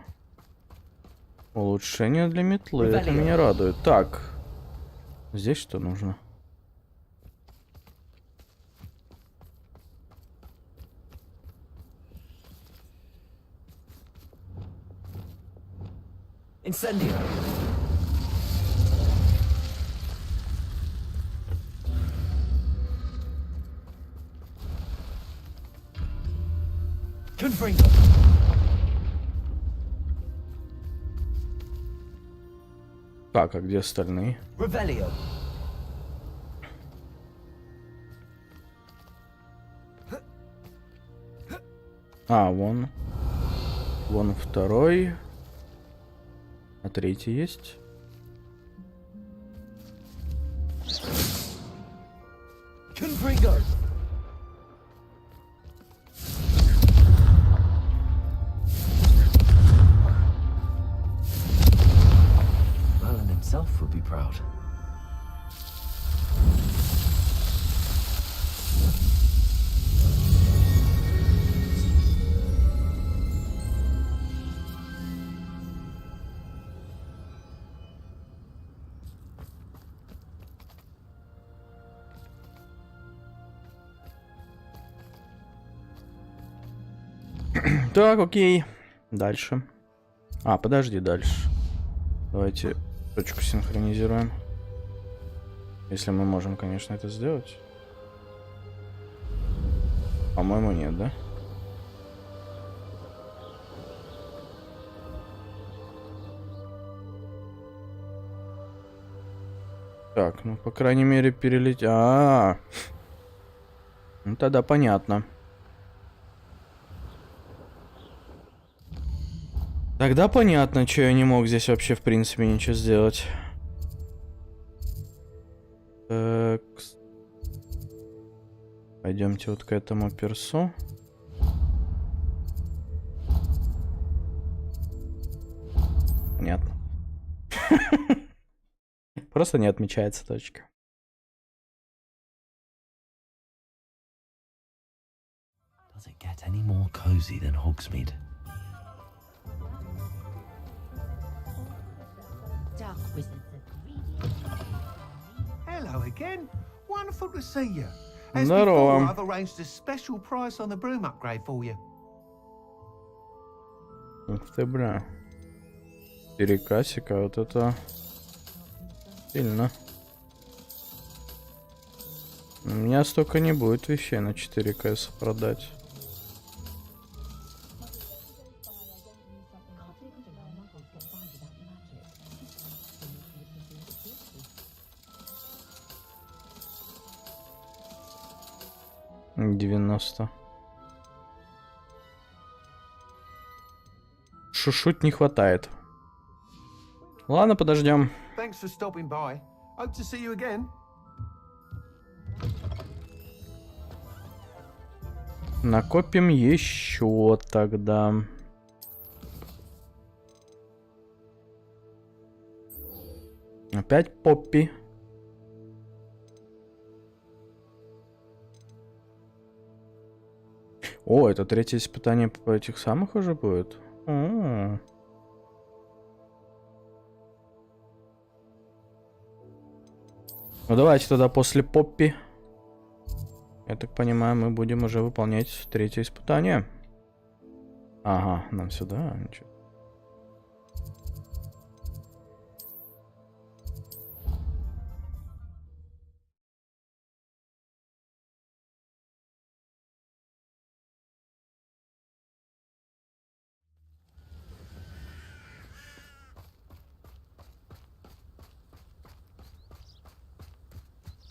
Улучшение для метлы. Это меня радует. Так. Здесь что нужно? Incendio. Confringo. Так, а где остальные? Revelio. А, вон. Вон второй. А третий есть? Confringo. both would be proud. Так, окей. Дальше. А, подожди, дальше. Давайте точку синхронизируем. Если мы можем, конечно, это сделать. По-моему, нет, да? Так, ну, по крайней мере, перелететь. Ну, тогда понятно. Тогда понятно, что я не мог здесь вообще, в принципе, ничего сделать. Так. Пойдемте вот к этому персу. Понятно. Просто не отмечается точка. Does it get any more cozy than Hogsmeade? Hello again. Wonderful to see you. As Здорово. before, I've arranged a special price on the broom upgrade for you. Ух ты, бля. 4 кассика, вот это сильно. У меня столько не будет вещей на 4 касса продать. Шушуть не хватает. Ладно, подождем. Thanks for stopping by. Hope to see you again. Накопим еще тогда. Опять Поппи. О, это третье испытание по этих самых уже будет? Ну давайте тогда после Поппи. Я так понимаю, мы будем уже выполнять третье испытание. Ага, нам сюда. Ничего.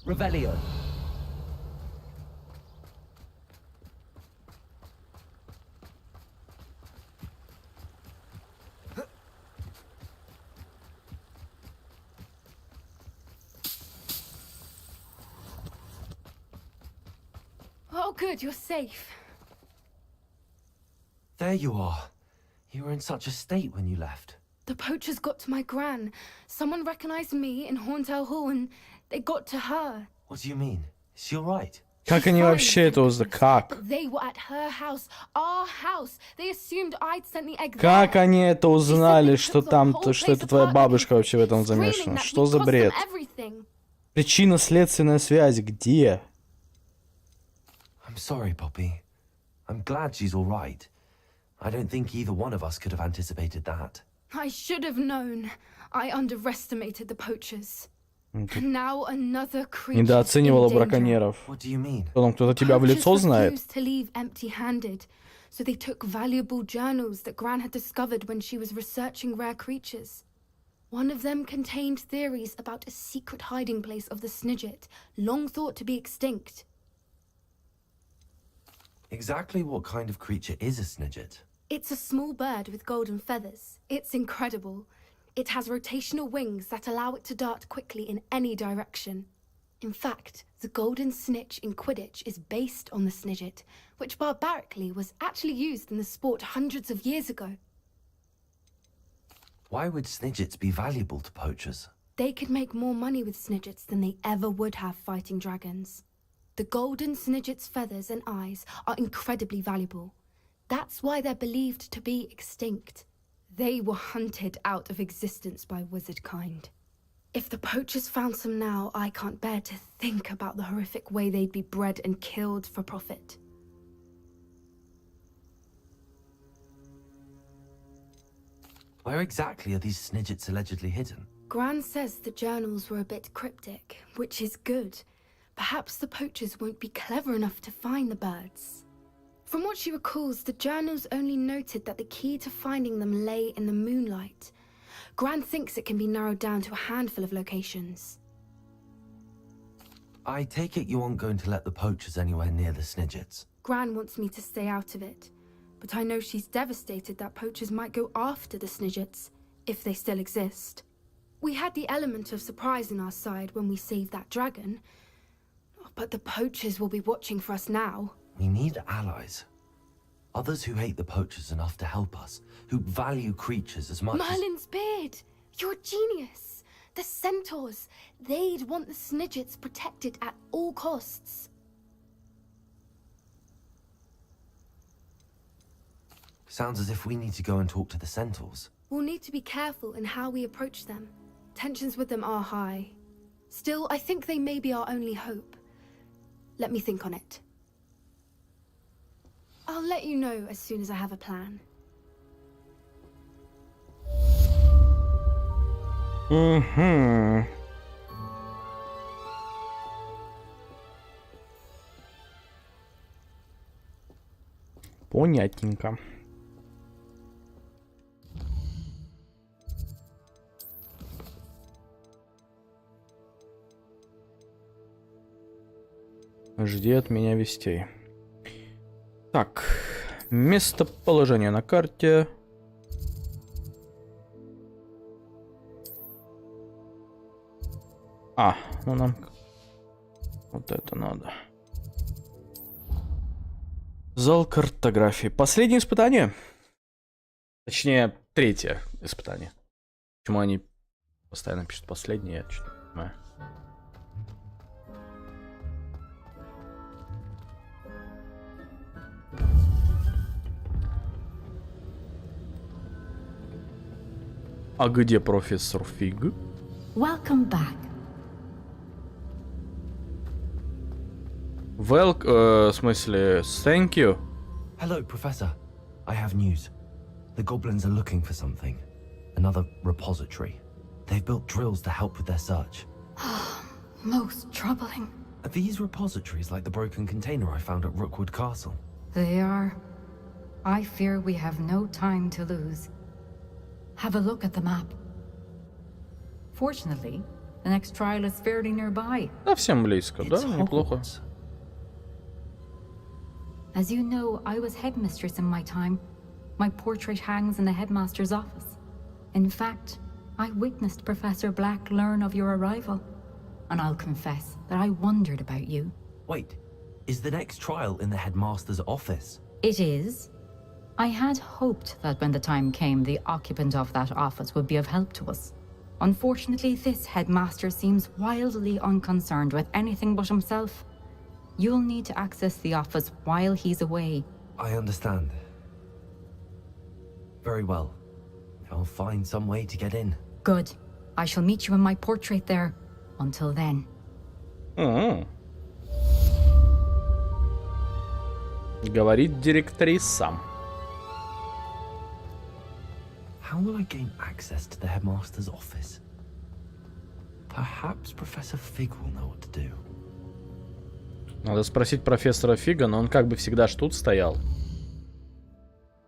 Revelio. Oh, good, you're safe. There you are. You were in such a state when you left. The poachers got to my gran. Someone recognized me in Horntail Hall and they got to her. What do you mean? Is she alright? Как они вообще это узнали? Как? They were at her house, our house. They assumed I'd sent the egg. Как они это узнали, что там, что это твоя бабушка вообще в этом замешана? Что за бред? Причинно-следственная связь где? I'm sorry, Poppy. I'm glad she's alright. I don't think either one of us could have anticipated that. I should have known. I underestimated the poachers. And now another creature. Недооценивала браконьеров. What do you mean? Потом кто-то тебя в лицо знает? Poachers refused to leave empty-handed, so they took valuable journals that Gran had discovered when she was researching rare creatures. One of them contained theories about a secret hiding place of the Snidget, long thought to be extinct. Exactly what kind of creature is a Snidget? It's a small bird with golden feathers. It's incredible. It has rotational wings that allow it to dart quickly in any direction. In fact, the golden snitch in Quidditch is based on the Snidget, which barbarically was actually used in the sport hundreds of years ago. Why would Snidgets be valuable to poachers? They could make more money with Snidgets than they ever would have fighting dragons. The golden Snidget's feathers and eyes are incredibly valuable. That's why they're believed to be extinct. They were hunted out of existence by wizard kind. If the poachers found some now, I can't bear to think about the horrific way they'd be bred and killed for profit. Where exactly are these Snidgets allegedly hidden? Gran says the journals were a bit cryptic, which is good. Perhaps the poachers won't be clever enough to find the birds. From what she recalls, the journals only noted that the key to finding them lay in the moonlight. Gran thinks it can be narrowed down to a handful of locations. I take it you aren't going to let the poachers anywhere near the Snidgets. Gran wants me to stay out of it, but I know she's devastated that poachers might go after the Snidgets, if they still exist. We had the element of surprise on our side when we saved that dragon, but the poachers will be watching for us now. We need allies. Others who hate the poachers enough to help us, who value creatures as much Merlin's beard! You're a genius! The centaurs! They'd want the Snidgets protected at all costs. Sounds as if we need to go and talk to the centaurs. We'll need to be careful in how we approach them. Tensions with them are high. Still, I think they may be our only hope. Let me think on it. I'll let you know as soon as I have a plan. Понятненько. Жди от меня вестей. Так, местоположение на карте. Ну нам вот это надо. Зал картографии. Последнее испытание. Точнее, третье испытание. Почему они постоянно пишут последнее, я чуть не понимаю. А где профессор Фиг? Welcome back. В смысле, thank you. Hello, Professor. I have news. The goblins are looking for something. Another repository. They've built drills to help with their search. Most troubling. Are these repositories like the broken container I found at Rookwood Castle? They are. I fear we have no time to lose. Have a look at the map. Fortunately, the next trial is fairly nearby. Совсем близко, да? Неплохо. As you know, I was headmistress in my time. My portrait hangs in the headmaster's office. In fact, I witnessed Professor Black learn of your arrival. And I'll confess that I wondered about you. Wait, is the next trial in the headmaster's office? It is. I had hoped that when the time came, the occupant of that office would be of help to us. Unfortunately, this headmaster seems wildly unconcerned with anything but himself. You'll need to access the office while he's away. I understand. Very well. I'll find some way to get in. Good. I shall meet you in my portrait there. Until then. Говорит директриса. How will I gain access to the headmaster's office? Perhaps Professor Fig will know what to do. Надо спросить профессора Фига, но он как бы всегда ж тут стоял.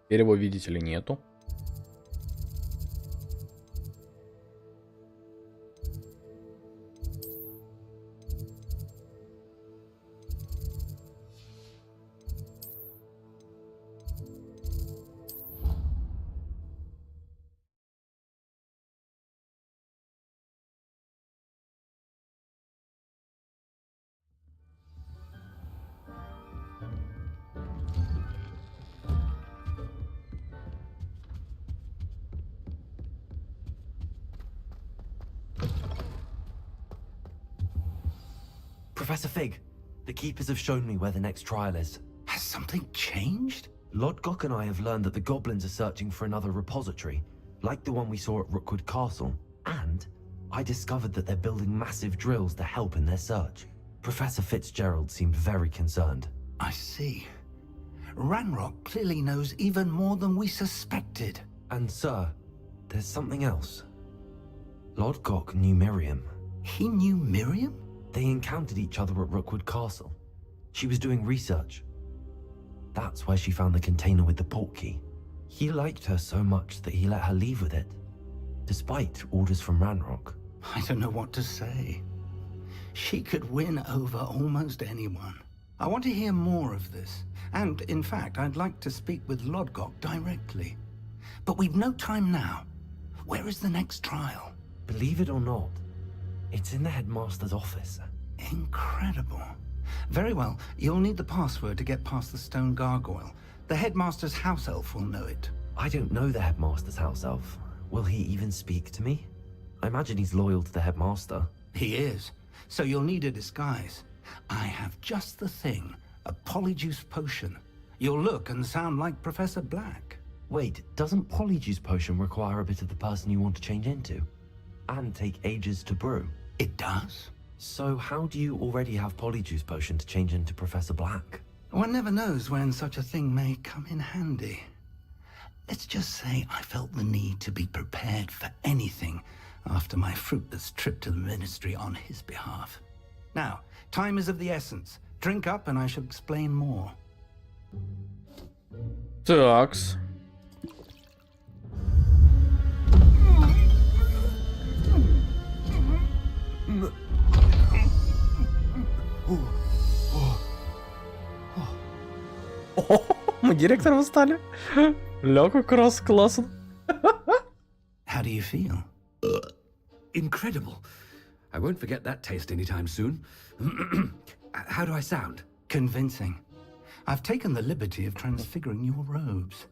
Теперь его, видите ли, нету. Professor Fig, the Keepers have shown me where the next trial is. Has something changed? Lord Gok and I have learned that the goblins are searching for another repository, like the one we saw at Rookwood Castle. And I discovered that they're building massive drills to help in their search. Professor Fitzgerald seemed very concerned. I see. Ranrock clearly knows even more than we suspected. And sir, there's something else. Lord Gok knew Miriam. He knew Miriam? They encountered each other at Rookwood Castle. She was doing research. That's where she found the container with the portkey. He liked her so much that he let her leave with it, despite orders from Ranrock. I don't know what to say. She could win over almost anyone. I want to hear more of this. And, in fact, I'd like to speak with Lodgok directly. But we've no time now. Where is the next trial? Believe it or not, it's in the headmaster's office. Incredible. Very well. You'll need the password to get past the stone gargoyle. The headmaster's house elf will know it. I don't know the headmaster's house elf. Will he even speak to me? I imagine he's loyal to the headmaster. He is. So you'll need a disguise. I have just the thing. A polyjuice potion. You'll look and sound like Professor Black. Wait, doesn't polyjuice potion require a bit of the person you want to change into? And take ages to brew? It does. So how do you already have polyjuice potion to change into Professor Black? One never knows when such a thing may come in handy. Let's just say I felt the need to be prepared for anything after my fruitless trip to the ministry on his behalf. Now, time is of the essence. Drink up and I shall explain more. Такс. Мы директором стали. Ля, как раз классно. How do you feel? Incredible. I won't forget that taste anytime soon. How do I sound? Convincing. I've taken the liberty of transfiguring your robes.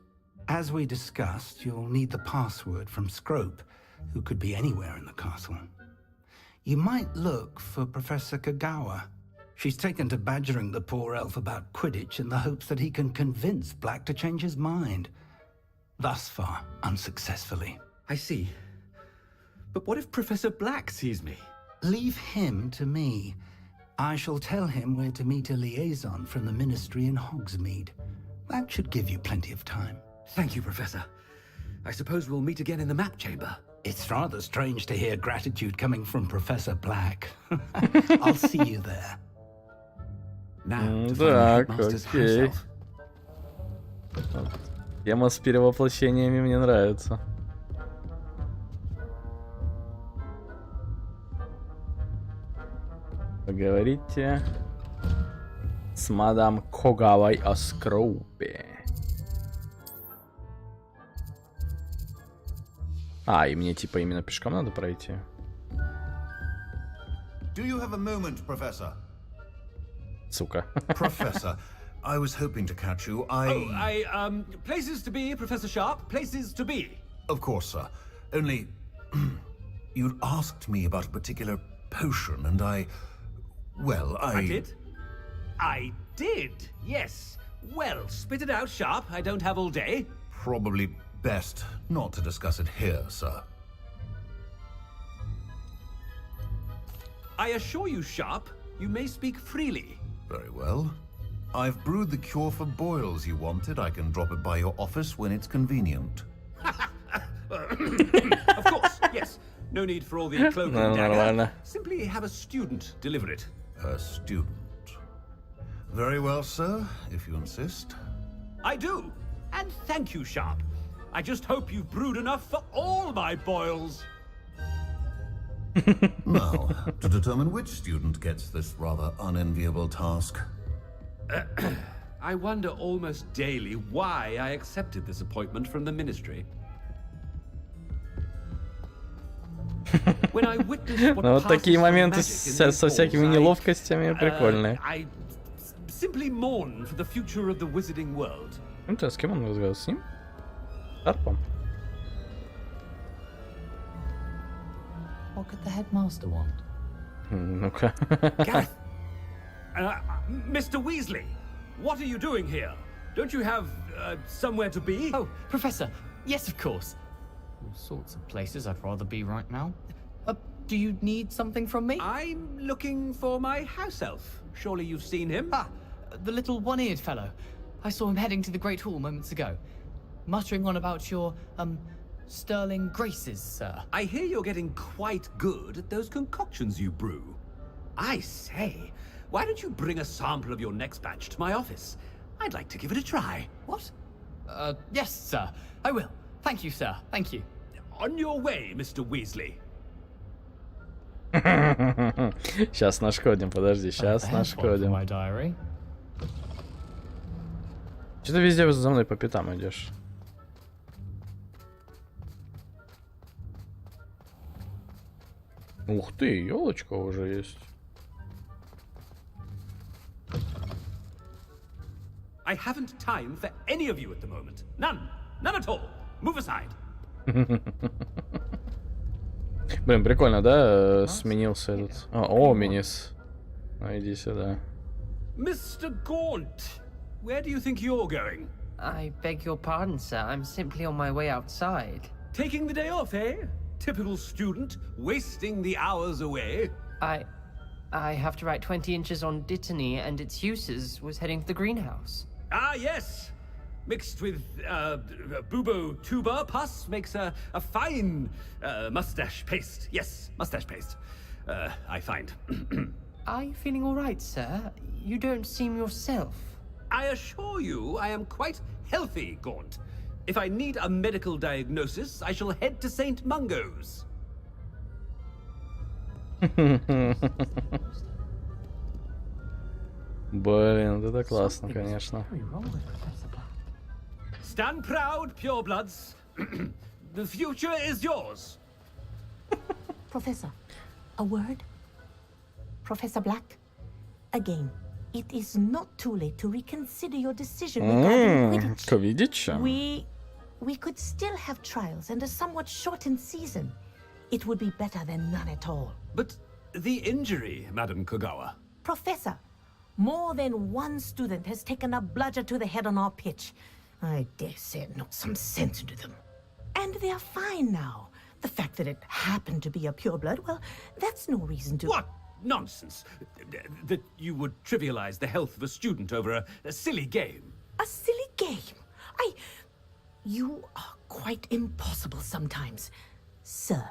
As we discussed, you'll need the password from Scrope, who could be anywhere in the castle. You might look for Professor Kagawa. She's taken to badgering the poor elf about Quidditch in the hopes that he can convince Black to change his mind. Thus far, unsuccessfully. I see. But what if Professor Black sees me? Leave him to me. I shall tell him where to meet a liaison from the ministry in Hogsmeade. That should give you plenty of time. Thank you, Professor. I suppose we'll meet again in the map chamber. It's rather strange to hear gratitude coming from Professor Black. I'll see you there. Now, to find the Так, headmaster's house окей. elf. Тема с перевоплощениями мне нравится. Поговорите с мадам Когавой о Скроупе. И мне типа именно пешком надо пройти. Do you have a moment, Professor? Сука. Professor, I was hoping to catch you. Places to be, Professor Sharp. Places to be. Of course, sir. Only, you'd asked me about a particular potion, and I did? I did, yes. Well, spit it out, Sharp. I don't have all day. Probably best not to discuss it here, sir. I assure you, Sharp, you may speak freely. Very well. I've brewed the cure for boils you wanted. I can drop it by your office when it's convenient. Of course, yes. No need for all the cloak and dagger. Simply have a student deliver it. A student. Very well, sir, if you insist. I do. And thank you, Sharp. I just hope you've brewed enough for all my boils. Now, to determine which student gets this rather unenviable task. I wonder almost daily why I accepted this appointment from the ministry. When I witnessed what Ну вот такие passes for моменты magic in these со всякими halls, неловкостями прикольные. I simply mourn for the future of the wizarding world. С кем он разговаривал? С ним? Арпом? What could the headmaster want? Ну-ка. Gareth, Mr. Weasley, what are you doing here? Don't you have somewhere to be? Oh, Professor, yes, of course. All sorts of places I'd rather be right now. Do you need something from me? I'm looking for my house elf. Surely you've seen him? Ah, the little one-eared fellow. I saw him heading to the Great Hall moments ago, muttering on about your, sterling graces, sir. I hear you're getting quite good at those concoctions you brew. I say, why don't you bring a sample of your next batch to my office? I'd like to give it a try. What? Yes, sir. I will. Thank you, sir. Thank you. On your way, Mr. Weasley. Сейчас нашкодим, подожди, сейчас нашкодим. Что ты везде за мной по пятам идешь? Ух ты, елочка уже есть. I haven't time for any of you at the moment. None. None at all. Move aside. Блин, прикольно, да? Сменился этот... Оминис. Ну, иди сюда. Mr. Gaunt, where do you think you're going? I beg your pardon, sir. I'm simply on my way outside. Taking the day off, eh? Typical student, wasting the hours away. I have to write 20 inches on Dittany and its uses. Was heading to the greenhouse. Ah, yes. Mixed with bubo tuber pus makes a fine mustache paste. Yes, mustache paste. I find. Are you feeling all right, sir? You don't seem yourself. I assure you I am quite healthy, Gaunt. If I need a medical diagnosis, I shall head to St. Mungo's. Блин, это классно, конечно. Stand proud, purebloods. The future is yours. Professor, a word? Professor Black, again, it is not too late to reconsider your decision regarding Quidditch. We could still have trials and a somewhat shortened season. It would be better than none at all. But the injury, Madam Kogawa. Professor, more than one student has taken a bludger to the head on our pitch. I dare say it knocked some sense into them. And they're fine now. The fact that it happened to be a pureblood, well, that's no reason to... What nonsense! That you would trivialize the health of a student over a silly game. A silly game? You are quite impossible sometimes. Sir,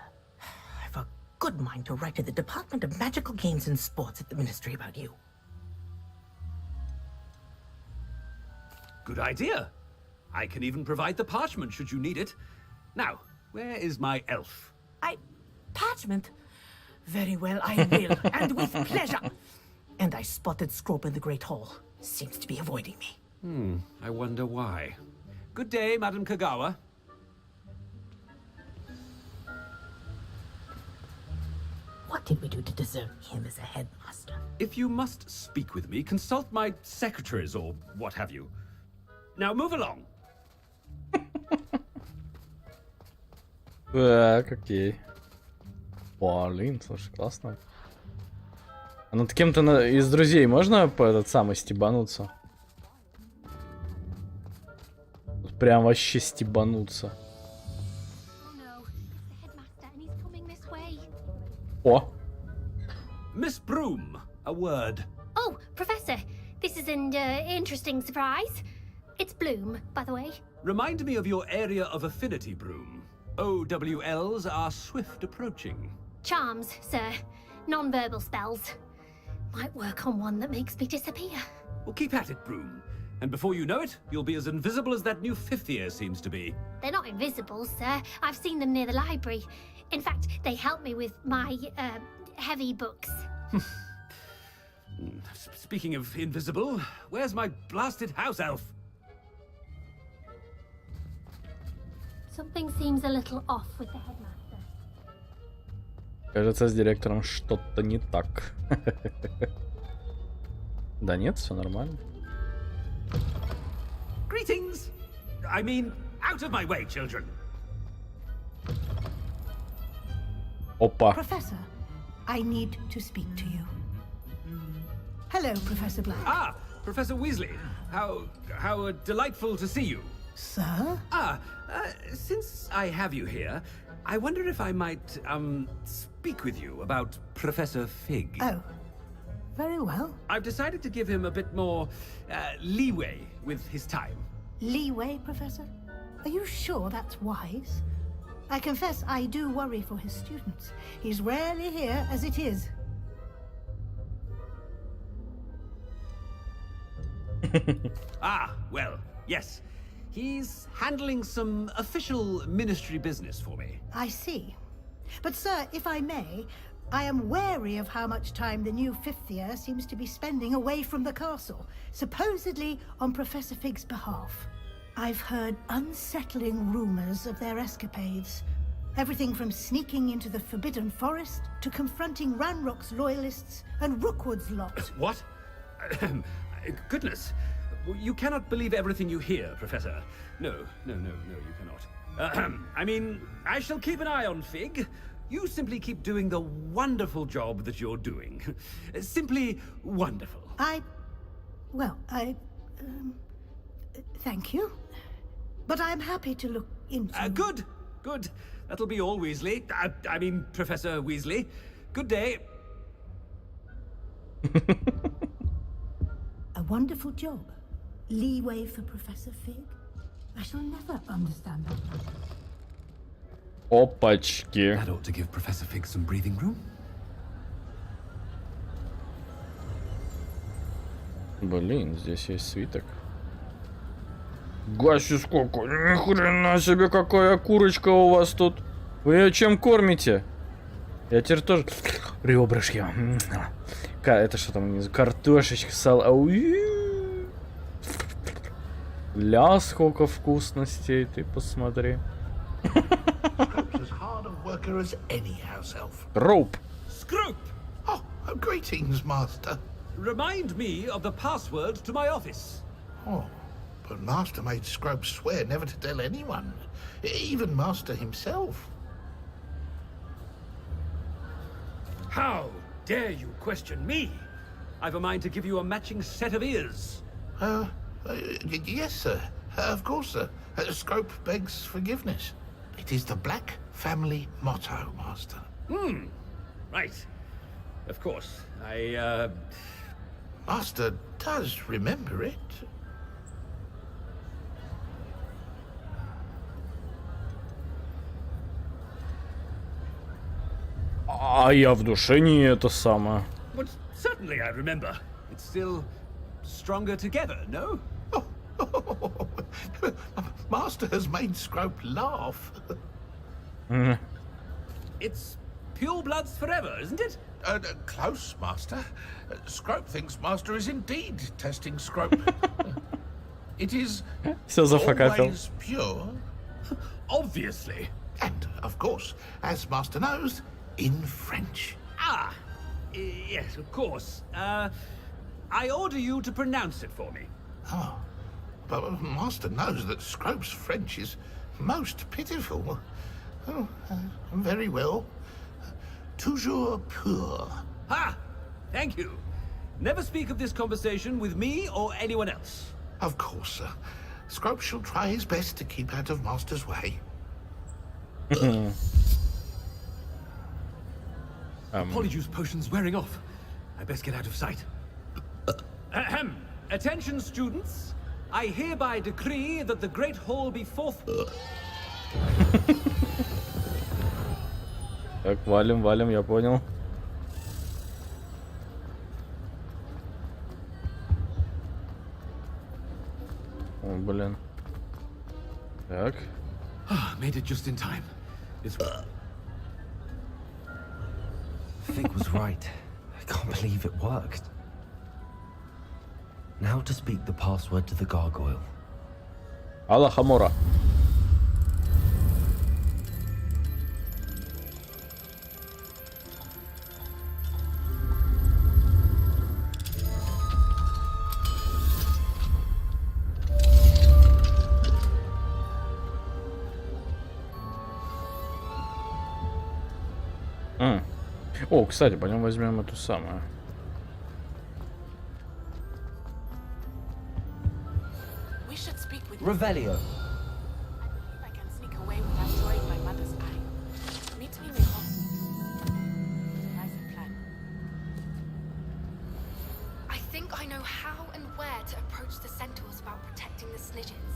I've a good mind to write to the Department of Magical Games and Sports at the Ministry about you. Good idea. I can even provide the parchment should you need it. Now, where is my elf? Parchment? Very well, I will, and with pleasure. And I spotted Scrope in the Great Hall. Seems to be avoiding me. I wonder why. Good day, Madam Kogawa. What did we do to deserve him as a headmaster? If you must speak with me, consult my secretaries or what have you. Now move along. Так, окей. Блин, слушай, классно. А над кем-то из друзей можно по этот самый стебануться? Вот прям вообще стебануться. О! Miss Broom, a word. Oh, Professor, this is an interesting surprise. It's Bloom, by the way. Remind me of your area of affinity, Broom. OWLs are swift approaching. Charms, sir. Non-verbal spells. Might work on one that makes me disappear. Well, keep at it, Broom. And before you know it, you'll be as invisible as that new fifth year seems to be. They're not invisible, sir. I've seen them near the library. In fact, they help me with my, heavy books. Speaking of invisible, where's my blasted house elf? Something seems a little off with the headmaster. Кажется, с директором что-то не так. Да нет, все нормально. Greetings! I mean, out of my way, children. Опа. Professor, I need to speak to you. Hello, Professor Black. Ah, Professor Weasley. How delightful to see you. Sir? Since I have you here, I wonder if I might, speak with you about Professor Fig. Oh, very well. I've decided to give him a bit more, leeway with his time. Leeway, Professor? Are you sure that's wise? I confess I do worry for his students. He's rarely here as it is. Well, yes. He's handling some official ministry business for me. I see. But sir, if I may, I am wary of how much time the new fifth year seems to be spending away from the castle, supposedly on Professor Fig's behalf. I've heard unsettling rumors of their escapades. Everything from sneaking into the Forbidden Forest to confronting Ranrock's loyalists and Rookwood's lot. What? Goodness. You cannot believe everything you hear, Professor. No, you cannot. I mean, I shall keep an eye on Fig. You simply keep doing the wonderful job that you're doing. Simply wonderful. Thank you. But I'm happy to look into... Good. That'll be all, Weasley. I mean, Professor Weasley. Good day. A wonderful job. Leeway for Professor Fig? I shall never understand that. Опачки. That ought to give Professor Fig some breathing room. Блин, здесь есть свиток. Гаси сколько! Ни хрена себе, какая курочка у вас тут! Вы ее чем кормите? Я теперь тоже... Ребрышки. Это что там внизу? Картошечка, сало. Ля, сколько вкусностей, ты посмотри. Роуп. Scrope! Oh, greetings, Master. Remind me of the password to my office. Oh, but Master made Scrope swear never to tell anyone, even Master himself. How dare you question me? I've a mind to give you a matching set of ears. Yes, sir. Of course, sir. Scrope begs forgiveness. It is the Black family motto, Master. Right. Of course. Master does remember it. А я в душе не это самое. But certainly I remember. It's still stronger together, no? Master has made Scrope laugh. It's pure bloods forever, isn't it? Close, Master. Scrope thinks Master is indeed testing Scrope. It is always pure. Obviously. And, of course, as Master knows, in French. Yes, of course. I order you to pronounce it for me. Oh, but Master knows that Scrope's French is most pitiful. Oh, very well. Toujours pur. Thank you. Never speak of this conversation with me or anyone else. Of course, sir. Scrope shall try his best to keep out of Master's way. Polyjuice potion's wearing off. I best get out of sight. Attention, students. I hereby decree that the Great Hall be forthwith. Так, валим, я понял. О, блин. Так. Made it just in time. Fig was right. I can't believe it worked. Now to speak the password to the gargoyle. Алла Хамора. О, кстати, пойдем возьмем эту самую. Revelio. I can sneak away without drawing my mother's eye. Meet me in the hospital. Nice plan. I think I know how and where to approach the centaurs about protecting the snidgets.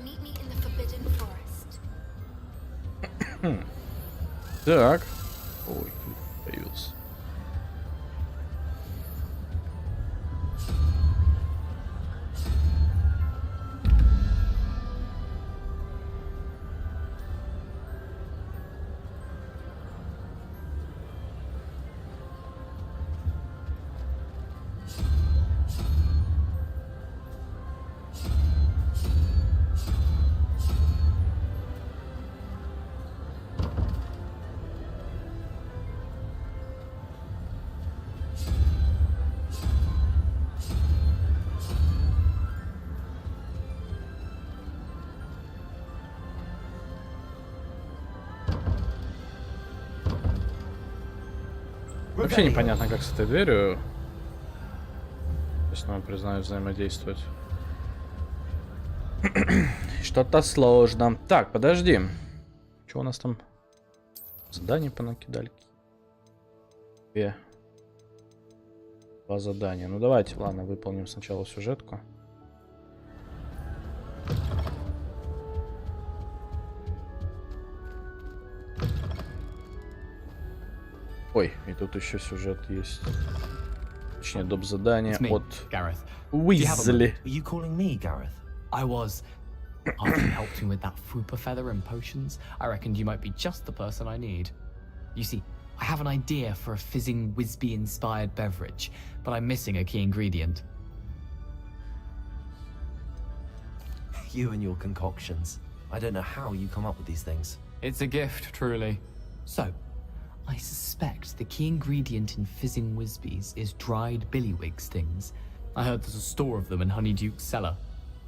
Meet me in the Forbidden Forest. Так. Ой, появился. Вообще непонятно, как с этой дверью, честно вам признаюсь, взаимодействовать. Что-то сложно. Так, подожди. Что у нас там? Задания понакидали. Два задания. Ну давайте, ладно, выполним сначала сюжетку. Ой, и тут еще сюжет есть. Точнее, доп. Задание от Уизли. You calling me, Gareth? I was. After you helped me with that fupa feather and potions, I reckoned you might be just the person I need. You see, I have an idea for a fizzing Wisby-inspired beverage, but I'm missing a key ingredient. You and your concoctions. I don't know how you come up with these things. It's a gift, truly. So, I suspect the key ingredient in fizzing Wisbies is dried billywig stings. I heard there's a store of them in Honeyduke's cellar.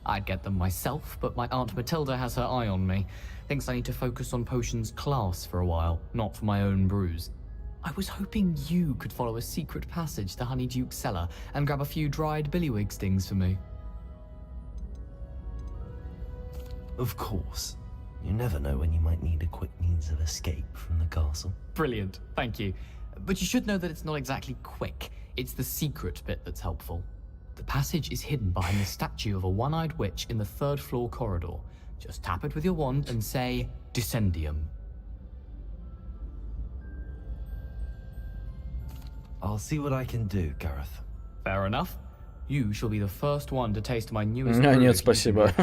I'd get them myself, but my Aunt Matilda has her eye on me. Thinks I need to focus on potions class for a while, not for my own brews. I was hoping you could follow a secret passage to Honeyduke's cellar and grab a few dried billywig stings for me. Of course. You never know when you might need a quick means of escape from the castle. Brilliant, thank you. But you should know that it's not exactly quick. It's the secret bit that's helpful. The passage is hidden behind the statue of a one-eyed witch in the third floor corridor. Just tap it with your wand and say, Descendium. I'll see what I can do, Gareth. Fair enough. You shall be the first one to taste my newest Нет, спасибо.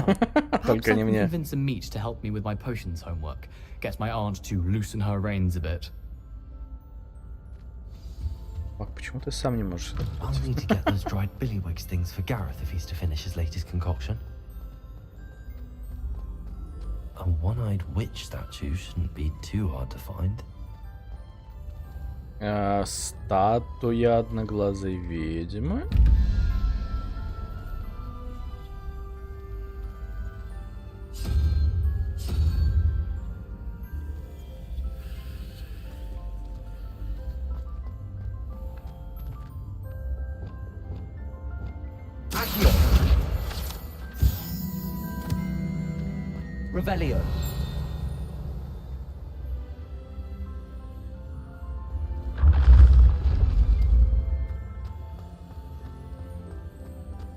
Только не мне. Convince a meat to help me with my potions homework. Get my aunt to loosen her reins a bit. Почему ты сам не можешь? I'll need to get those dried billywig stings for Gareth if he's to finish his latest concoction. A one-eyed witch statue shouldn't be too hard to find. Статуя одноглазой ведьмы. Revelio.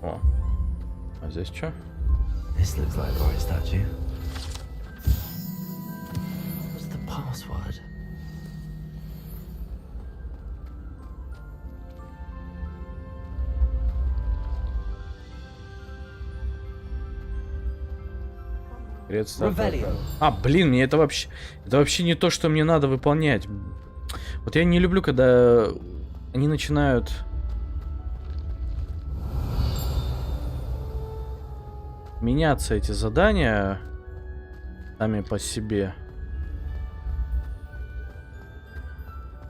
О, а здесь что? This looks like the right statue. What's the password? А, блин, мне это вообще не то, что мне надо выполнять. Вот я не люблю, когда они начинают меняться, эти задания сами по себе.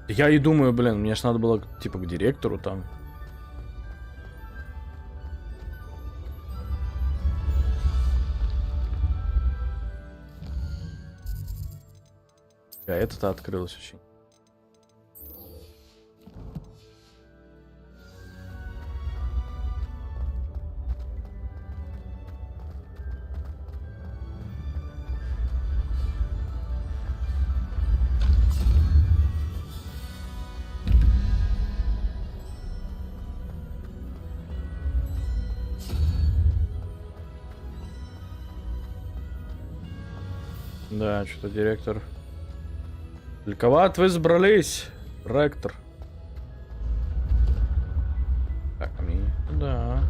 Я и думаю, блин, мне ж надо было типа к директору там. А это-то открылось очень. Да, что-то директор. Далековат вы забрались, ректор. Так, а мне... Да.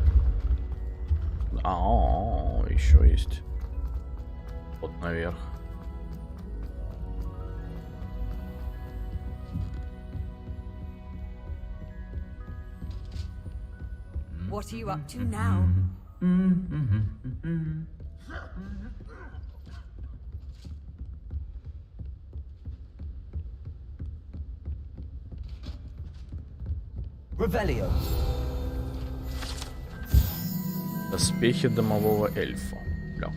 Еще есть. Вот наверх. What are you up to now? Revelio. Доспехи домового эльфа. Бля.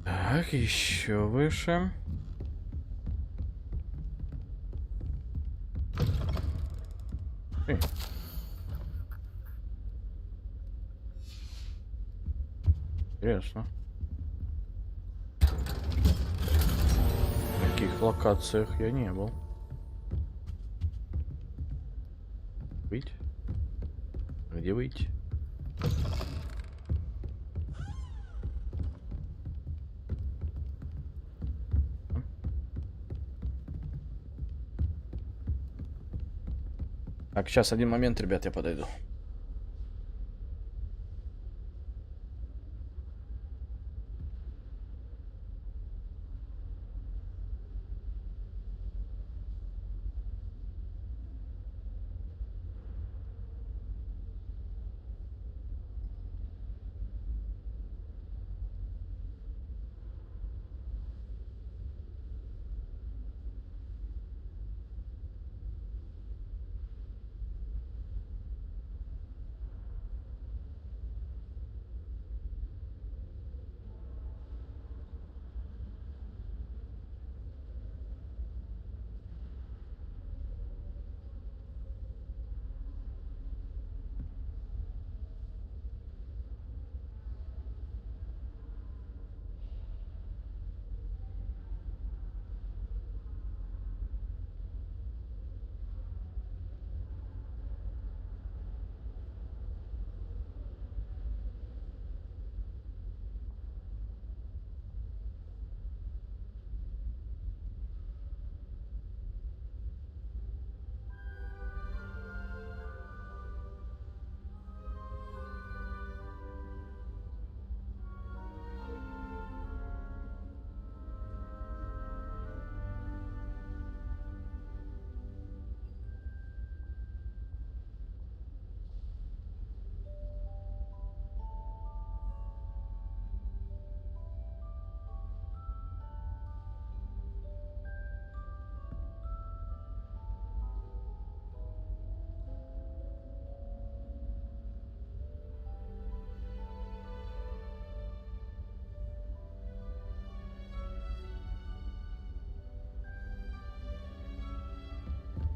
Так, еще выше. Интересно. В таких локациях я не был. Выйти? Где выйти? Так, сейчас один момент, ребят, я подойду.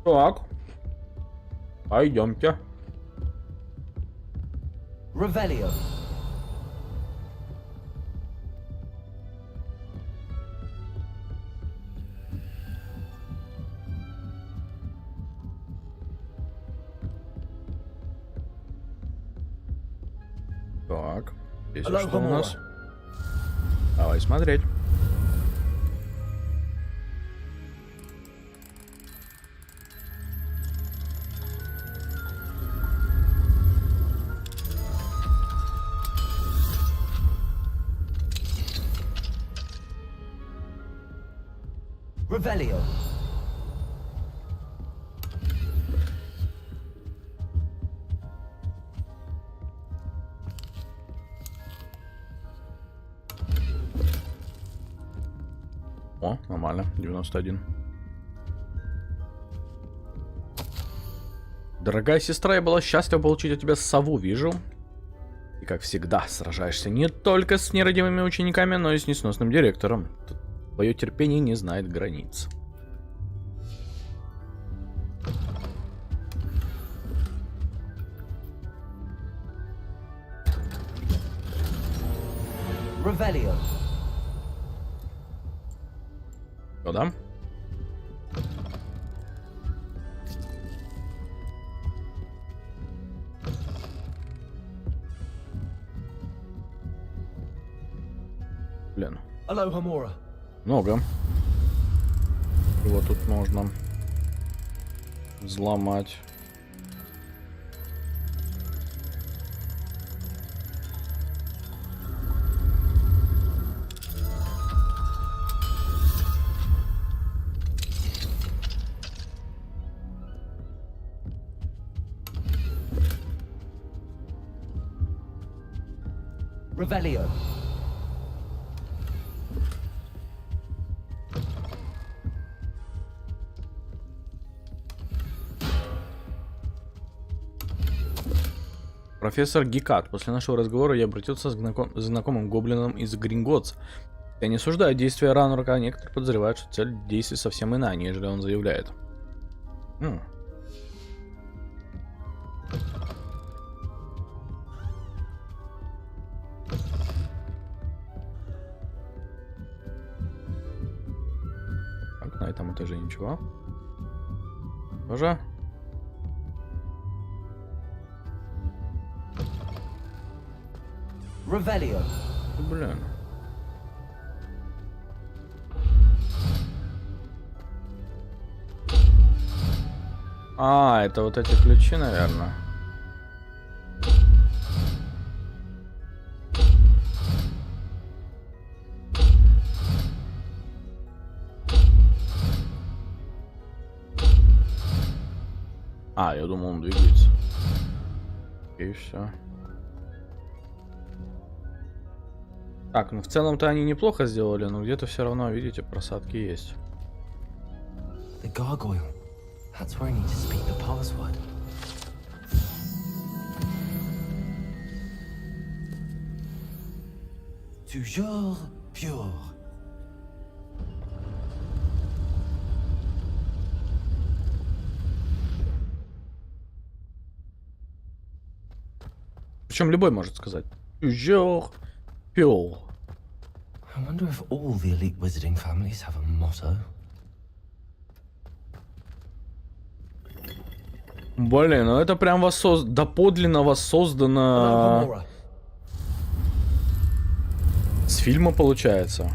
Так. Пойдемте. Revelio. Так. Здесь что у нас? Давай смотреть. Revelio. О, нормально, 91. Дорогая сестра, я была счастлива получить от тебя сову, вижу. И как всегда, сражаешься не только с нерадивыми учениками, но и с несносным директором. Твое терпение не знает границ. Revelio. Куда? Много. Его тут можно взломать. Revelio. Профессор Гикат. После нашего разговора я обратился с знакомым гоблином из Гринготс. Я не осуждаю действия Ранрука, а некоторые подозревают, что цель действий совсем иная, нежели он заявляет. Так, на этом этаже ничего. Тоже. Revelio. Блин. А, это вот эти ключи, наверное. А, я думал, он двигается. И все. Так, ну в целом-то они неплохо сделали, но где-то все равно, видите, просадки есть. The gargoyle. That's where I need to speak the password. Toujours pure. Причем любой может сказать. Toujours pure. I wonder if all the elite wizarding families have a motto. Блин, ну это прям доподлинно воссоздано с фильма получается.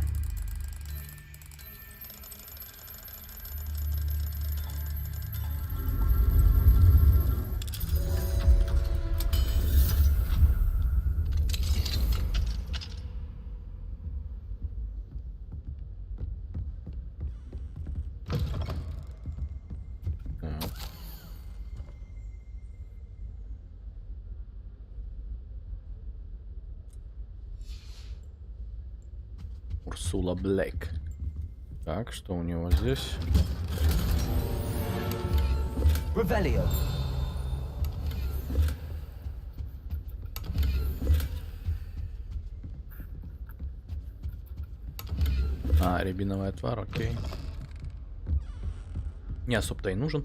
Урсула Блэк. Так, что у него здесь? Revelio. А, рябиновый отвар, окей. Не особо-то и нужен.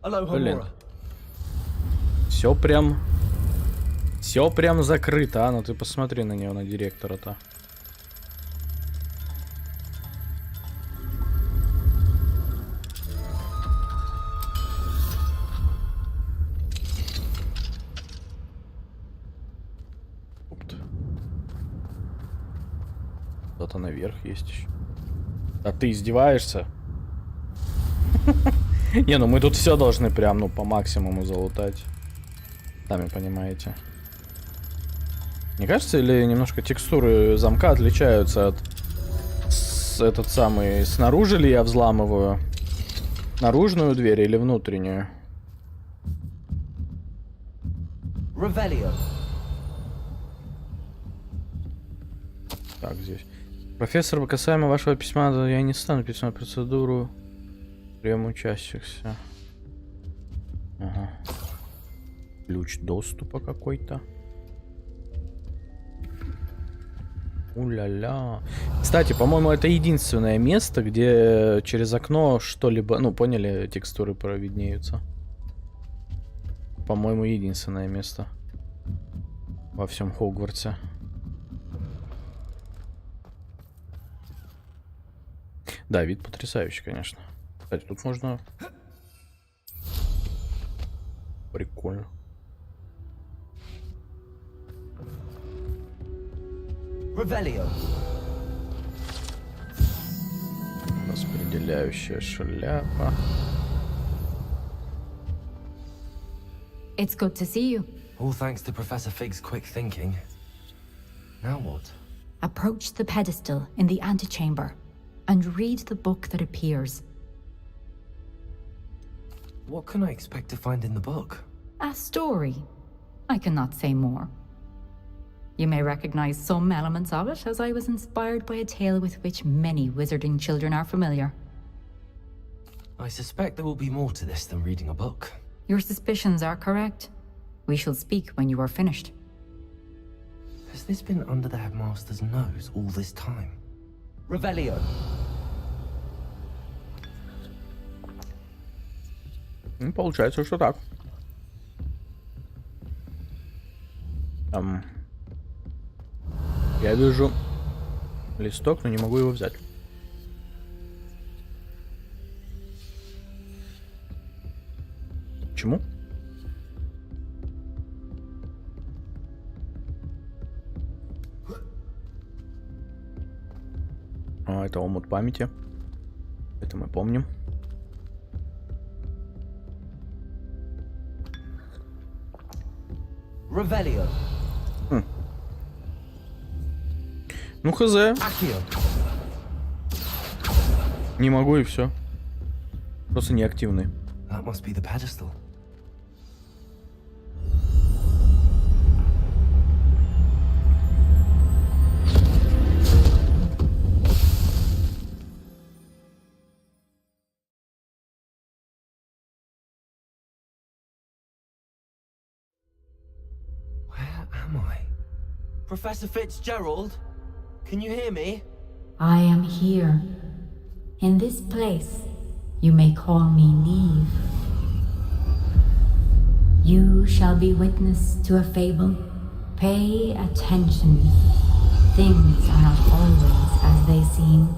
Блин. Все прям закрыто, а? Ну ты посмотри на него, на директора-то. Кто-то наверх есть еще. А ты издеваешься? Не, ну мы тут все должны прям, ну, по максимуму залутать. Сами понимаете. Не кажется, или немножко текстуры замка отличаются от... этот самый... Снаружи ли я взламываю? Наружную дверь или внутреннюю? Revelio. Так, здесь. Профессор, касаемо вашего письма, я не стану писать процедуру приема учащихся. Ага. Ключ доступа какой-то. У-ля-ля. Кстати, по-моему, это единственное место, где через окно что-либо... Ну, поняли, текстуры провиднеются. По-моему, единственное место во всем Хогвартсе. Да, вид потрясающий, конечно. Кстати, тут можно... Прикольно. Revelio. Распределяющая шляпа. It's good to see you. All thanks to Professor Fig's quick thinking. Now what? Approach the pedestal in the antechamber and read the book that appears. What can I expect to find in the book? A story. I cannot say more. You may recognize some elements of it, as I was inspired by a tale with which many wizarding children are familiar. I suspect there will be more to this than reading a book. Your suspicions are correct. We shall speak when you are finished. Has this been under the headmaster's nose all this time? Revelio. Получается, что так. Я вижу листок, но не могу его взять. Почему? Это омут памяти. Это мы помним. Revelio. Ну хз. Не могу и все. Просто неактивный. That must be the pedestal. Where am I? Professor Fitzgerald? Can you hear me? I am here. In this place, you may call me Neve. You shall be witness to a fable. Pay attention. Things are not always as they seem.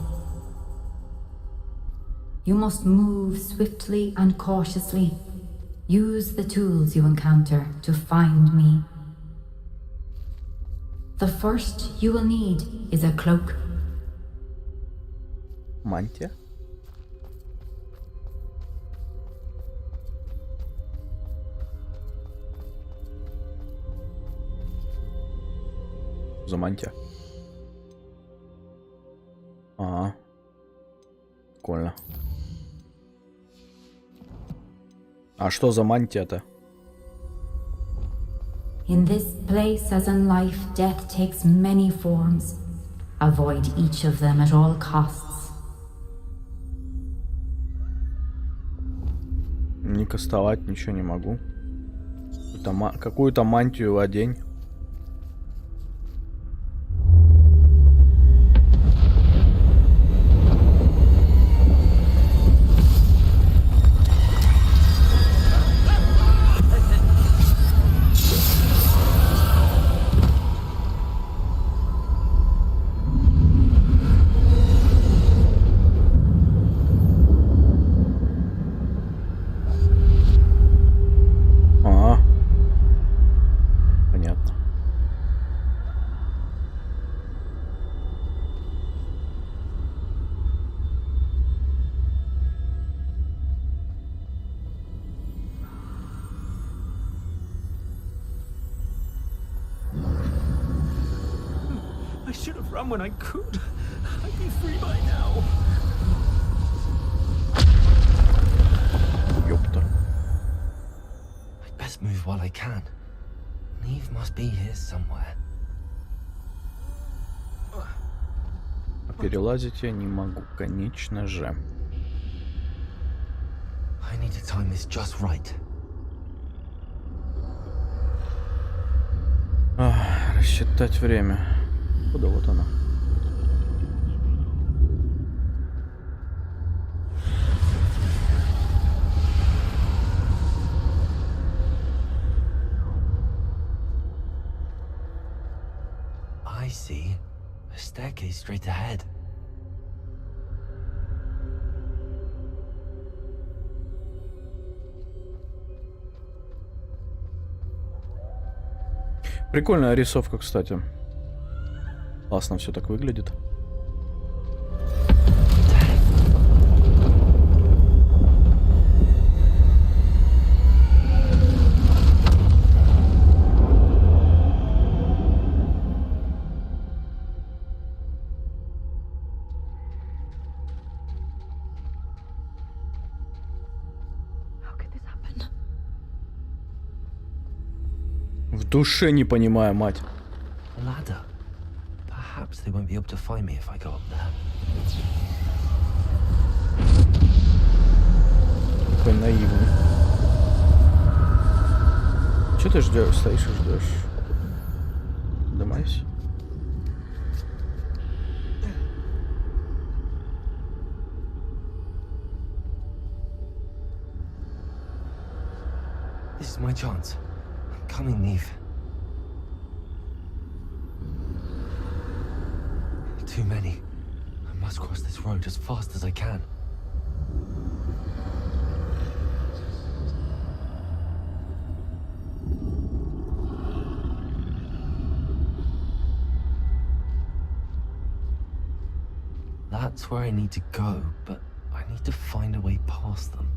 You must move swiftly and cautiously. Use the tools you encounter to find me. The first you will need is a cloak. Мантия. За мантия. Ага. Прикольно. А что за мантия-то? In this place, as in life, death takes many forms. Avoid each of them at all costs. Не кастовать ничего не могу. Какую-то мантию одень. When I could, I'd be free by now. Ёпта. I'd best move while I can. Neve must be here somewhere. А перелазить я не могу, конечно же. I need to time this just right. Рассчитать время. Куда вот она? I see a staircase straight ahead. Прикольная рисовка, кстати. Классно все так выглядит. В душе не понимаю, мать. Ladder. Perhaps they won't be able to find me if I go up there. Какой наивный. Че ты ждешь? Стоишь и ждешь. Домайся. This is my chance. Coming, Neve. Too many. I must cross this road as fast as I can. That's where I need to go, but I need to find a way past them.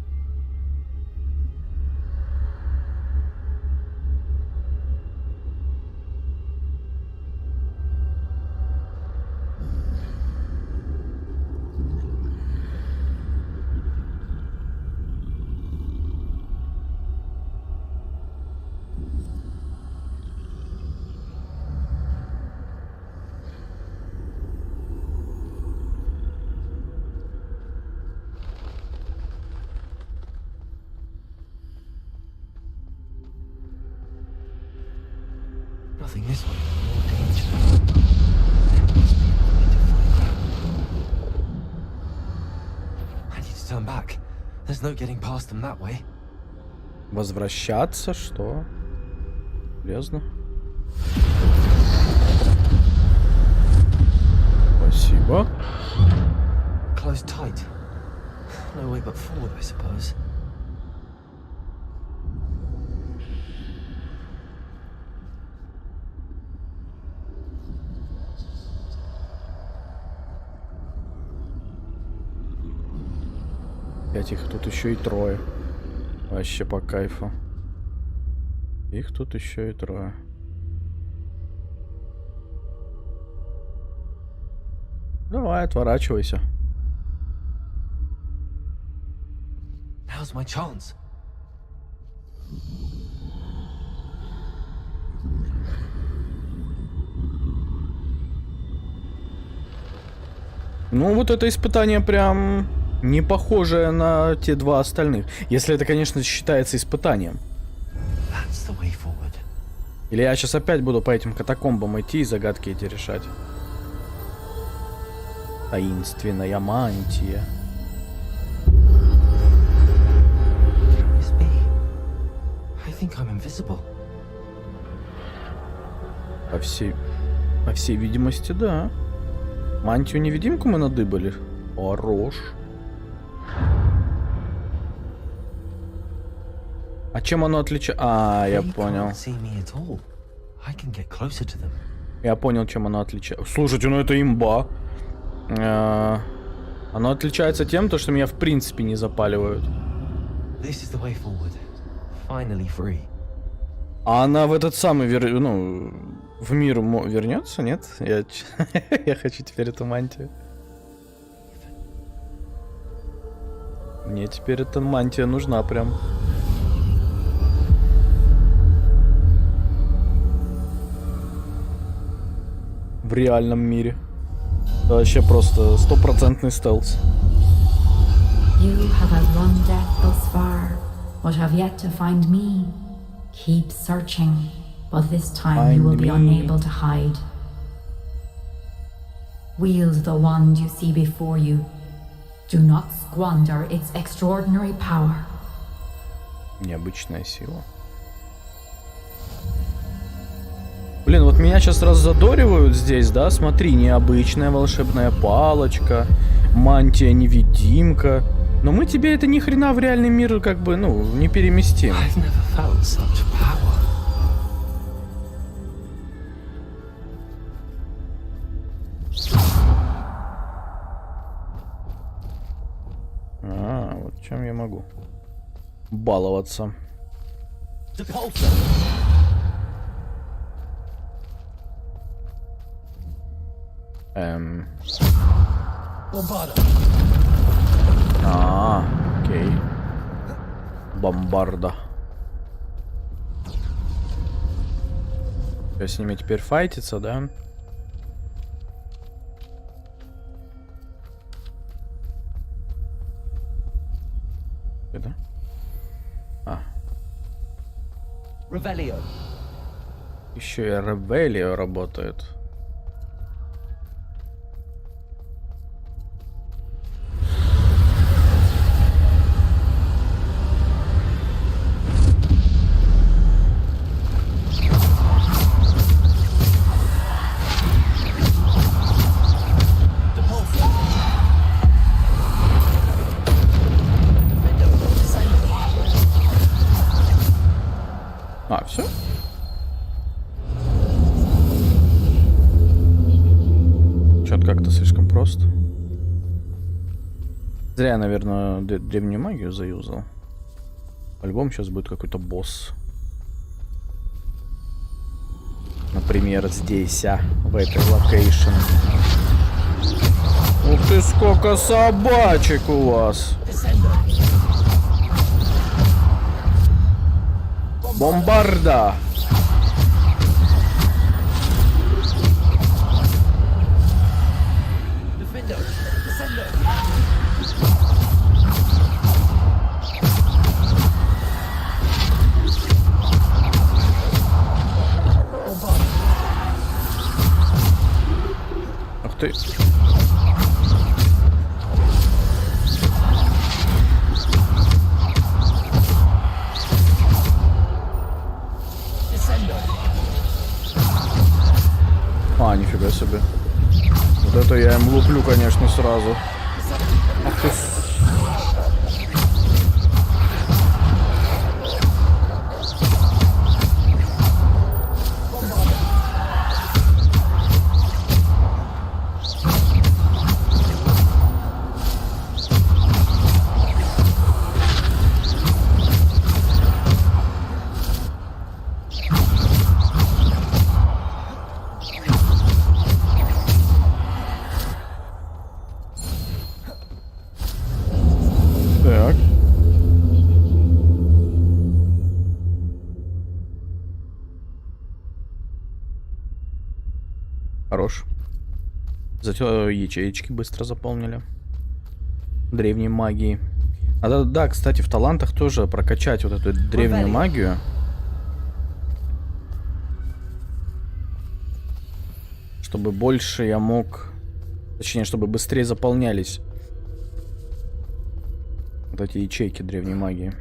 Nothing this way. More danger. There must be another way to find them. I need to turn back. There's no getting past them that way. Возвращаться, что? Полезно. Спасибо. Close tight. No way but forward, I suppose. Опять их тут еще и трое. Вообще по кайфу. Их тут еще и трое. Давай, отворачивайся. Now's my chance. Ну, вот это испытание прям не похожее на те два остальных. Если это, конечно, считается испытанием. Или я сейчас опять буду по этим катакомбам идти и загадки эти решать. Таинственная мантия. По всей видимости, да. Мантию-невидимку мы надыбали. Хорош. А чем оно отличается? А, я понял. Я понял, чем оно отличается. Слушайте, ну это имба. Оно отличается тем, что меня в принципе не запаливают. А она в этот самый, ну, в мир вернется, нет? Я хочу теперь эту мантию. Мне теперь эта мантия нужна прям. В реальном мире. Это вообще просто 100% стелс. You have outrun death thus far, but have yet to find me. Keep searching, but this time you will be unable to hide. Wield the wand you see before you. Do not squander its extraordinary power. Необычная сила. Блин, вот меня сейчас раззадоривают здесь, да? Смотри, необычная волшебная палочка, мантия-невидимка. Но мы тебе это ни хрена в реальный мир как бы, ну, не переместим. Чем я могу баловаться? Окей. Бомбарда. С ними теперь файтиться, да? Это? Ревелио. Еще и Ревелио работает. Все? Что-то как-то слишком просто. Зря я, наверное, древнюю магию заюзал. По-любому сейчас будет какой-то босс. Например, здесь, в этой локейшн. Ух ты, сколько собачек у вас! Бомбарда! Ух ты! Нифига себе. Вот это я им луплю, конечно, сразу. Ах ты. Хорош. Зато ячеечки быстро заполнили. Древней магии. Надо, да, кстати, в талантах тоже прокачать вот эту древнюю магию. Чтобы больше я мог... Точнее, чтобы быстрее заполнялись вот эти ячейки древней магии.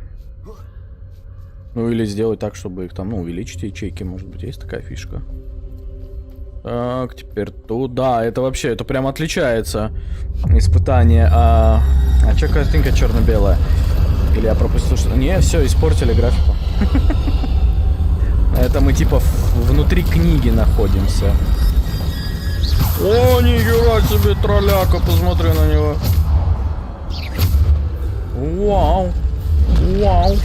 Ну или сделать так, чтобы их там, ну, увеличить ячейки. Может быть, есть такая фишка. Так, теперь тут. Да, это вообще, это прям отличается. Испытание. А что картинка черно-белая? Или я пропустил что-то? Не, все, испортили графику. Это мы типа внутри книги находимся. О, нихера себе тролляка, посмотри на него. Вау. Вау.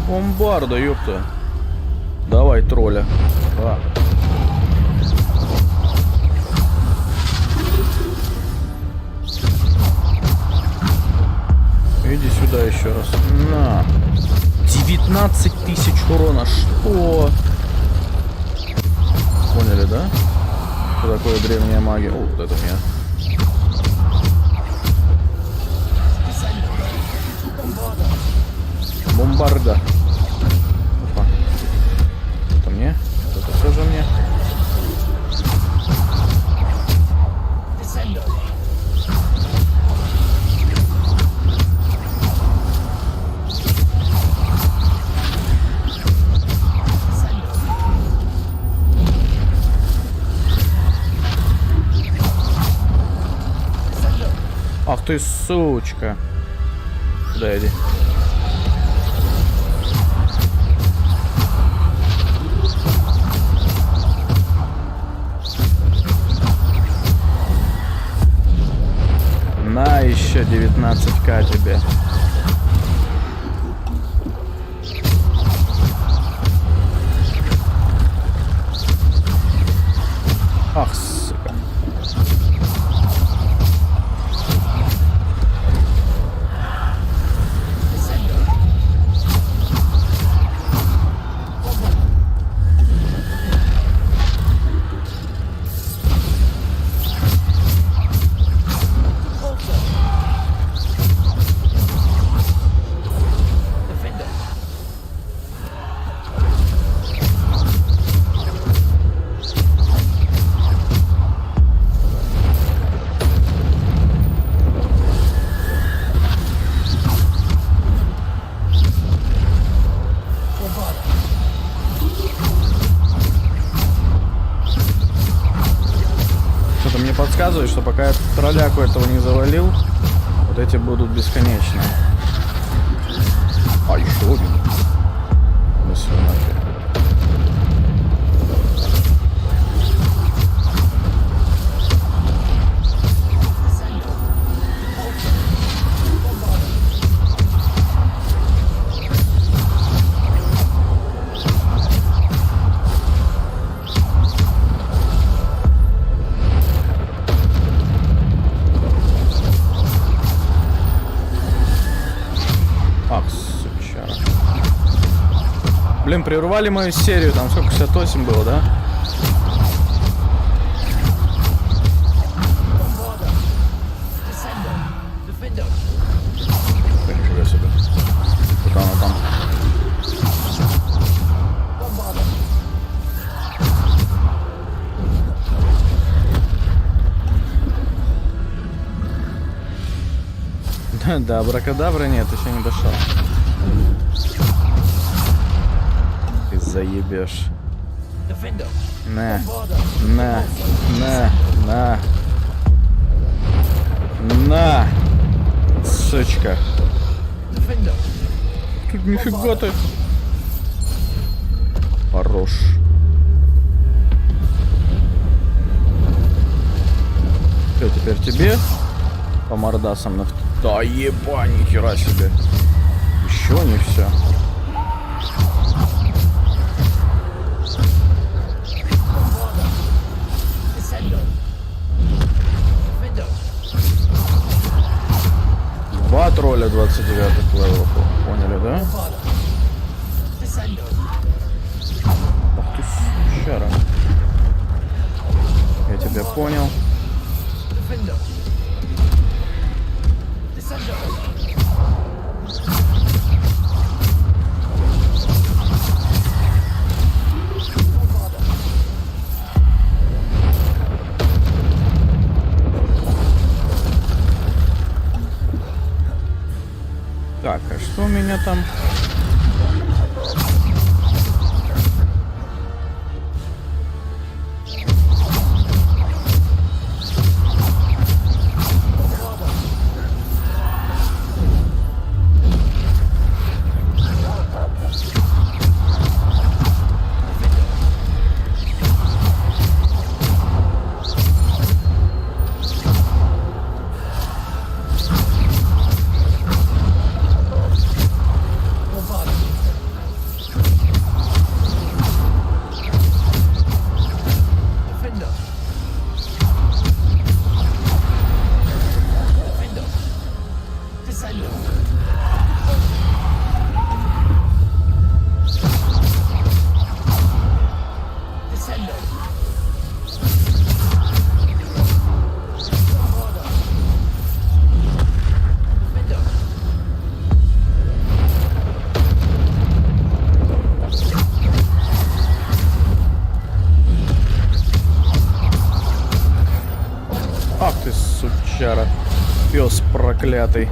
Бомбарда, ёпта. Давай, тролля. А. Иди сюда еще раз. На. 19 тысяч урона. Что? Поняли, да? Что такое древняя магия? О, вот это мне. Бомбарда. Опа. Это мне. Это тоже мне. Ах ты, сучка. Куда иди? 15к тебе. Ах, сука. Подсказывает, что пока я тролляку этого не завалил, вот эти будут бесконечные. А еще один. Ну все, нафиг. Блин, прервали мою серию, там сколько, 68 было, да? Нифига себе. Куда она там? Да, абракадабра нет, еще не дошел. Заебешь. На. Сучка. Тут нифига ты. Хорош. Что, теперь тебе? По мордасам на... Да еба, нихера себе. Еще не все. Два тролля 29-х левелов. Поняли, да? Ах ты сучара. Я тебя понял. Так, а что у меня там? Пес проклятый.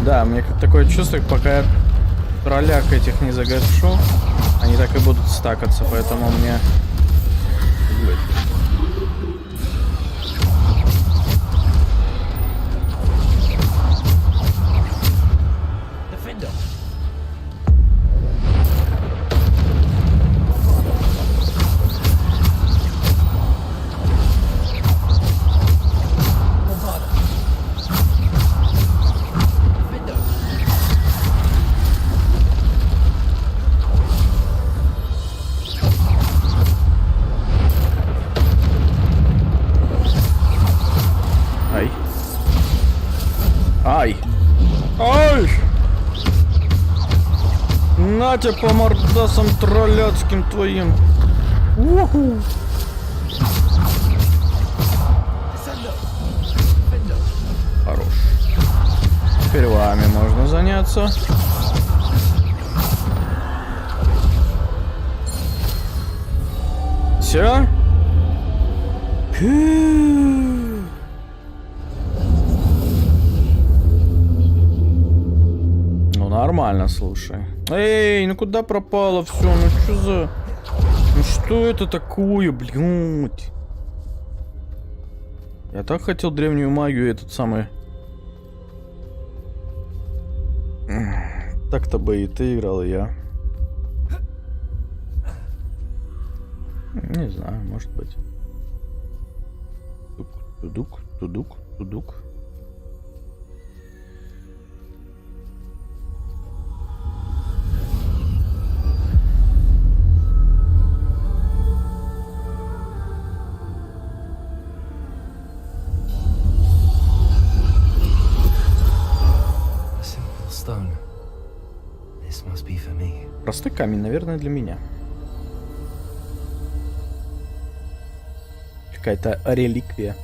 Да, мне такое чувство, пока я тролляк этих не загашу, они так и будут стакаться, поэтому мне... Натя по мордасам тролляцким твоим. Уху. Хорош. Теперь вами можно заняться. Все? Ну нормально, слушай. Эй, ну куда пропало все? Ну что за... Ну что это такое, блядь? Я так хотел древнюю магию этот самый... Так-то бы и ты играл, и я. Не знаю, может быть. Тудук, тудук, тудук. Простой камень, наверное, для меня. Какая-то реликвия.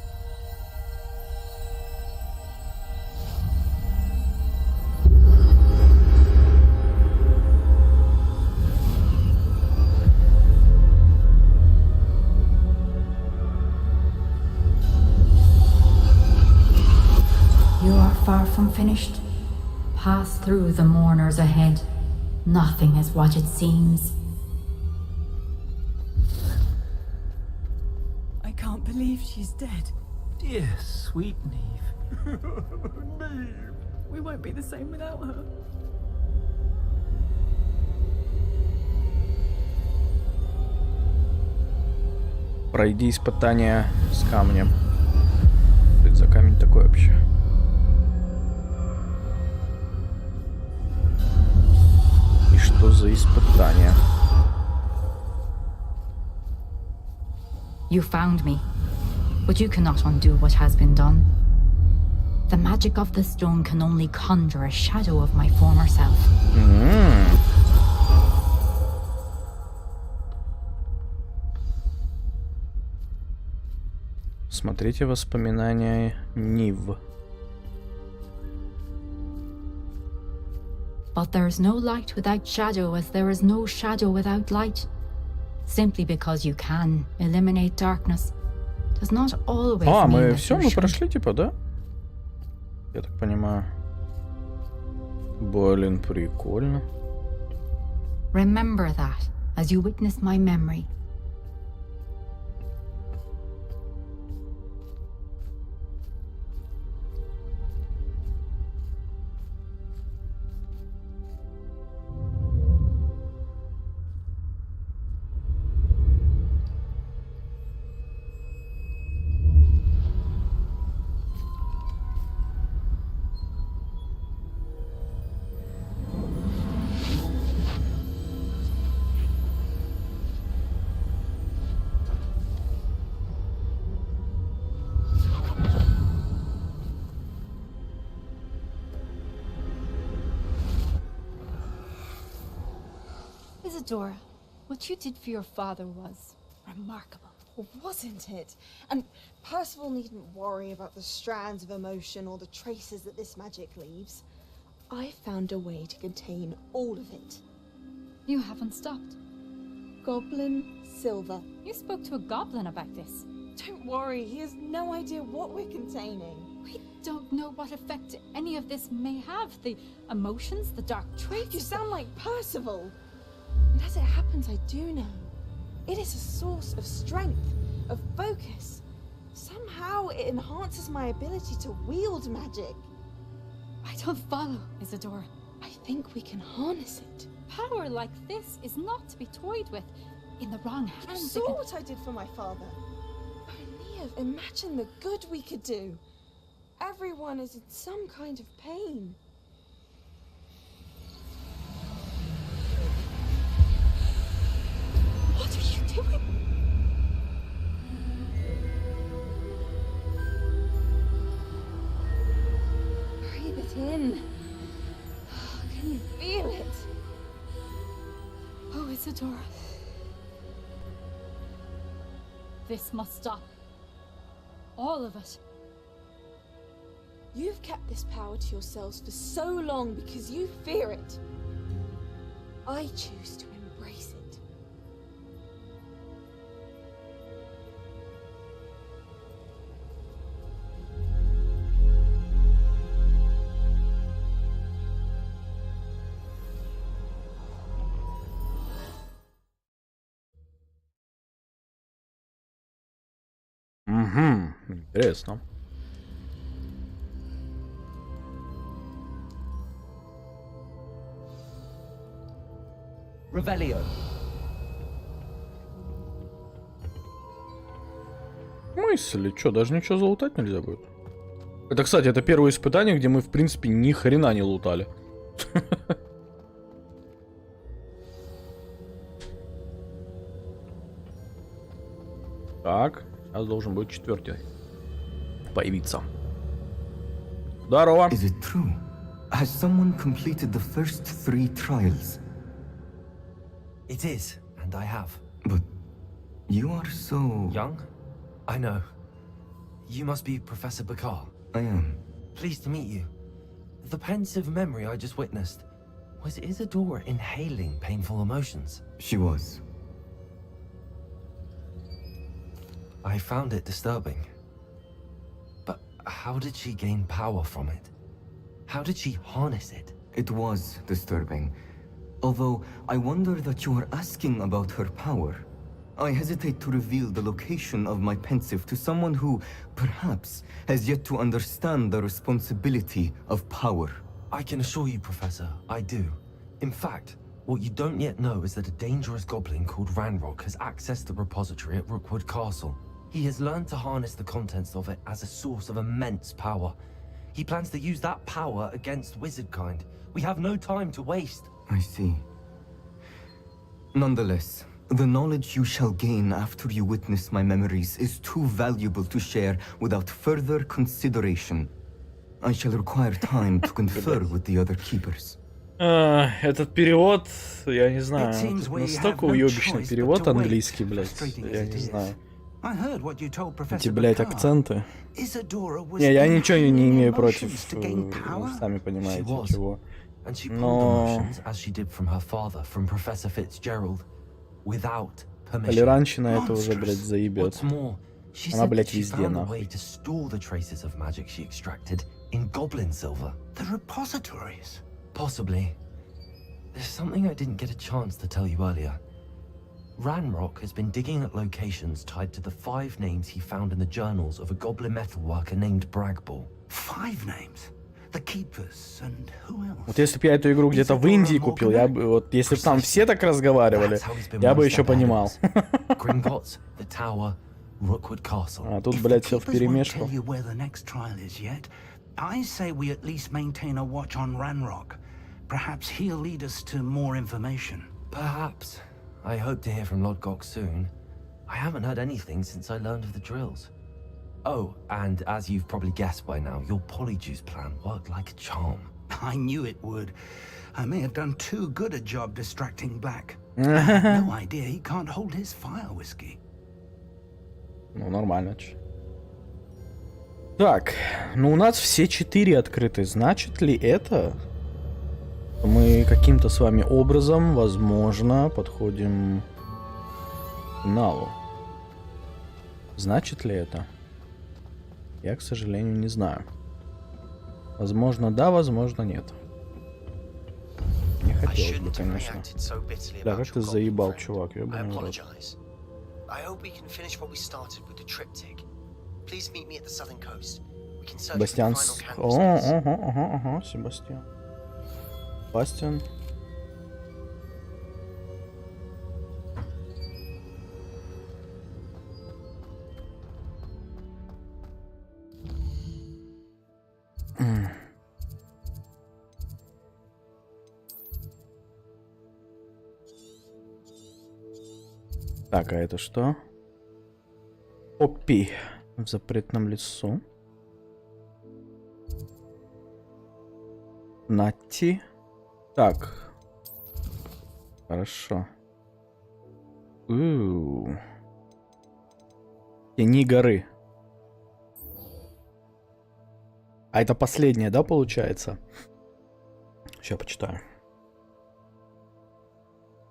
You are far from finished. Pass through the mourners ahead. Nothing is what it seems. I can't believe she's dead. Dear sweet Neve. Neve. We won't be the same without her. Пройди испытание с камнем. Что это за камень такой вообще? И что за испытание? You found me, but you cannot undo what has been done. The magic of the stone can only conjure a shadow of my former self. Смотрите воспоминания Нив. But there is no light without shadow, as there is no shadow without light. Simply because you can eliminate darkness does not always mean мы that все, you мы should. прошли, типа, да? Я так понимаю. Блин, прикольно. Remember that as you witness my memory. Isadora, what you did for your father was remarkable. Well, wasn't it? And Percival needn't worry about the strands of emotion or the traces that this magic leaves. I found a way to contain all of it. You haven't stopped. Goblin Silver. You spoke to a goblin about this. Don't worry, he has no idea what we're containing. We don't know what effect any of this may have. The emotions, the dark traits. You sound like Percival. And as it happens, I do know. It is a source of strength, of focus. Somehow it enhances my ability to wield magic. I don't follow, Isadora. I think we can harness it. Power like this is not to be toyed with. In the wrong hands. You saw what I did for my father. Oh, Neve, imagine the good we could do. Everyone is in some kind of pain. What are you doing? Breathe it in. Can you feel it? Fedora. This must stop. All of it. You've kept this power to yourselves for so long because you fear it. I choose to embrace it. Угу, интересно. Revelio. Мысли, что, даже ничего залутать нельзя будет? Это, кстати, это первое испытание, где мы, в принципе, ни хрена не лутали. Так, сейчас должен быть четвертый появиться. Здорово. Is it true? Has someone completed the first 3 trials? It is, and I have. But you are so... Young? I know. You must be Professor Bakar. I am. Pleased to meet you. The pensive memory I just witnessed. Was Isadora inhaling painful emotions? She was. I found it disturbing. But how did she gain power from it? How did she harness it? It was disturbing. Although, I wonder that you are asking about her power. I hesitate to reveal the location of my pensive to someone who, perhaps, has yet to understand the responsibility of power. I can assure you, Professor, I do. In fact, what you don't yet know is that a dangerous goblin called Ranrock has accessed the repository at Rookwood Castle. He has learned to harness the contents of it as a source of immense power. He plans to use that power against wizardkind. We have no time to waste. I see. Nonetheless, the knowledge you shall gain after you witness my memories is too valuable to share without further consideration. I shall require time to confer with the other keepers. Этот перевод, я не знаю, настолько уёбищный перевод английский, блядь, я не знаю. Эти, блядь, акценты. Не, я ничего не имею против, сами понимаете, чего. Но... Толерантщина это уже, блядь, заебет. Она, блядь, везде, нахуй. Possibly. There's something I didn't get a chance to tell you earlier. Ranrock has been digging at locations tied to the 5 names he found in the journals of a goblin metalworker named Bragball. 5 names? The keepers and who else? Вот если бы я эту игру где-то в Индии купил, я бы, вот если бы там все так разговаривали, я бы еще понимал. Gringotts, the Tower, Rookwood Castle. А тут, блядь, все вперемешку. I say we at least maintain a watch on Ranrock. Perhaps he'll lead us to more information. Perhaps. I hope to hear from Lodgok soon. I haven't heard anything since I learned of the drills. Oh, and as you've probably guessed by now, your Polyjuice plan worked like a charm. I knew it would. I may have done too good a job distracting Black. I had no idea he can't hold his fire whiskey. Ну, нормально. Так, ну у нас все 4 открыты. Значит ли это, мы каким-то с вами образом, возможно, подходим к финалу? Значит ли это? Я, к сожалению, не знаю. Возможно, да, возможно, нет. Не хотелось бы, конечно. Да, как ты заебал, чувак, ёбаный рот. Себастьян. Ага, Себастьян. Себастьян. Так, а это что? Опи в запретном лесу. Натти. Так. Хорошо. Тени горы. А это последнее, да, получается? Сейчас почитаю.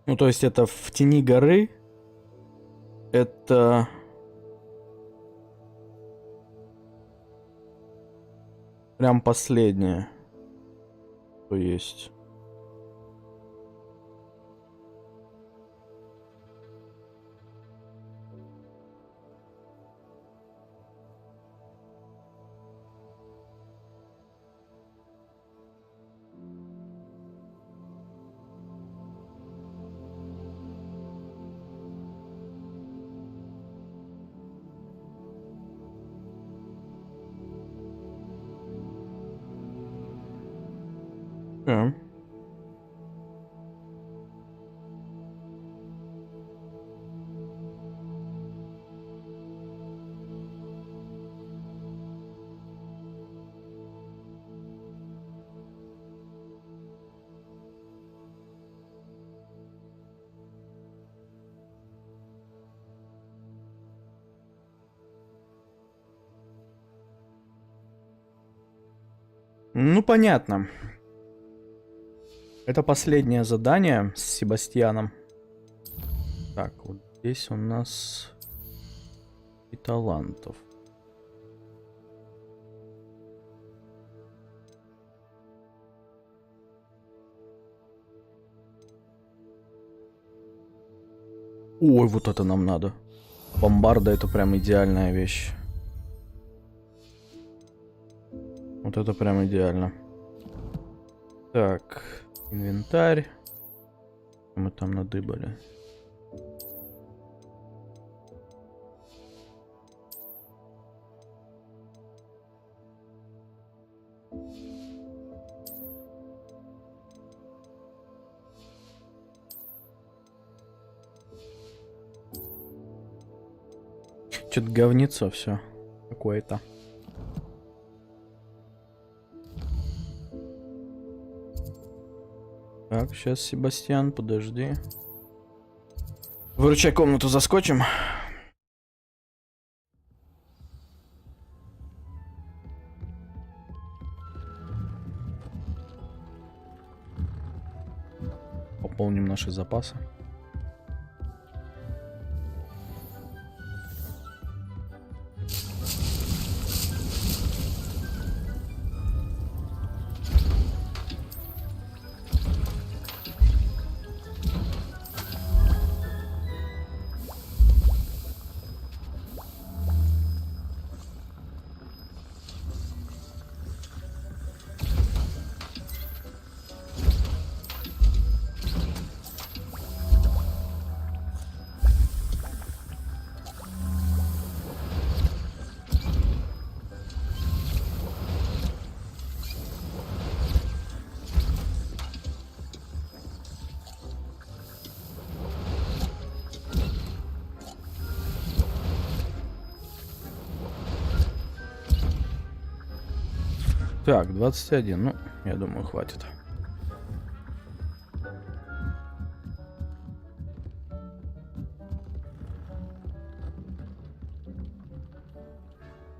Ну, то есть это в тени горы. Это... Прям последнее. Что есть. Да. Ну, понятно. Это последнее задание с Себастьяном. Так, вот здесь у нас и талантов. Ой, вот это нам надо. Бомбарда — это прям идеальная вещь. Вот это прям идеально. Так, инвентарь. Мы там надыбали. Что-то говнецо все какое-то. Так, сейчас, Себастьян, подожди. Выручай комнату, заскочим. Пополним наши запасы. Так, 21. Ну, я думаю, хватит.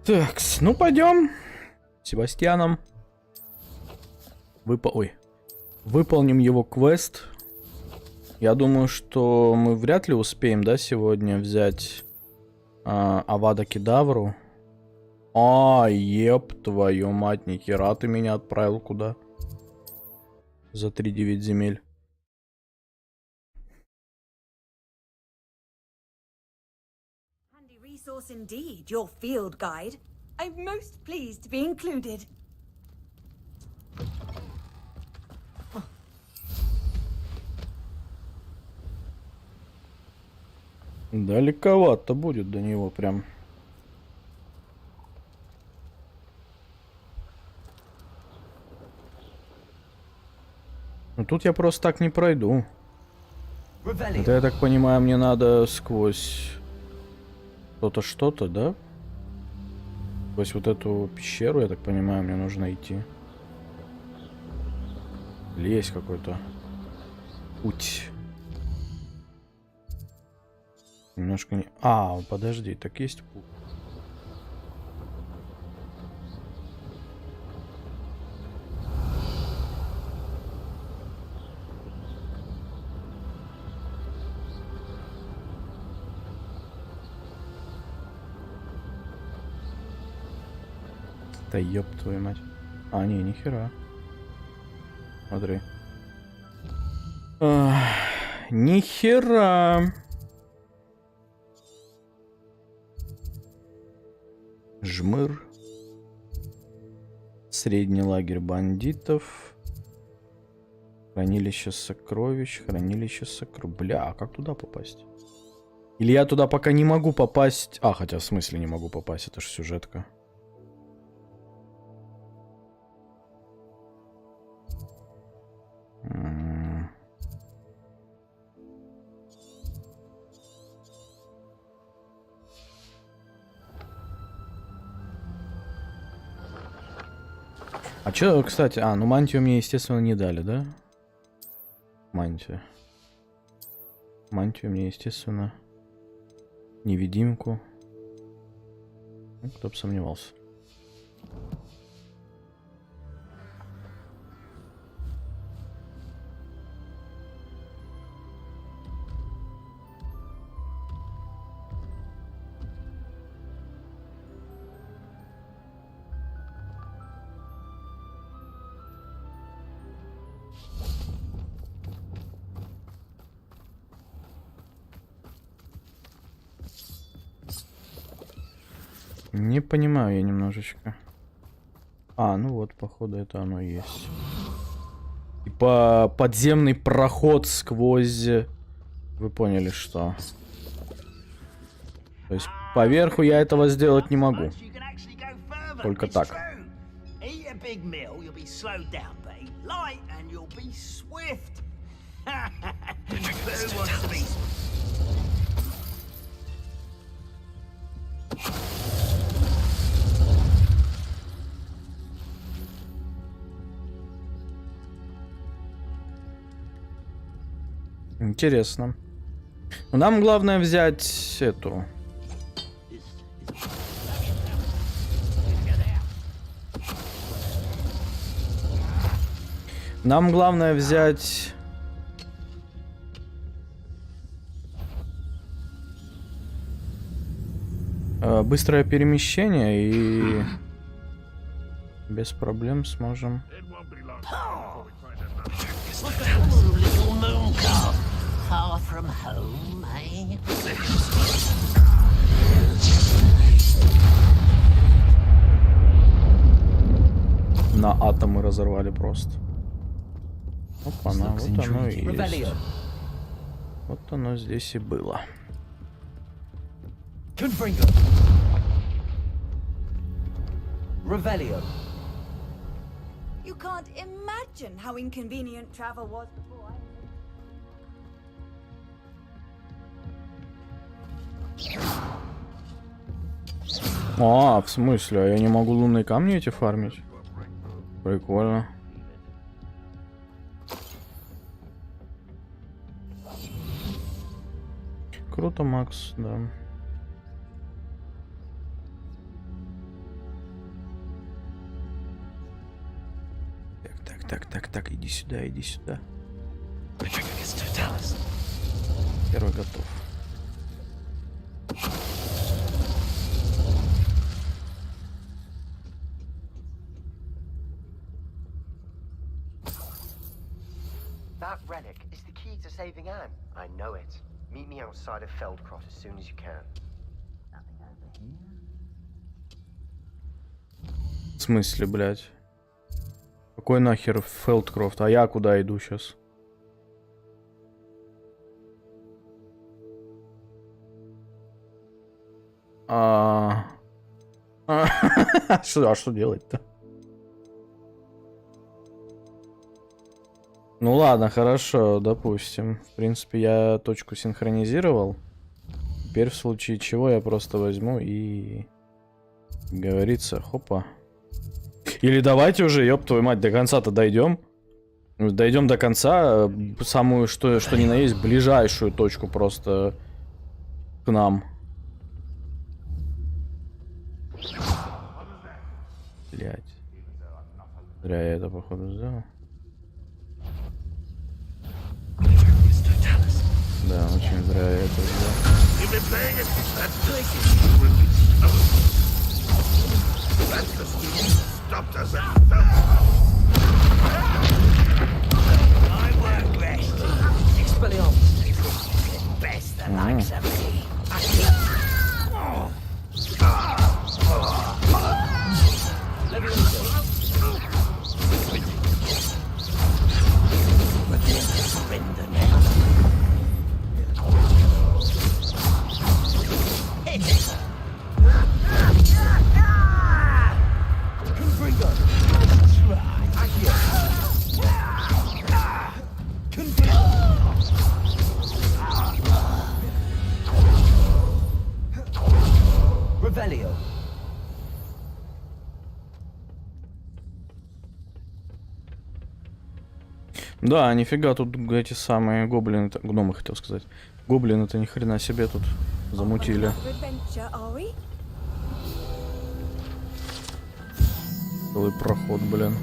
Так, ну пойдем. Себастьяном. Выполним его квест. Я думаю, что мы вряд ли успеем, да, сегодня взять Авада Кедавру. А, еп, твою мать, нихера ты меня отправил куда? За 3-9 земель. Handy resource indeed, your field guide. I'm most pleased to be included. Далековато будет до него прям. Ну тут я просто так не пройду. Это, я так понимаю, мне надо сквозь что-то, да? Сквозь вот эту пещеру, я так понимаю, мне нужно идти. Или есть какой-то путь. Немножко не... А, подожди, так есть путь. Да ёб твою мать. А, не, нихера. Смотри. Нихера. Жмыр. Средний лагерь бандитов. Хранилище сокровищ. Хранилище сокровищ. Бля, а как туда попасть? Или я туда пока не могу попасть? А, хотя в смысле не могу попасть, это же сюжетка. А чё, кстати, ну мантию мне, естественно, не дали, да? Мантию. Мантию мне, естественно, невидимку. Ну, кто бы сомневался. Не понимаю я немножечко. А, ну вот, походу, это оно и есть. Типа подземный проход сквозь... Вы поняли, что... То есть поверху я этого сделать не могу. Только так. Интересно. Но нам главное взять эту. Нам главное взять... быстрое перемещение и... без проблем сможем... На атомы разорвали просто. Опа-на, вот оно и есть. Вот оно здесь и было. You can't imagine how inconvenient travel was before А, в смысле? А я не могу лунные камни эти фармить? Прикольно. Круто, Макс, да. Так, иди сюда, иди сюда. Первый готов. That relic is the key to saving Anne. I know it. Meet me outside of Feldcroft as soon as you can. В смысле, блядь? Какой нахер Фелдкрофт? А я куда иду сейчас? А что делать-то? Ну ладно, хорошо, допустим. В принципе, я точку синхронизировал. Теперь в случае чего я просто возьму и... Как говорится, хопа. Или давайте уже, ёб твою мать, до конца-то дойдем. Дойдем до конца, самую, что ни на есть, ближайшую точку просто К нам. Блять. Зря я это, походу, сделал. Да, очень зря я это сделал. Да, нифига, тут эти самые гоблины, гномы хотел сказать. Гоблины-то ни хрена себе тут замутили. Целый проход, блин.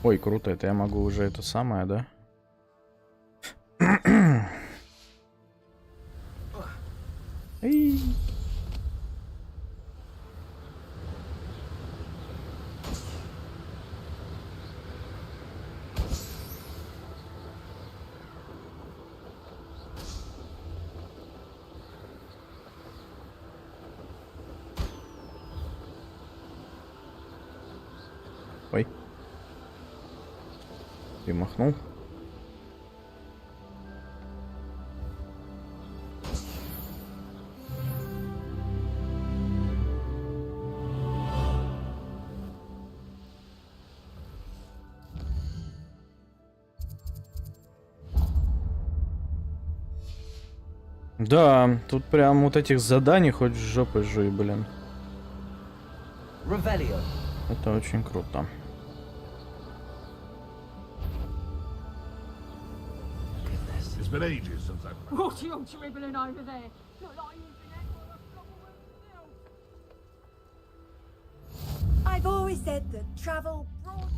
Ой, круто, это я могу уже это самое, да? Эй. Ой. И махнул. Да, тут прям вот этих заданий хоть в жопу жуй, блин. Это очень круто. What are you dribbling over there? Look like you've been out on a trouble with yourself. I've always said that travel brought...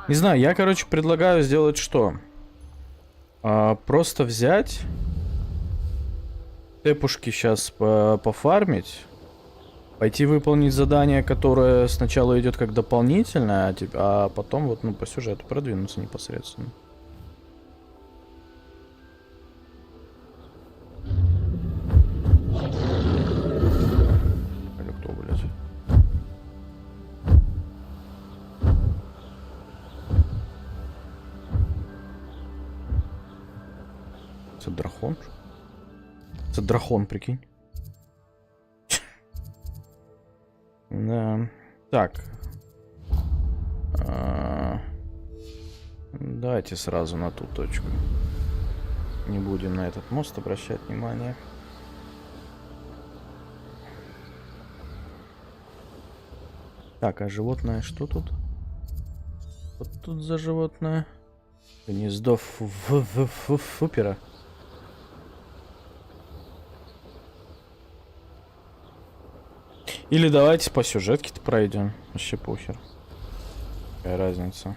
Не знаю, я, короче, предлагаю сделать что? Просто взять тэпушки сейчас пофармить. Пойти выполнить задание, которое сначала идет как дополнительное, а потом вот, ну, по сюжету продвинуться непосредственно. Или кто, блядь? Это дракон? Это дракон, прикинь. Да. Так. Давайте сразу на ту точку. Не будем на этот мост обращать внимание. Так, а животное что тут? Вот тут за животное. Гнездо фупера. Или давайте по сюжетке-то пройдем. Вообще похер. Какая разница.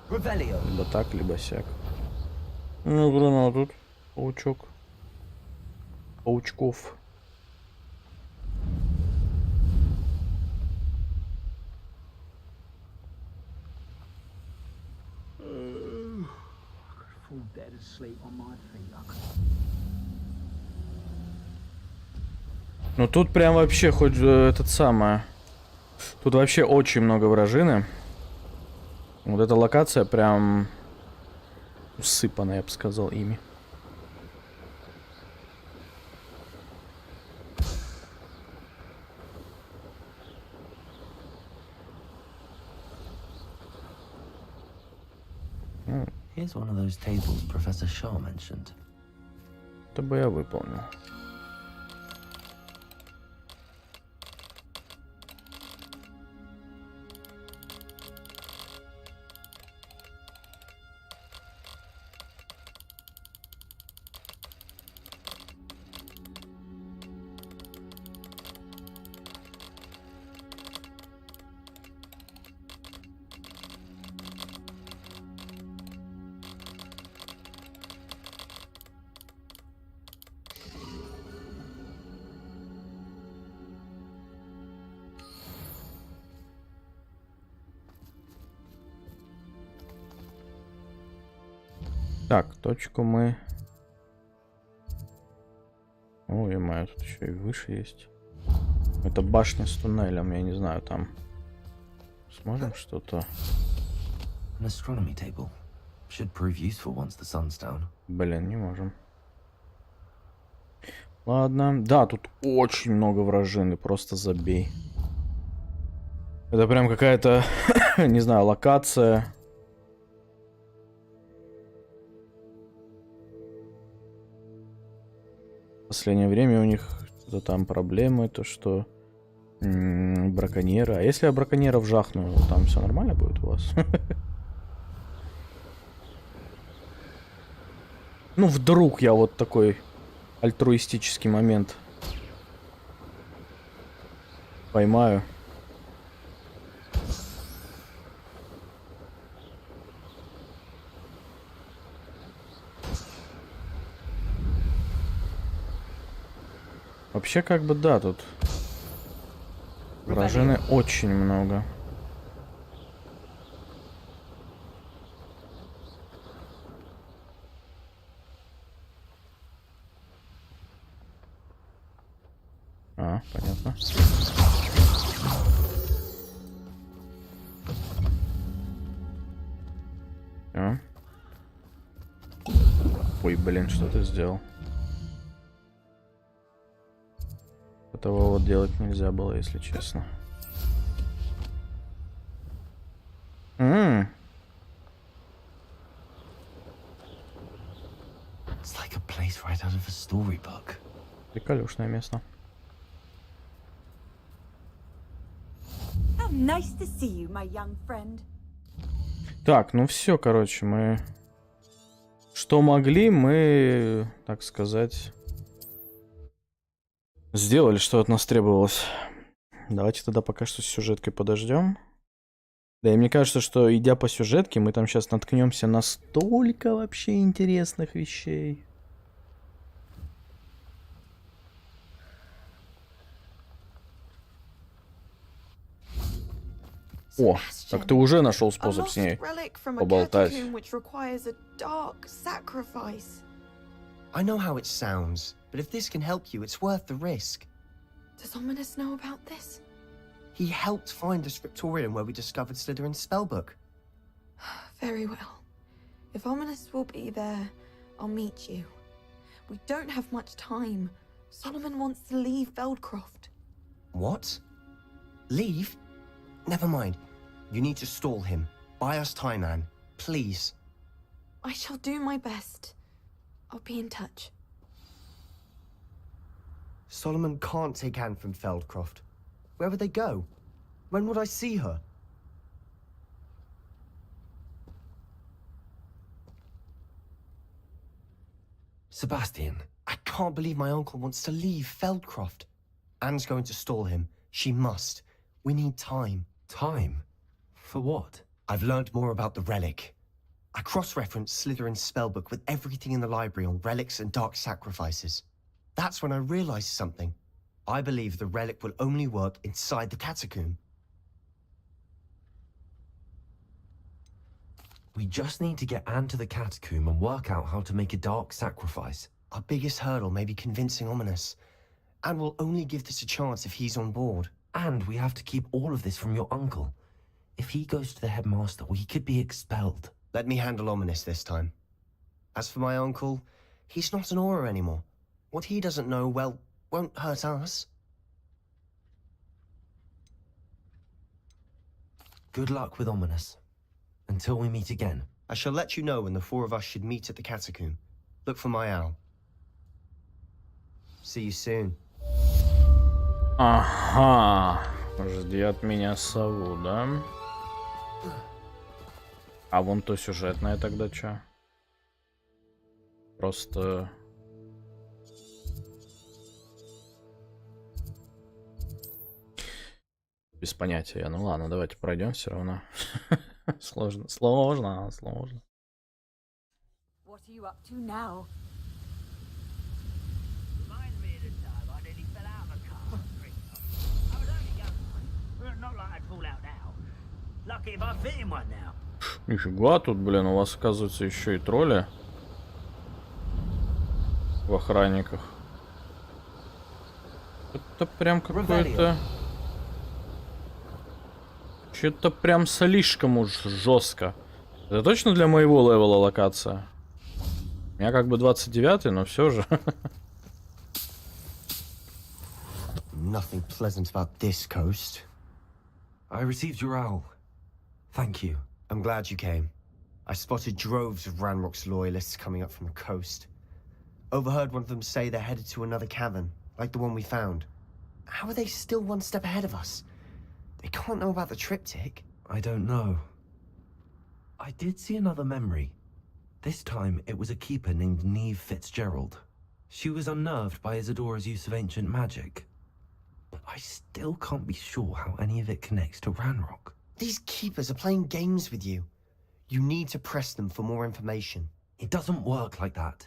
Либо так, либо сяк. Ну, гранат тут. Паучок. Паучков. Ну тут прям вообще хоть этот самое. Тут вообще очень много вражины. Вот эта локация прям усыпана, я бы сказал, ими. Here's one of those tables Professor Shaw mentioned. Это бы я выполнил. Так, точку мы... Ой, моя, тут еще и выше есть. Это башня с туннелем, я не знаю, там... Сможем что-то... Блин, не можем. Ладно. Да, тут очень много вражин, и просто забей. Это прям какая-то, не знаю, локация. В последнее время у них что-то там проблемы, то что браконьеры. А если я браконьеров жахну, там все нормально будет у вас? Ну, вдруг я вот такой альтруистический момент поймаю. Вообще, как бы, да, тут вражины очень много. А, понятно. А. Ой, блин, что ты сделал? Этого вот делать нельзя было, если честно. Приколюшное место. Nice to see you, my young friend. Так, ну все, короче, мы... Что могли, мы, так сказать, сделали, что от нас требовалось. Давайте тогда пока что с сюжеткой подождем. Да, и мне кажется, что идя по сюжетке, мы там сейчас наткнемся на столько вообще интересных вещей. О, так ты уже нашел способ с ней поболтать. I know how it sounds, but if this can help you, it's worth the risk. Does Ominous know about this? He helped find the scriptorium where we discovered Slytherin's spellbook. Very well. If Ominous will be there, I'll meet you. We don't have much time. Solomon wants to leave Feldcroft. What? Leave? Never mind. You need to stall him. Buy us time, Anne. Please. I shall do my best. I'll be in touch. Solomon can't take Anne from Feldcroft. Where would they go? When would I see her? Sebastian. I can't believe my uncle wants to leave Feldcroft. Anne's going to stall him. She must. We need time. Time? For what? I've learned more about the relic. I cross-referenced Slytherin's spellbook with everything in the library on relics and dark sacrifices. That's when I realized something. I believe the relic will only work inside the catacomb. We just need to get Anne to the catacomb and work out how to make a dark sacrifice. Our biggest hurdle may be convincing Ominous. Anne will only give this a chance if he's on board. And we have to keep all of this from your uncle. If he goes to the headmaster, we could be expelled. Let me handle Ominous this time. As for my uncle, he's not an Auror anymore. What he doesn't know, well, won't hurt us. Good luck with Ominous. Until we meet again. I shall let you know when the four of us should meet at the catacomb. Look for my owl. See you soon. Ага. Жди от меня сову, да? А вон то сюжетное тогда чё? Просто... Без понятия. Ну ладно, давайте пройдем все равно. Сложно. Сложно. What are you up to now? Нифига тут, блин, у вас оказывается еще и тролли. в охранниках. Это прям какое-то... Что-то прям слишком уж жестко. Это точно для моего левела локация? У меня как бы 29-й, но все же. Nothing pleasant about this coast. I received your owl. Thank you. I'm glad you came. I spotted droves of Ranrock's loyalists coming up from the coast. Overheard one of them say they're headed to another cavern, like the one we found. How are they still one step ahead of us? They can't know about the triptych. I don't know. I did see another memory. This time it was a keeper named Neve Fitzgerald. She was unnerved by Isadora's use of ancient magic. But I still can't be sure how any of it connects to Ranrock. These keepers are playing games with you. You need to press them for more information. It doesn't work like that.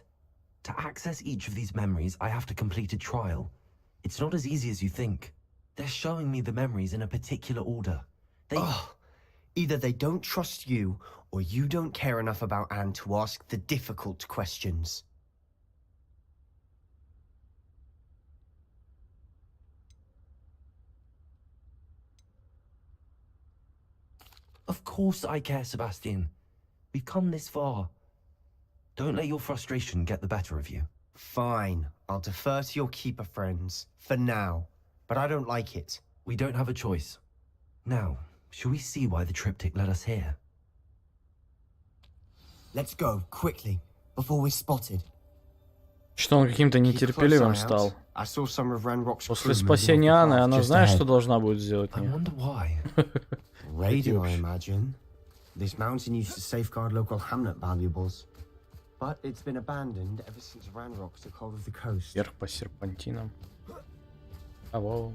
To access each of these memories, I have to complete a trial. It's not as easy as you think. They're showing me the memories in a particular order. Either they don't trust you, or you don't care enough about Anne to ask the difficult questions. Of course I care, Sebastian. We've come this far. Don't let your frustration get the better of you. Fine. I'll defer to your keeper friends. For now. But I don't like it. We don't have a choice. Now, shall we see why the triptych led us here? Let's go, quickly, before we're spotted. Что он каким-то нетерпеливым стал. После спасения Анны она знает, что должна будет сделать. Radio, I imagine. This mountain used to safeguard local hamlet valuables. But it's been abandoned ever since Ranrock took hold of the coast. Вверх по серпантинам. Алло.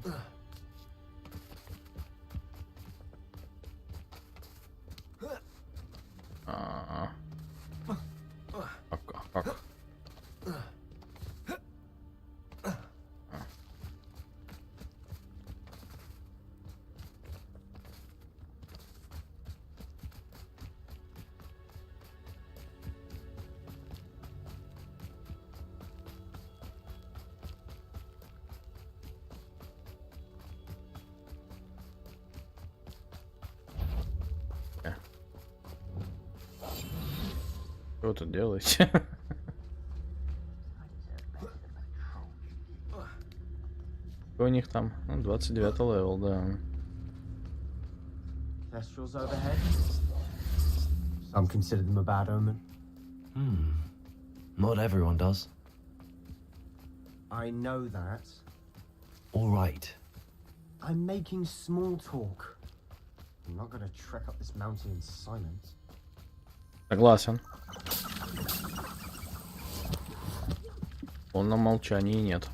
Как? Что вы тут делаете? Что у них там? 29 левел, да. Kestrels overhead. Some consider them a bad omen. Not everyone does. I know that. All right. I'm making small talk. I'm not gonna trek up this mountain in silence. Согласен. В полном молчании нет.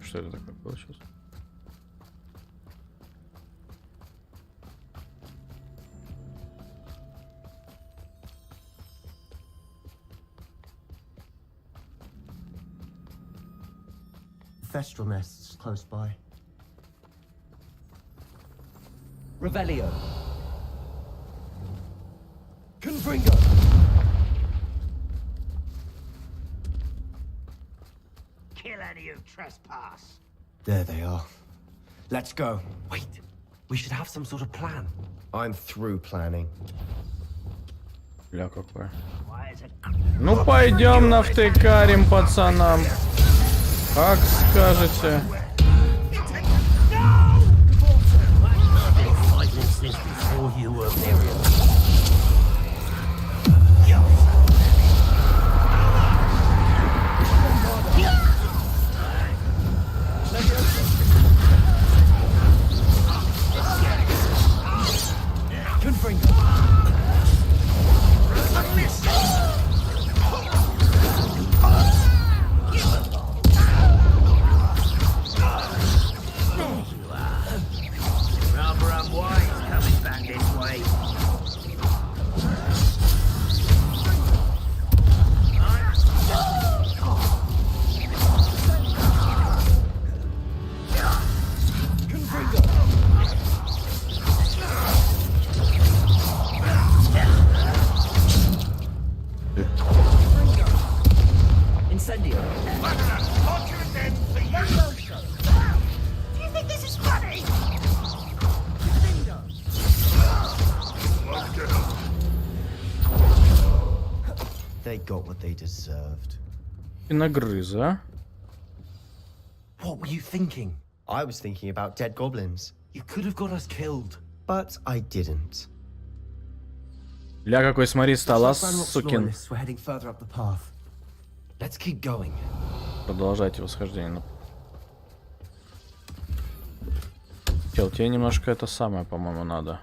Что это такое получилось? Thestral nests close by. Revelio. Confringo. Kill any who trespass. There they are. Let's go. Wait. We should have some sort of plan. I'm through planning. Бля, какое. Ну пойдем навтыкарим пацанам. Как скажете. Rather unwise coming back this way. Do you think this is funny? They got what they deserved. Нагрыза. What were you thinking? I was thinking about dead goblins. You could have got us killed. But I didn't. Ля, какой, смотри, стала, сукин. We're heading further up the path. Let's keep going. Продолжайте восхождение. Чел, тебе немножко это самое, по-моему, надо.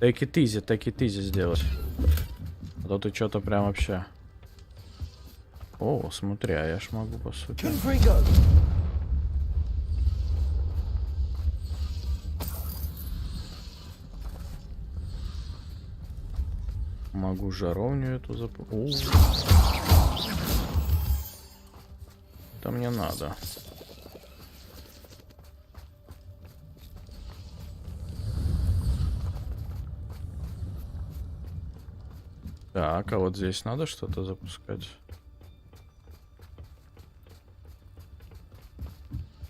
Take it easy сделать. А то ты что-то прям вообще... О, смотри, а я ж могу, по сути. Могу жаровню эту запустить. Это мне надо. Так, а вот здесь надо что-то запускать?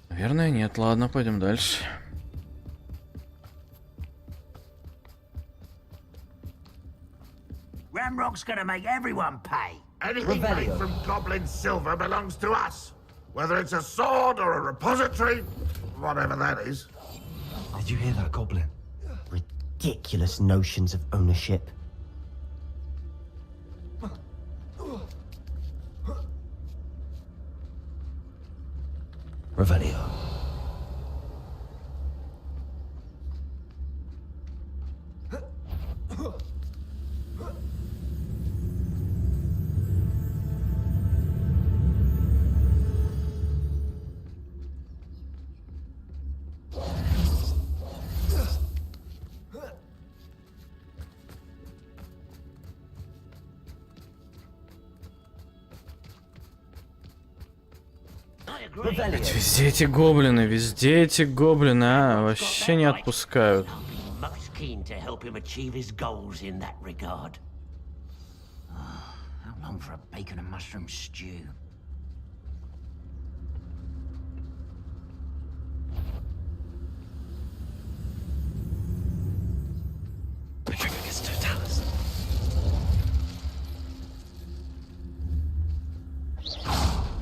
Наверное, нет. Ладно, пойдем дальше. Ramrock's gonna make everyone pay. Anything made from goblin silver belongs to us. Whether it's a sword or a repository, whatever that is. Did you hear that, Goblin? Ridiculous notions of ownership. Revelio. Везде эти гоблины, а, вообще не отпускают. Most keen to help him achieve his goals in that regard. How long for a bacon and mushroom stew?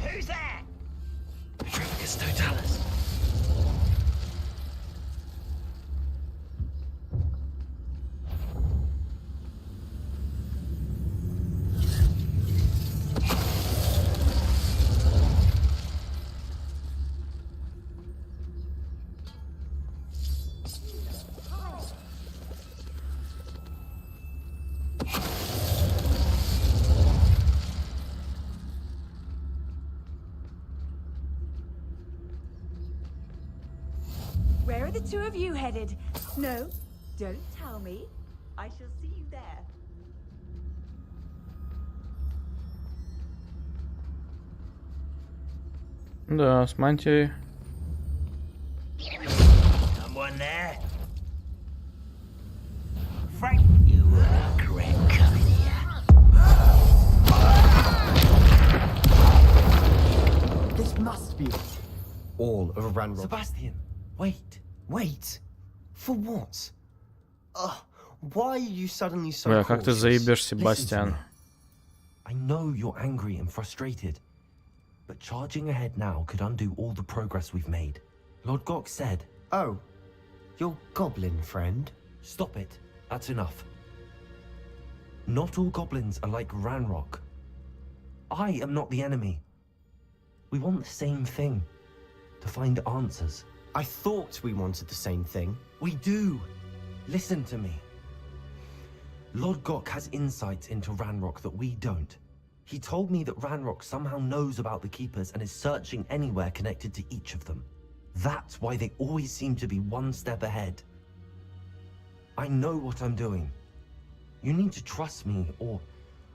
Who's that? Petrificus totalis. Where are the two of you headed? No, don't tell me. I shall see you there. Да, с мантией. Someone there? Frank, you regret coming here. This must be it. All of Ranrock. Sebastian, wait. Wait. For what? Why are you suddenly so Бля, как ты cautious? заебешь, Себастьян? I know you're angry and frustrated, but charging ahead now could undo all the progress we've made. Lord Gok said... Oh, your goblin friend? Stop it. That's enough. Not all goblins are like Ranrock. I am not the enemy. We want the same thing. To find answers. I thought we wanted the same thing. We do. Listen to me. Lord Gok has insights into Ranrock that we don't. He told me that Ranrock somehow knows about the Keepers and is searching anywhere connected to each of them. That's why they always seem to be one step ahead. I know what I'm doing. You need to trust me, or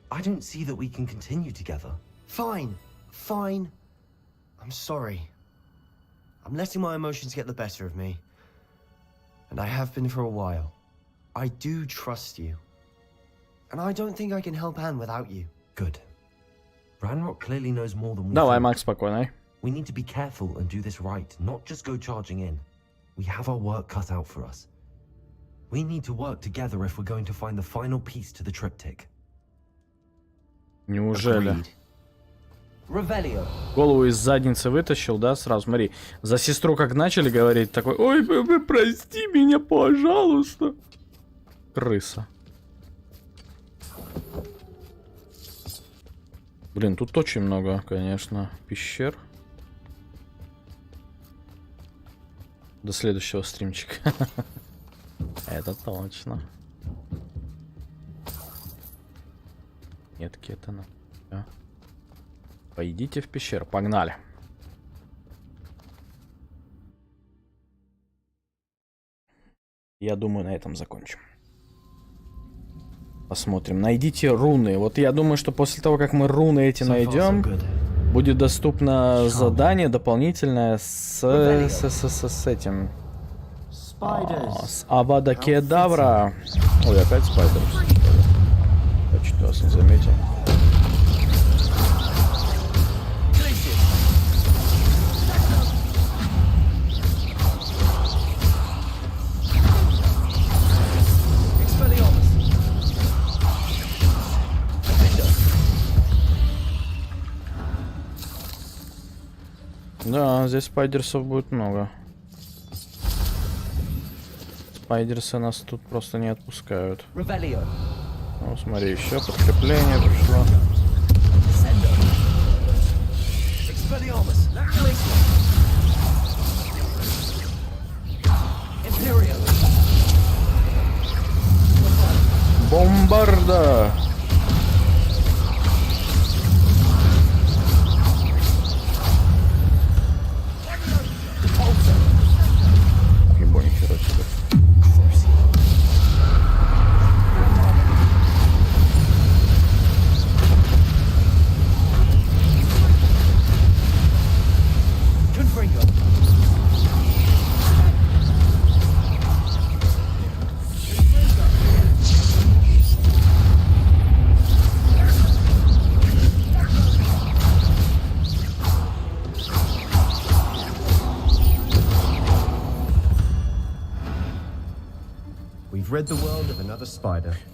I don't see that we can continue together. Fine. Fine. I'm sorry. I'm letting my emotions get the better of me. And I have been for a while. I do trust you. And I don't think I can help Anne without you. Good. Ranrock clearly knows more than we Давай, think. Макс, спокойно. We need to be careful and do this right, not just go charging in. We have our work cut out for us. We need to work together if we're going to find the final piece to the triptych. Неужели? Revelio. Голову из задницы вытащил, да, сразу. Смотри, за сестру как начали говорить, такой, ой, прости меня, пожалуйста. Крыса. Блин, тут очень много, конечно, пещер. До следующего стримчика. Это точно. Нет, кетана. Пойдите в пещеру, погнали. Я думаю, на этом закончим. Посмотрим. Найдите руны. Вот я думаю, что после того, как мы руны эти найдем, будет доступно задание дополнительное с этим. С Авада Кедавра. Ой, опять спайдер. Я что-то вас не заметил. Да, здесь спайдерсов будет много. Спайдерсы нас тут просто не отпускают. Ну, смотри, еще подкрепление пришло. Бомбарда!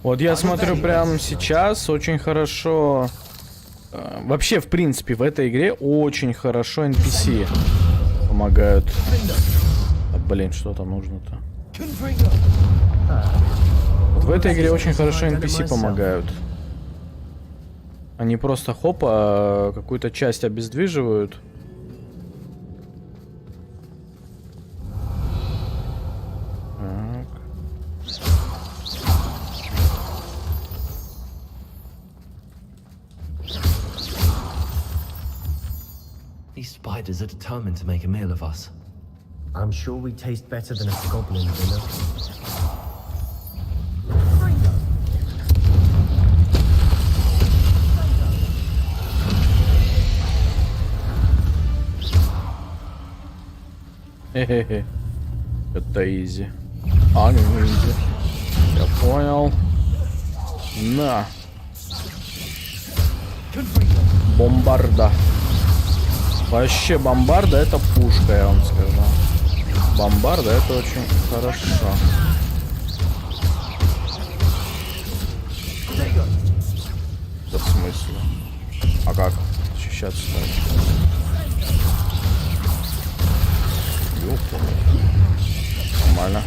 Вот я смотрю прямо сейчас, очень хорошо. Вообще, в принципе, в этой игре очень хорошо NPC помогают. А, блин, что там нужно-то? Вот в этой игре очень хорошо NPC помогают. Они просто хопа какую-то часть обездвиживают. These spiders are determined to make a meal of us. I'm sure we taste better than a goblin dinner. Хе-хе-хе. Это изи. А, не изи. Я понял. На. Бомбарда. Вообще, бомбарда это пушка, я вам скажу. Бомбарда это очень хорошо. Да в смысле? А как защищаться-то? Ёпта. Нормально.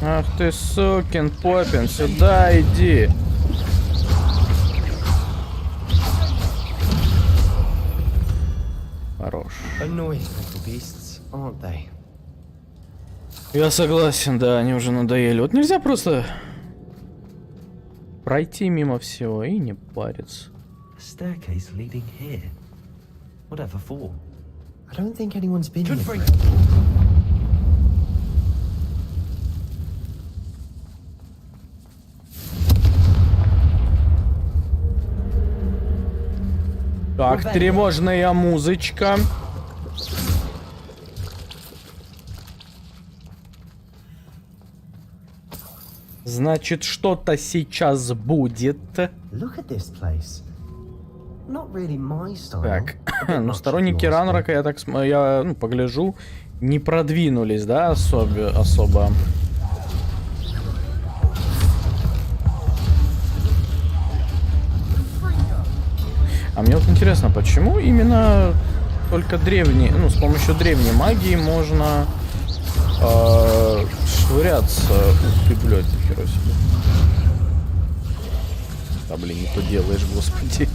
Ах ты, сукин попин, сюда иди. Хорош. Я согласен, да, они уже надоели. Вот нельзя просто пройти мимо всего и не париться. Так, тревожная музычка. Значит, что-то сейчас будет. Так, ну сторонники Ранрока, я погляжу, не продвинулись, да, особо. А мне вот интересно, почему именно только древние, с помощью древней магии можно швыряться. Ух ты, блядь, нихера себе. Да, блин, не то делаешь, господи.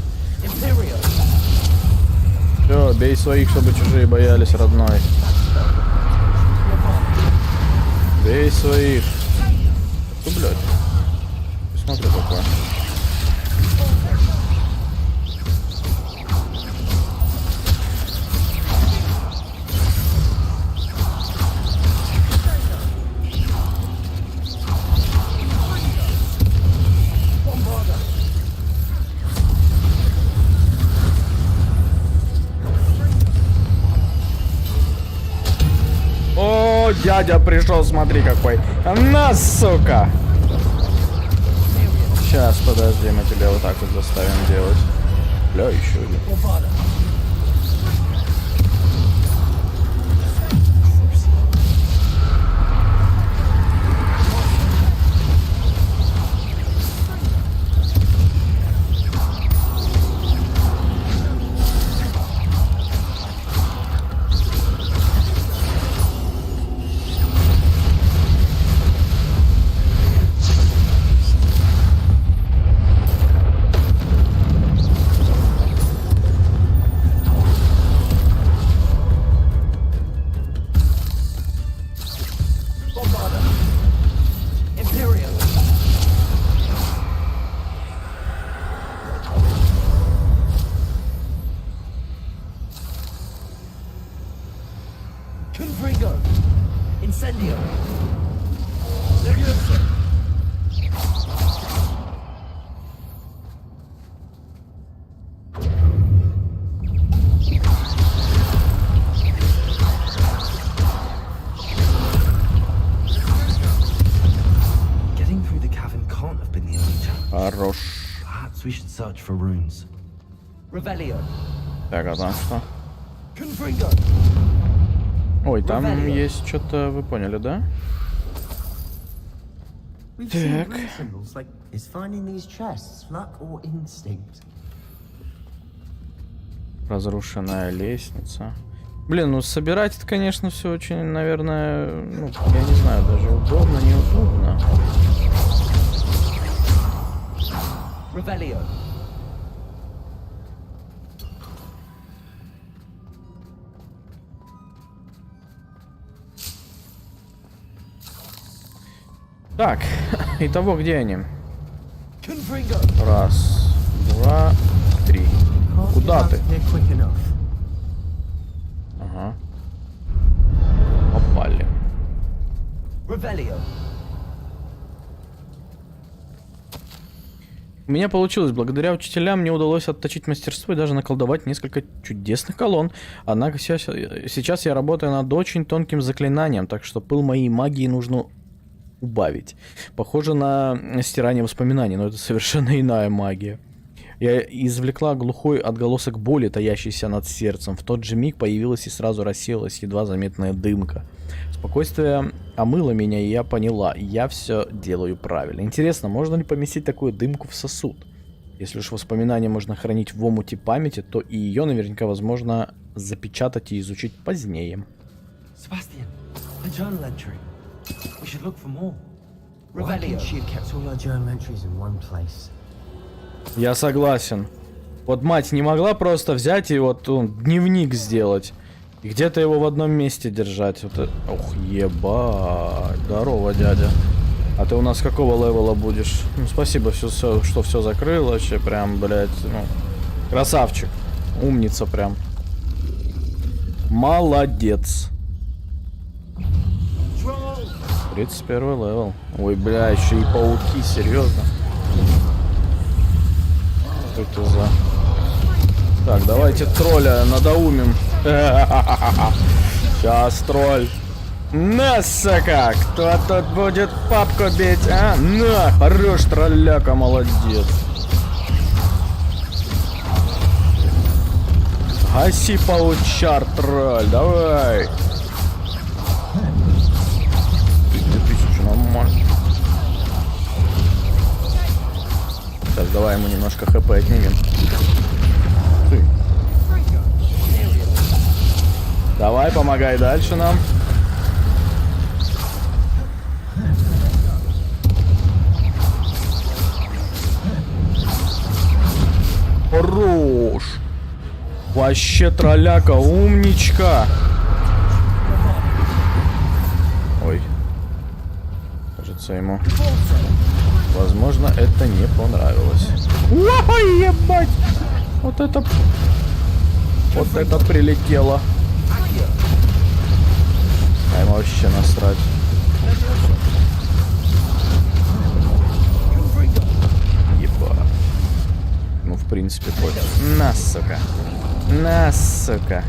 Все, бей своих, чтобы чужие боялись, родной. Бей своих. Что, блядь? Смотри, какое. О, дядя пришел, смотри какой. На, сука! Сейчас, подожди, мы тебя вот так вот заставим делать. Бля, еще один. Хорош. Так, а там что? Ой, там есть что-то, вы поняли, да? Так. Разрушенная лестница. Блин, ну собирать это, конечно, все очень, наверное, я не знаю, даже удобно, неудобно. Так, итого, где они? Раз, два, три. Куда ты? Ага. Попали. У меня получилось. Благодаря учителям мне удалось отточить мастерство и даже наколдовать несколько чудесных колонн. Однако сейчас я работаю над очень тонким заклинанием, так что пыл моей магии нужно убавить. Похоже на стирание воспоминаний, но это совершенно иная магия. Я извлекла глухой отголосок боли, таящийся над сердцем. В тот же миг появилась и сразу рассеялась едва заметная дымка. Спокойствие омыло меня, и я поняла, я все делаю правильно. Интересно, можно ли поместить такую дымку в сосуд? Если уж воспоминания можно хранить в омуте памяти, то и ее наверняка возможно запечатать и изучить позднее. Sebastian, a journal entry. We should look for more. Why can't she have kept all her journal entries in one place? Я согласен. Вот мать не могла просто взять и вот дневник сделать. И где-то его в одном месте держать. Вот, ох, ебать. Здорово, дядя. А ты у нас какого левела будешь? Ну, спасибо, что все закрыл. Вообще прям, блядь, красавчик. Умница прям. Молодец. 31 левел. Ой, бля, еще и пауки, серьезно. Что это за... Так, давайте тролля надоумим. Сейчас, тролль. На, сука! Кто тут будет папку бить, а? На! Хорош, тролляка, молодец. Гаси паучар, тролль, давай. 2000, нормально. Сейчас давай ему немножко хп отнимем. Давай, помогай дальше нам. Хорош. Вообще тролляка, умничка. Ой. Кажется, ему, возможно, это не понравилось. Ой, ебать. Вот это прилетело. А ему вообще насрать. Еба. Ну, в принципе, пофиг. На, сука. На, сука.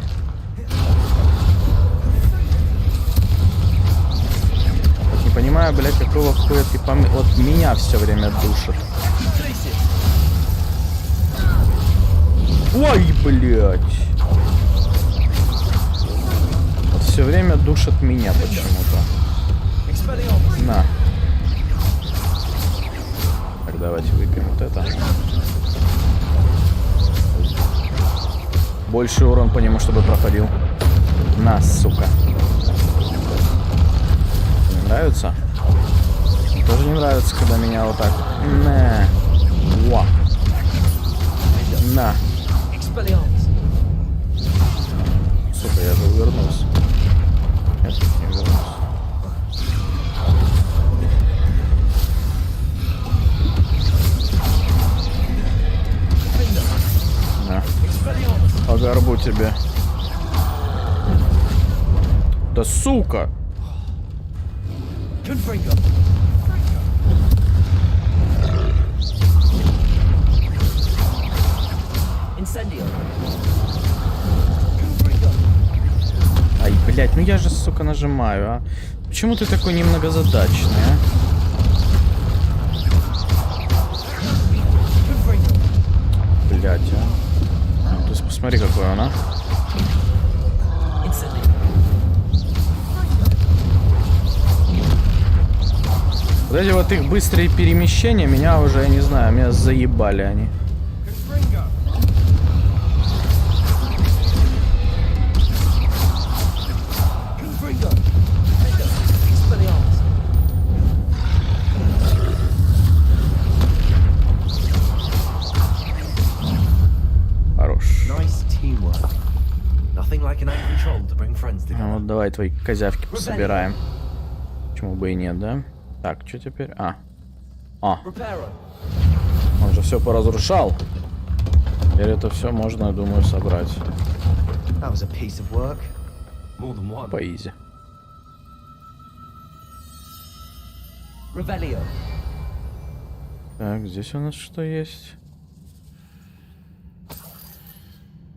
Вот не понимаю, блядь, какого хуя ты вот меня все время душит. Ой, блядь. Вот все время душит меня почему-то. На. Так, давайте выпьем вот это. Больший урон по нему, чтобы проходил. На, сука. Не нравится? Мне тоже не нравится, когда меня вот так. На. Во. На. Сука, я же увернулся. Я тут не увернулся. На. По горбу тебе. Да сука! Ай, блядь, ну я же, сука, нажимаю, а? Почему ты такой немногозадачный, а? Блядь, а? То есть посмотри, какой он, а? Вот эти вот их быстрые перемещения меня уже, я не знаю, меня заебали они. Ну вот давай твои козявки пособираем. Почему бы и нет, да? Так, что теперь? Он же все поразрушал. Теперь это все можно, я думаю, собрать. По изи. Так, здесь у нас что есть?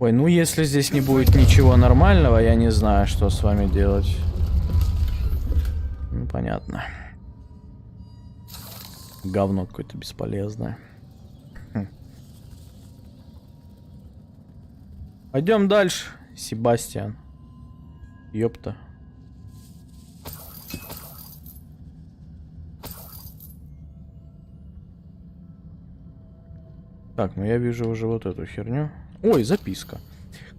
Ой, ну если здесь не будет ничего нормального, я не знаю, что с вами делать. Ну, понятно. Говно какое-то бесполезное. Пойдем дальше, Себастьян. Ёпта. Так, ну я вижу уже вот эту херню. Ой, записка.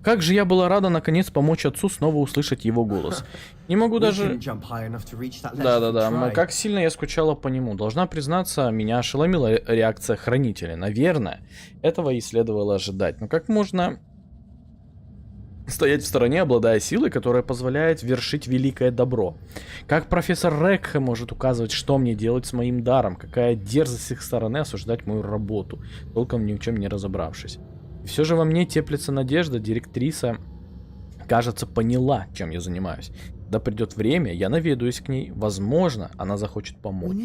Как же я была рада наконец помочь отцу снова услышать его голос. Не могу даже... Да-да-да, но как сильно я скучала по нему. Должна признаться, меня ошеломила реакция хранителя. Наверное, этого и следовало ожидать. Но как можно стоять в стороне, обладая силой, которая позволяет вершить великое добро? Как профессор Рекхе может указывать, что мне делать с моим даром? Какая дерзость с их стороны осуждать мою работу, толком ни в чем не разобравшись. И все же во мне теплится надежда, директриса, кажется, поняла, чем я занимаюсь. Когда придет время, я наведаюсь к ней, возможно, она захочет помочь.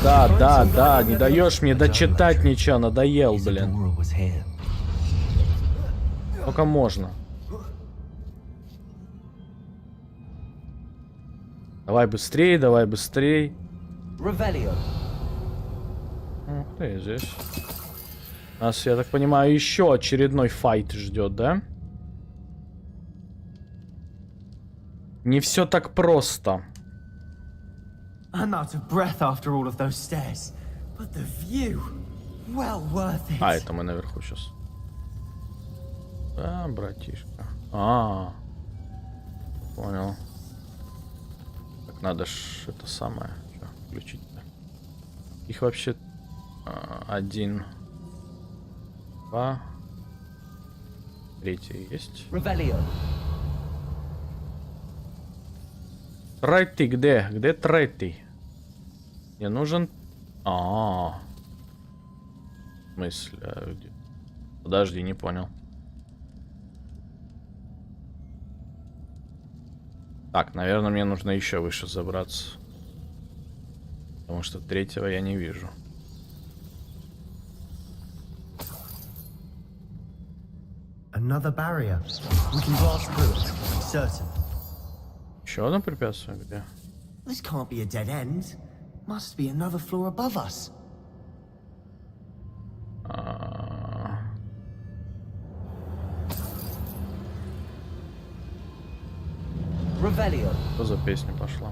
Да, не даешь мне дочитать ничего, надоел, блин. Только можно. Давай быстрей, давай быстрей. Revelio. Ух ты, здесь. Нас, я так понимаю, еще очередной файт ждет, да? Не все так просто. I'm out of breath after all of those stairs, but the view, well worth it. А, это мы наверху сейчас. Да, братишка. Понял. Так, надо ж это самое. Что, включить? Их вообще 1, 2, 3 есть. Revelio. Третий где? Где третий? Мне нужен... В смысле? Подожди, не понял. Так, наверное, мне нужно еще выше забраться. Потому что третьего я не вижу. Another barrier. We can blast through it, I'm certain. Еще одно препятствие? Где? This can't be a dead end. Must be another floor above us. Revelio. Что за песня пошла?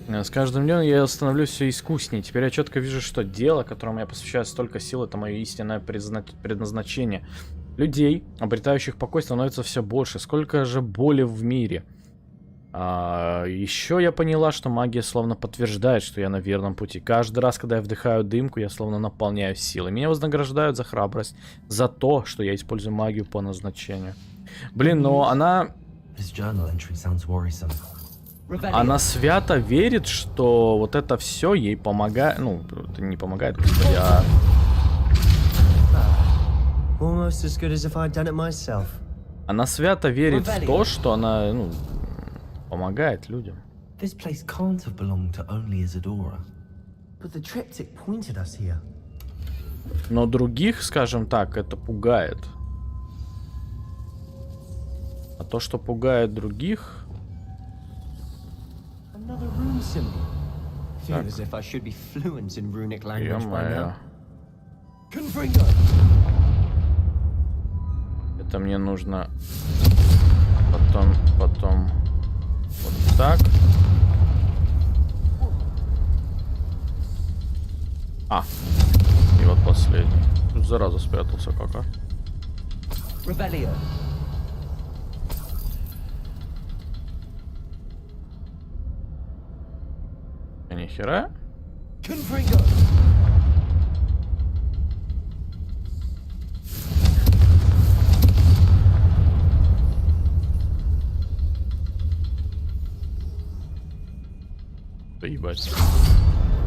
С каждым днем я становлюсь все искуснее. Теперь я четко вижу, что дело, которому я посвящаю столько сил, это мое истинное предназначение. Людей, обретающих покой, становится все больше. Сколько же боли в мире. Еще я поняла, что магия словно подтверждает, что я на верном пути. Каждый раз, когда я вдыхаю дымку, я словно наполняюсь силой. Меня вознаграждают за храбрость, за то, что я использую магию по назначению. Блин, но она... Она свято верит, что вот это все ей помогает. Ну, это не помогает, господи, а... Almost as good as if I'd done it myself. Она свято верит в то, что она, ну, помогает людям. This place can't have belonged to only Isadora. But the triptych pointed us here. Но других, скажем так, это пугает. А то, что пугает других... Another rune symbol. Feel as if I should be fluent in runic language by now. Confringo. Это мне нужно потом вот так. И вот последний. Тут зараза спрятался как-то. Revelio. Нихера. Confringo. Поебать.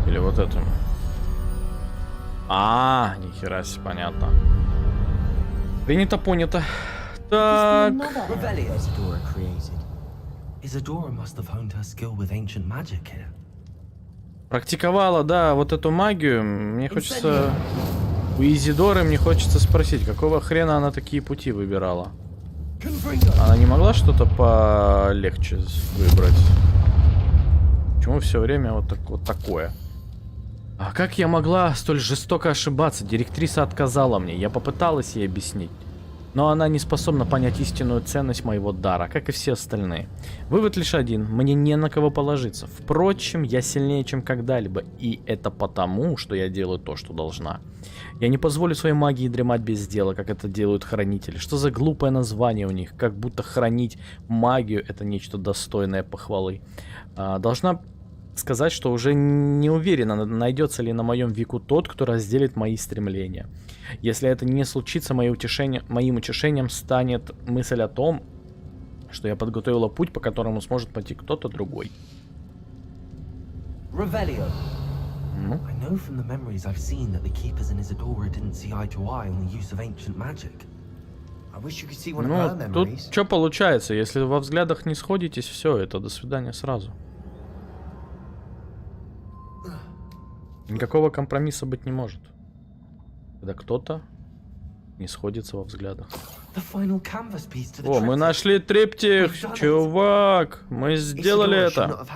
Или вот этим. Нихера себе, понятно. Принято, понято. Так. Практиковала, да, вот эту магию. Мне хочется... У Изидоры мне хочется спросить, какого хрена она такие пути выбирала? Она не могла что-то полегче выбрать? Почему все время вот такое? А как я могла столь жестоко ошибаться? Директриса отказала мне. Я попыталась ей объяснить. Но она не способна понять истинную ценность моего дара, как и все остальные. Вывод лишь один. Мне не на кого положиться. Впрочем, я сильнее, чем когда-либо. И это потому, что я делаю то, что должна. Я не позволю своей магии дремать без дела, как это делают хранители. Что за глупое название у них? Как будто хранить магию — это нечто достойное похвалы. Должна сказать, что уже не уверена, найдется ли на моем веку тот, кто разделит мои стремления. Если это не случится, моим утешением станет мысль о том, что я подготовила путь, по которому сможет пойти кто-то другой. Revelio. I know from the memories I've seen that the keepers in Isadora didn't see eye to eye on the use of ancient magic. I wish you could see one of her Ну, тут memories. что получается? Если во взглядах не сходитесь, все, это до свидания сразу. Никакого компромисса быть не может, когда кто-то не сходится во взглядах. О, мы нашли триптих, чувак. Мы сделали это.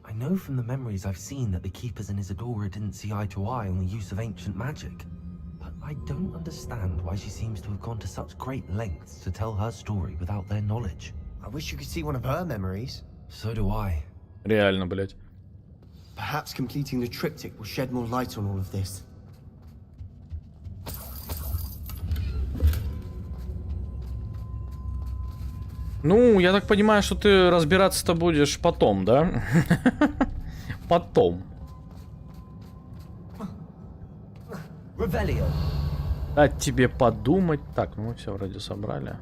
I know from the memories I've seen that the keepers in Isadora didn't see eye to eye on the use of ancient magic. But I don't understand why she seems to have gone to such great lengths to tell her story without their knowledge. I wish you could see one of her memories. So do I. Реально, блядь. Perhaps completing the triptych will shed more light on all of this. Ну, я так понимаю, что ты разбираться-то будешь потом, да? Потом. Дать тебе подумать. Так, ну мы все вроде собрали.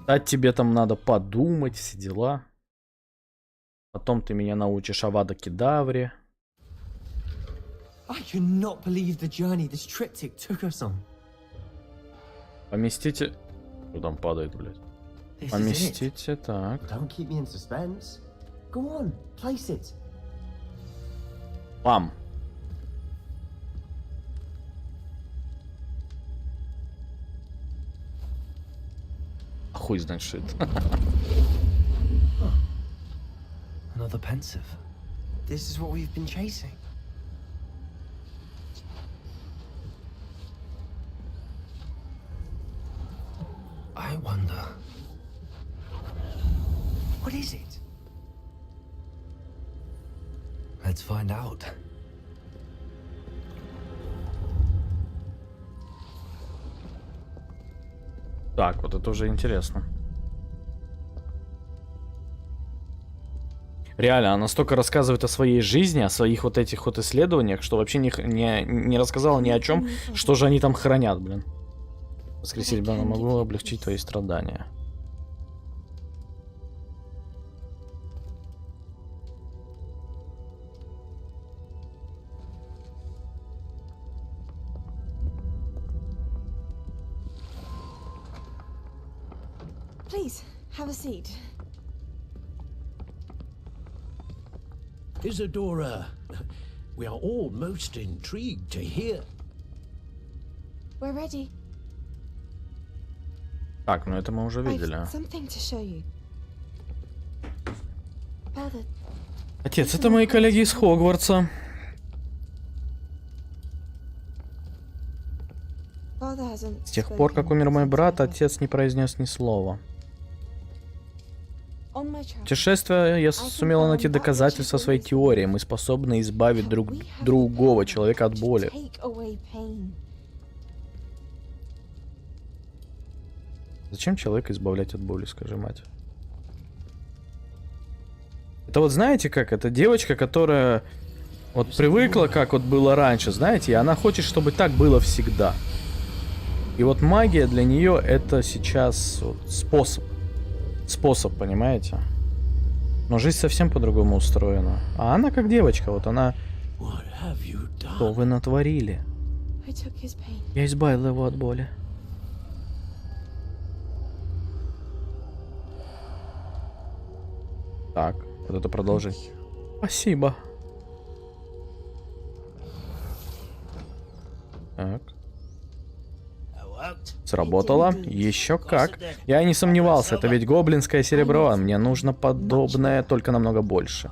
Дать тебе там надо подумать, все дела. Потом ты меня научишь Авада Кедавре. Поместите... Что там падает, блядь? Поместите, так. Пам. А хуй знает, что это. Another pensive. This is what we've been chasing. I wonder. What is it? Let's find out. Так, вот это уже интересно. Реально, она настолько рассказывает о своей жизни, о своих вот этих вот исследованиях, что вообще не рассказала ни о чем, что же они там хранят, блин. Воскресить ребенка могу облегчить твои страдания. Please, have a seat. Isadora, we are all most intrigued to hear. We're ready. Так, ну это мы уже видели. Something to show you. Father. Отец, это мои коллеги из Хогвартса. С тех пор, как умер мой брат, отец не произнес ни слова. Путешествие я сумела найти доказательства своей теории. Мы способны избавить другого человека от боли. Зачем человека избавлять от боли, скажи, мать? Это вот знаете как? Это девочка, которая вот привыкла, как вот было раньше, знаете, и она хочет, чтобы так было всегда. И вот магия для нее это сейчас вот способ. Способ, понимаете? Но жизнь совсем по-другому устроена. А она как девочка, вот она... Что вы натворили? Я избавил его от боли. Так, вот это продолжение. Спасибо. Так. Сработало? Еще как. Я не сомневался, это ведь гоблинское серебро. Мне нужно подобное, только намного больше.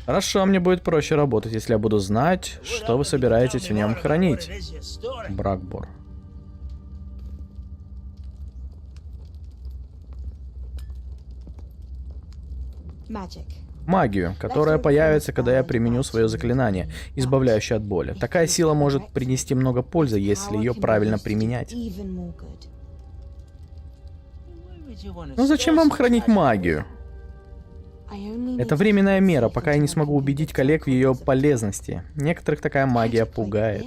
Хорошо, мне будет проще работать, если я буду знать, что вы собираетесь в нем хранить. Бракбор. Магию, которая появится, когда я применю свое заклинание, избавляющее от боли. Такая сила может принести много пользы, если ее правильно применять. Но зачем вам хранить магию? Это временная мера, пока я не смогу убедить коллег в ее полезности. Некоторых такая магия пугает.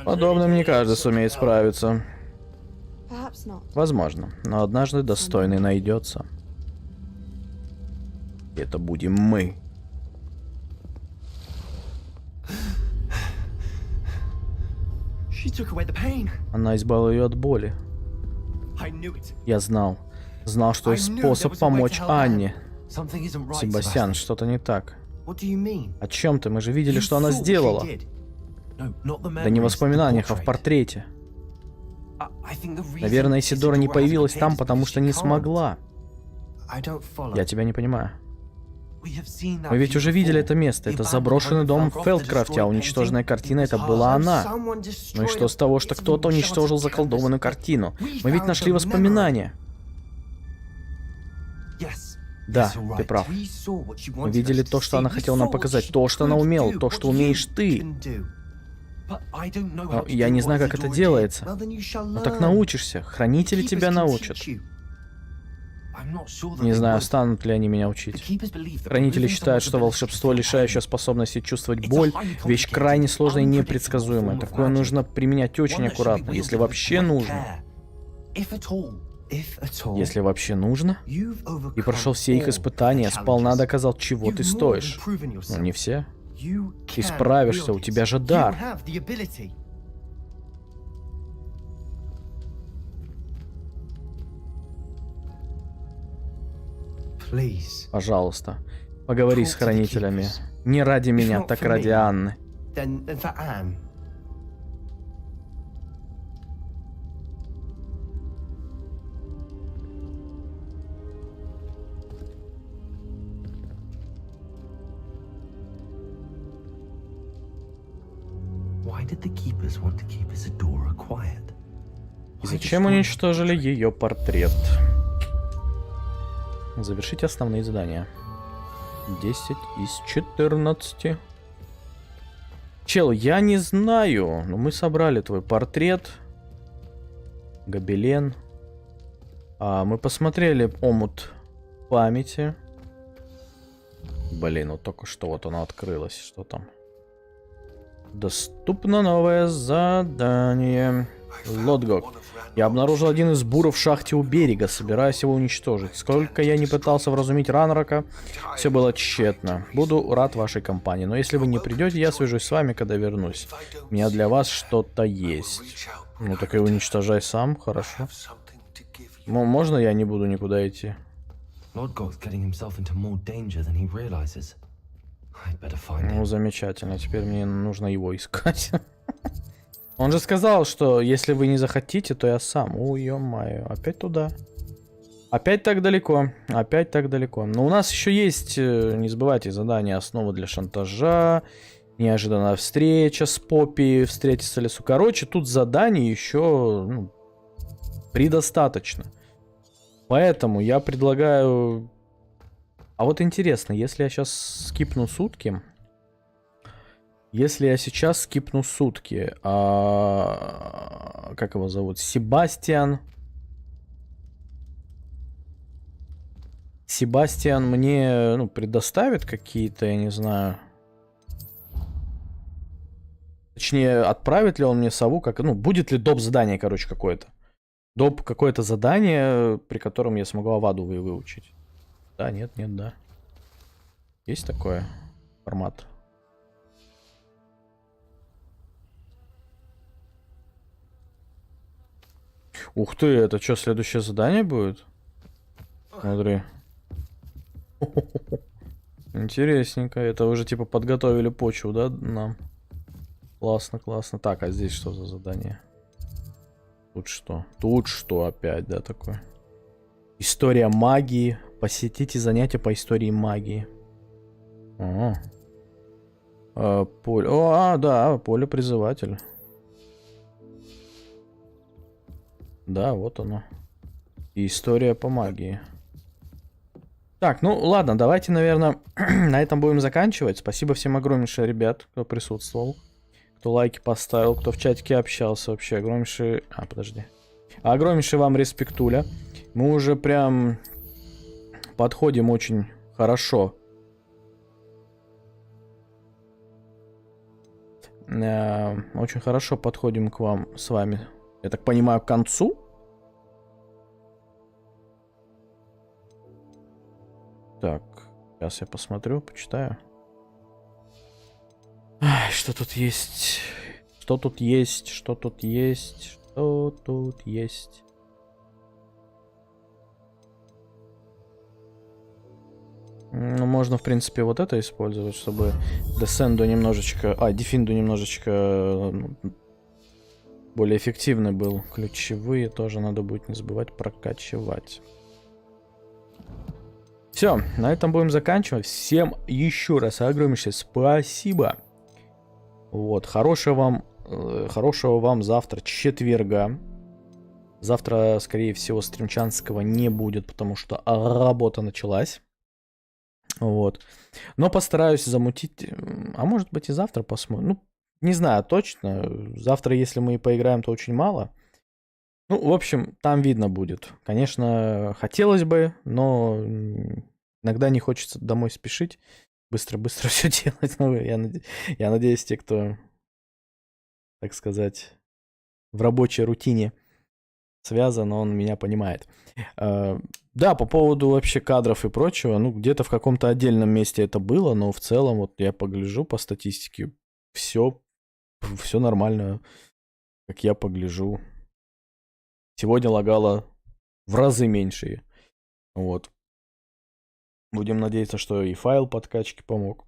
Подобным не каждый сумеет справиться. Возможно, но однажды достойный найдется. И это будем мы. Она избавила ее от боли. Я знал. Знал, что есть способ помочь Анне. Себастьян, что-то не так. О чем ты? Мы же видели, что она сделала. Да не в воспоминаниях, а в портрете. Наверное, Исидора не появилась там, потому что не смогла. Я тебя не понимаю. Мы ведь уже видели это место. Это заброшенный дом в Фелдкрафте, а уничтоженная картина — это была она. Ну и что с того, что кто-то уничтожил заколдованную картину? Мы ведь нашли воспоминания. Да, ты прав. Мы видели то, что она хотела нам показать, то, что она умела, то, что умеешь ты. Но я не знаю, как это делается. Но так научишься. Хранители тебя научат. Не знаю, станут ли они меня учить. Хранители считают, что волшебство, лишающее способности чувствовать боль, вещь крайне сложная и непредсказуемая. Такое нужно применять очень аккуратно, если вообще нужно. Если вообще нужно. И прошел все их испытания, сполна доказал, чего ты стоишь. Но не все. Ты справишься, у тебя же дар. Пожалуйста, поговори с хранителями. Не ради меня, так ради Анны. И зачем уничтожили ее портрет? Завершите основные задания. 10 из 14. Чел, я не знаю, но мы собрали твой портрет. Гобелен. Мы посмотрели омут памяти. Блин, вот только что вот оно открылось. Что там? Доступно новое задание. Лотгок. Я обнаружил один из буров в шахте у берега, собираюсь его уничтожить. Сколько я не пытался вразумить Ранрока, все было тщетно. Буду рад вашей компании, но если вы не придете, я свяжусь с вами, когда вернусь. У меня для вас что-то есть. Ну так и уничтожай сам, хорошо. Ну, можно я не буду никуда идти? Ну, замечательно, теперь мне нужно его искать. Он же сказал, что если вы не захотите, то я сам. Ой, ё-моё, опять туда. Опять так далеко. Опять так далеко. Но у нас еще есть, не забывайте, задание «Основа для шантажа», неожиданная встреча с Поппи, встретиться лесу. Короче, тут заданий еще предостаточно. Поэтому я предлагаю... А вот интересно, если я сейчас скипну сутки... Если я сейчас скипну сутки, как его зовут? Себастьян. Себастьян мне, предоставит какие-то, я не знаю. Точнее, отправит ли он мне сову, будет ли доп. Задание, короче, какое-то. Доп. Какое-то задание, при котором я смогу Аваду выучить. Да, нет, да. Есть такое формат. Ух ты, это что, следующее задание будет? Смотри. Интересненько. Это вы же типа подготовили почву, да, нам? Классно, классно. Так, а здесь что за задание? Тут что? Тут что опять, да, такое? История магии. Посетите занятия по истории магии. Поле. Да, поле призыватель. Да, вот оно. И история по магии. Так, ну ладно, давайте, наверное, на этом будем заканчивать. Спасибо всем огромнейшее, ребят, кто присутствовал. Кто лайки поставил, кто в чатике общался вообще. Огромнейший... Огромнейший вам респектуля. Мы уже прям подходим очень хорошо. Очень хорошо подходим к вам с вами. Я так понимаю, к концу? Так, сейчас я посмотрю, почитаю. Что тут есть? Что тут есть? Что тут есть? Что тут есть? Ну, можно, в принципе, вот это использовать, чтобы Дефинду немножечко более эффективный был. Ключевые тоже надо будет не забывать прокачивать. Все, на этом будем заканчивать. Всем еще раз огромнейшее спасибо. Вот, хорошего вам завтра, четверга. Завтра, скорее всего, стримчанского не будет, потому что работа началась. Вот. Но постараюсь замутить. А может быть и завтра посмотрим. Ну, не знаю точно. Завтра, если мы поиграем, то очень мало. Ну, в общем, там видно будет. Конечно, хотелось бы, но иногда не хочется домой спешить. Быстро-быстро все делать. Ну, я надеюсь, те, кто, так сказать, в рабочей рутине связан, он меня понимает. Да, по поводу вообще кадров и прочего, ну, где-то в каком-то отдельном месте это было, но в целом, вот я погляжу по статистике, все нормально, как я погляжу. Сегодня лагало в разы меньше. Вот. Будем надеяться, что и файл подкачки помог.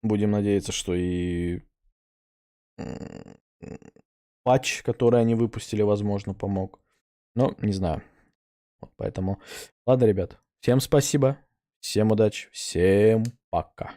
Будем надеяться, что и патч, который они выпустили, возможно, помог. Но не знаю. Вот поэтому, ладно, ребят. Всем спасибо. Всем удачи. Всем пока.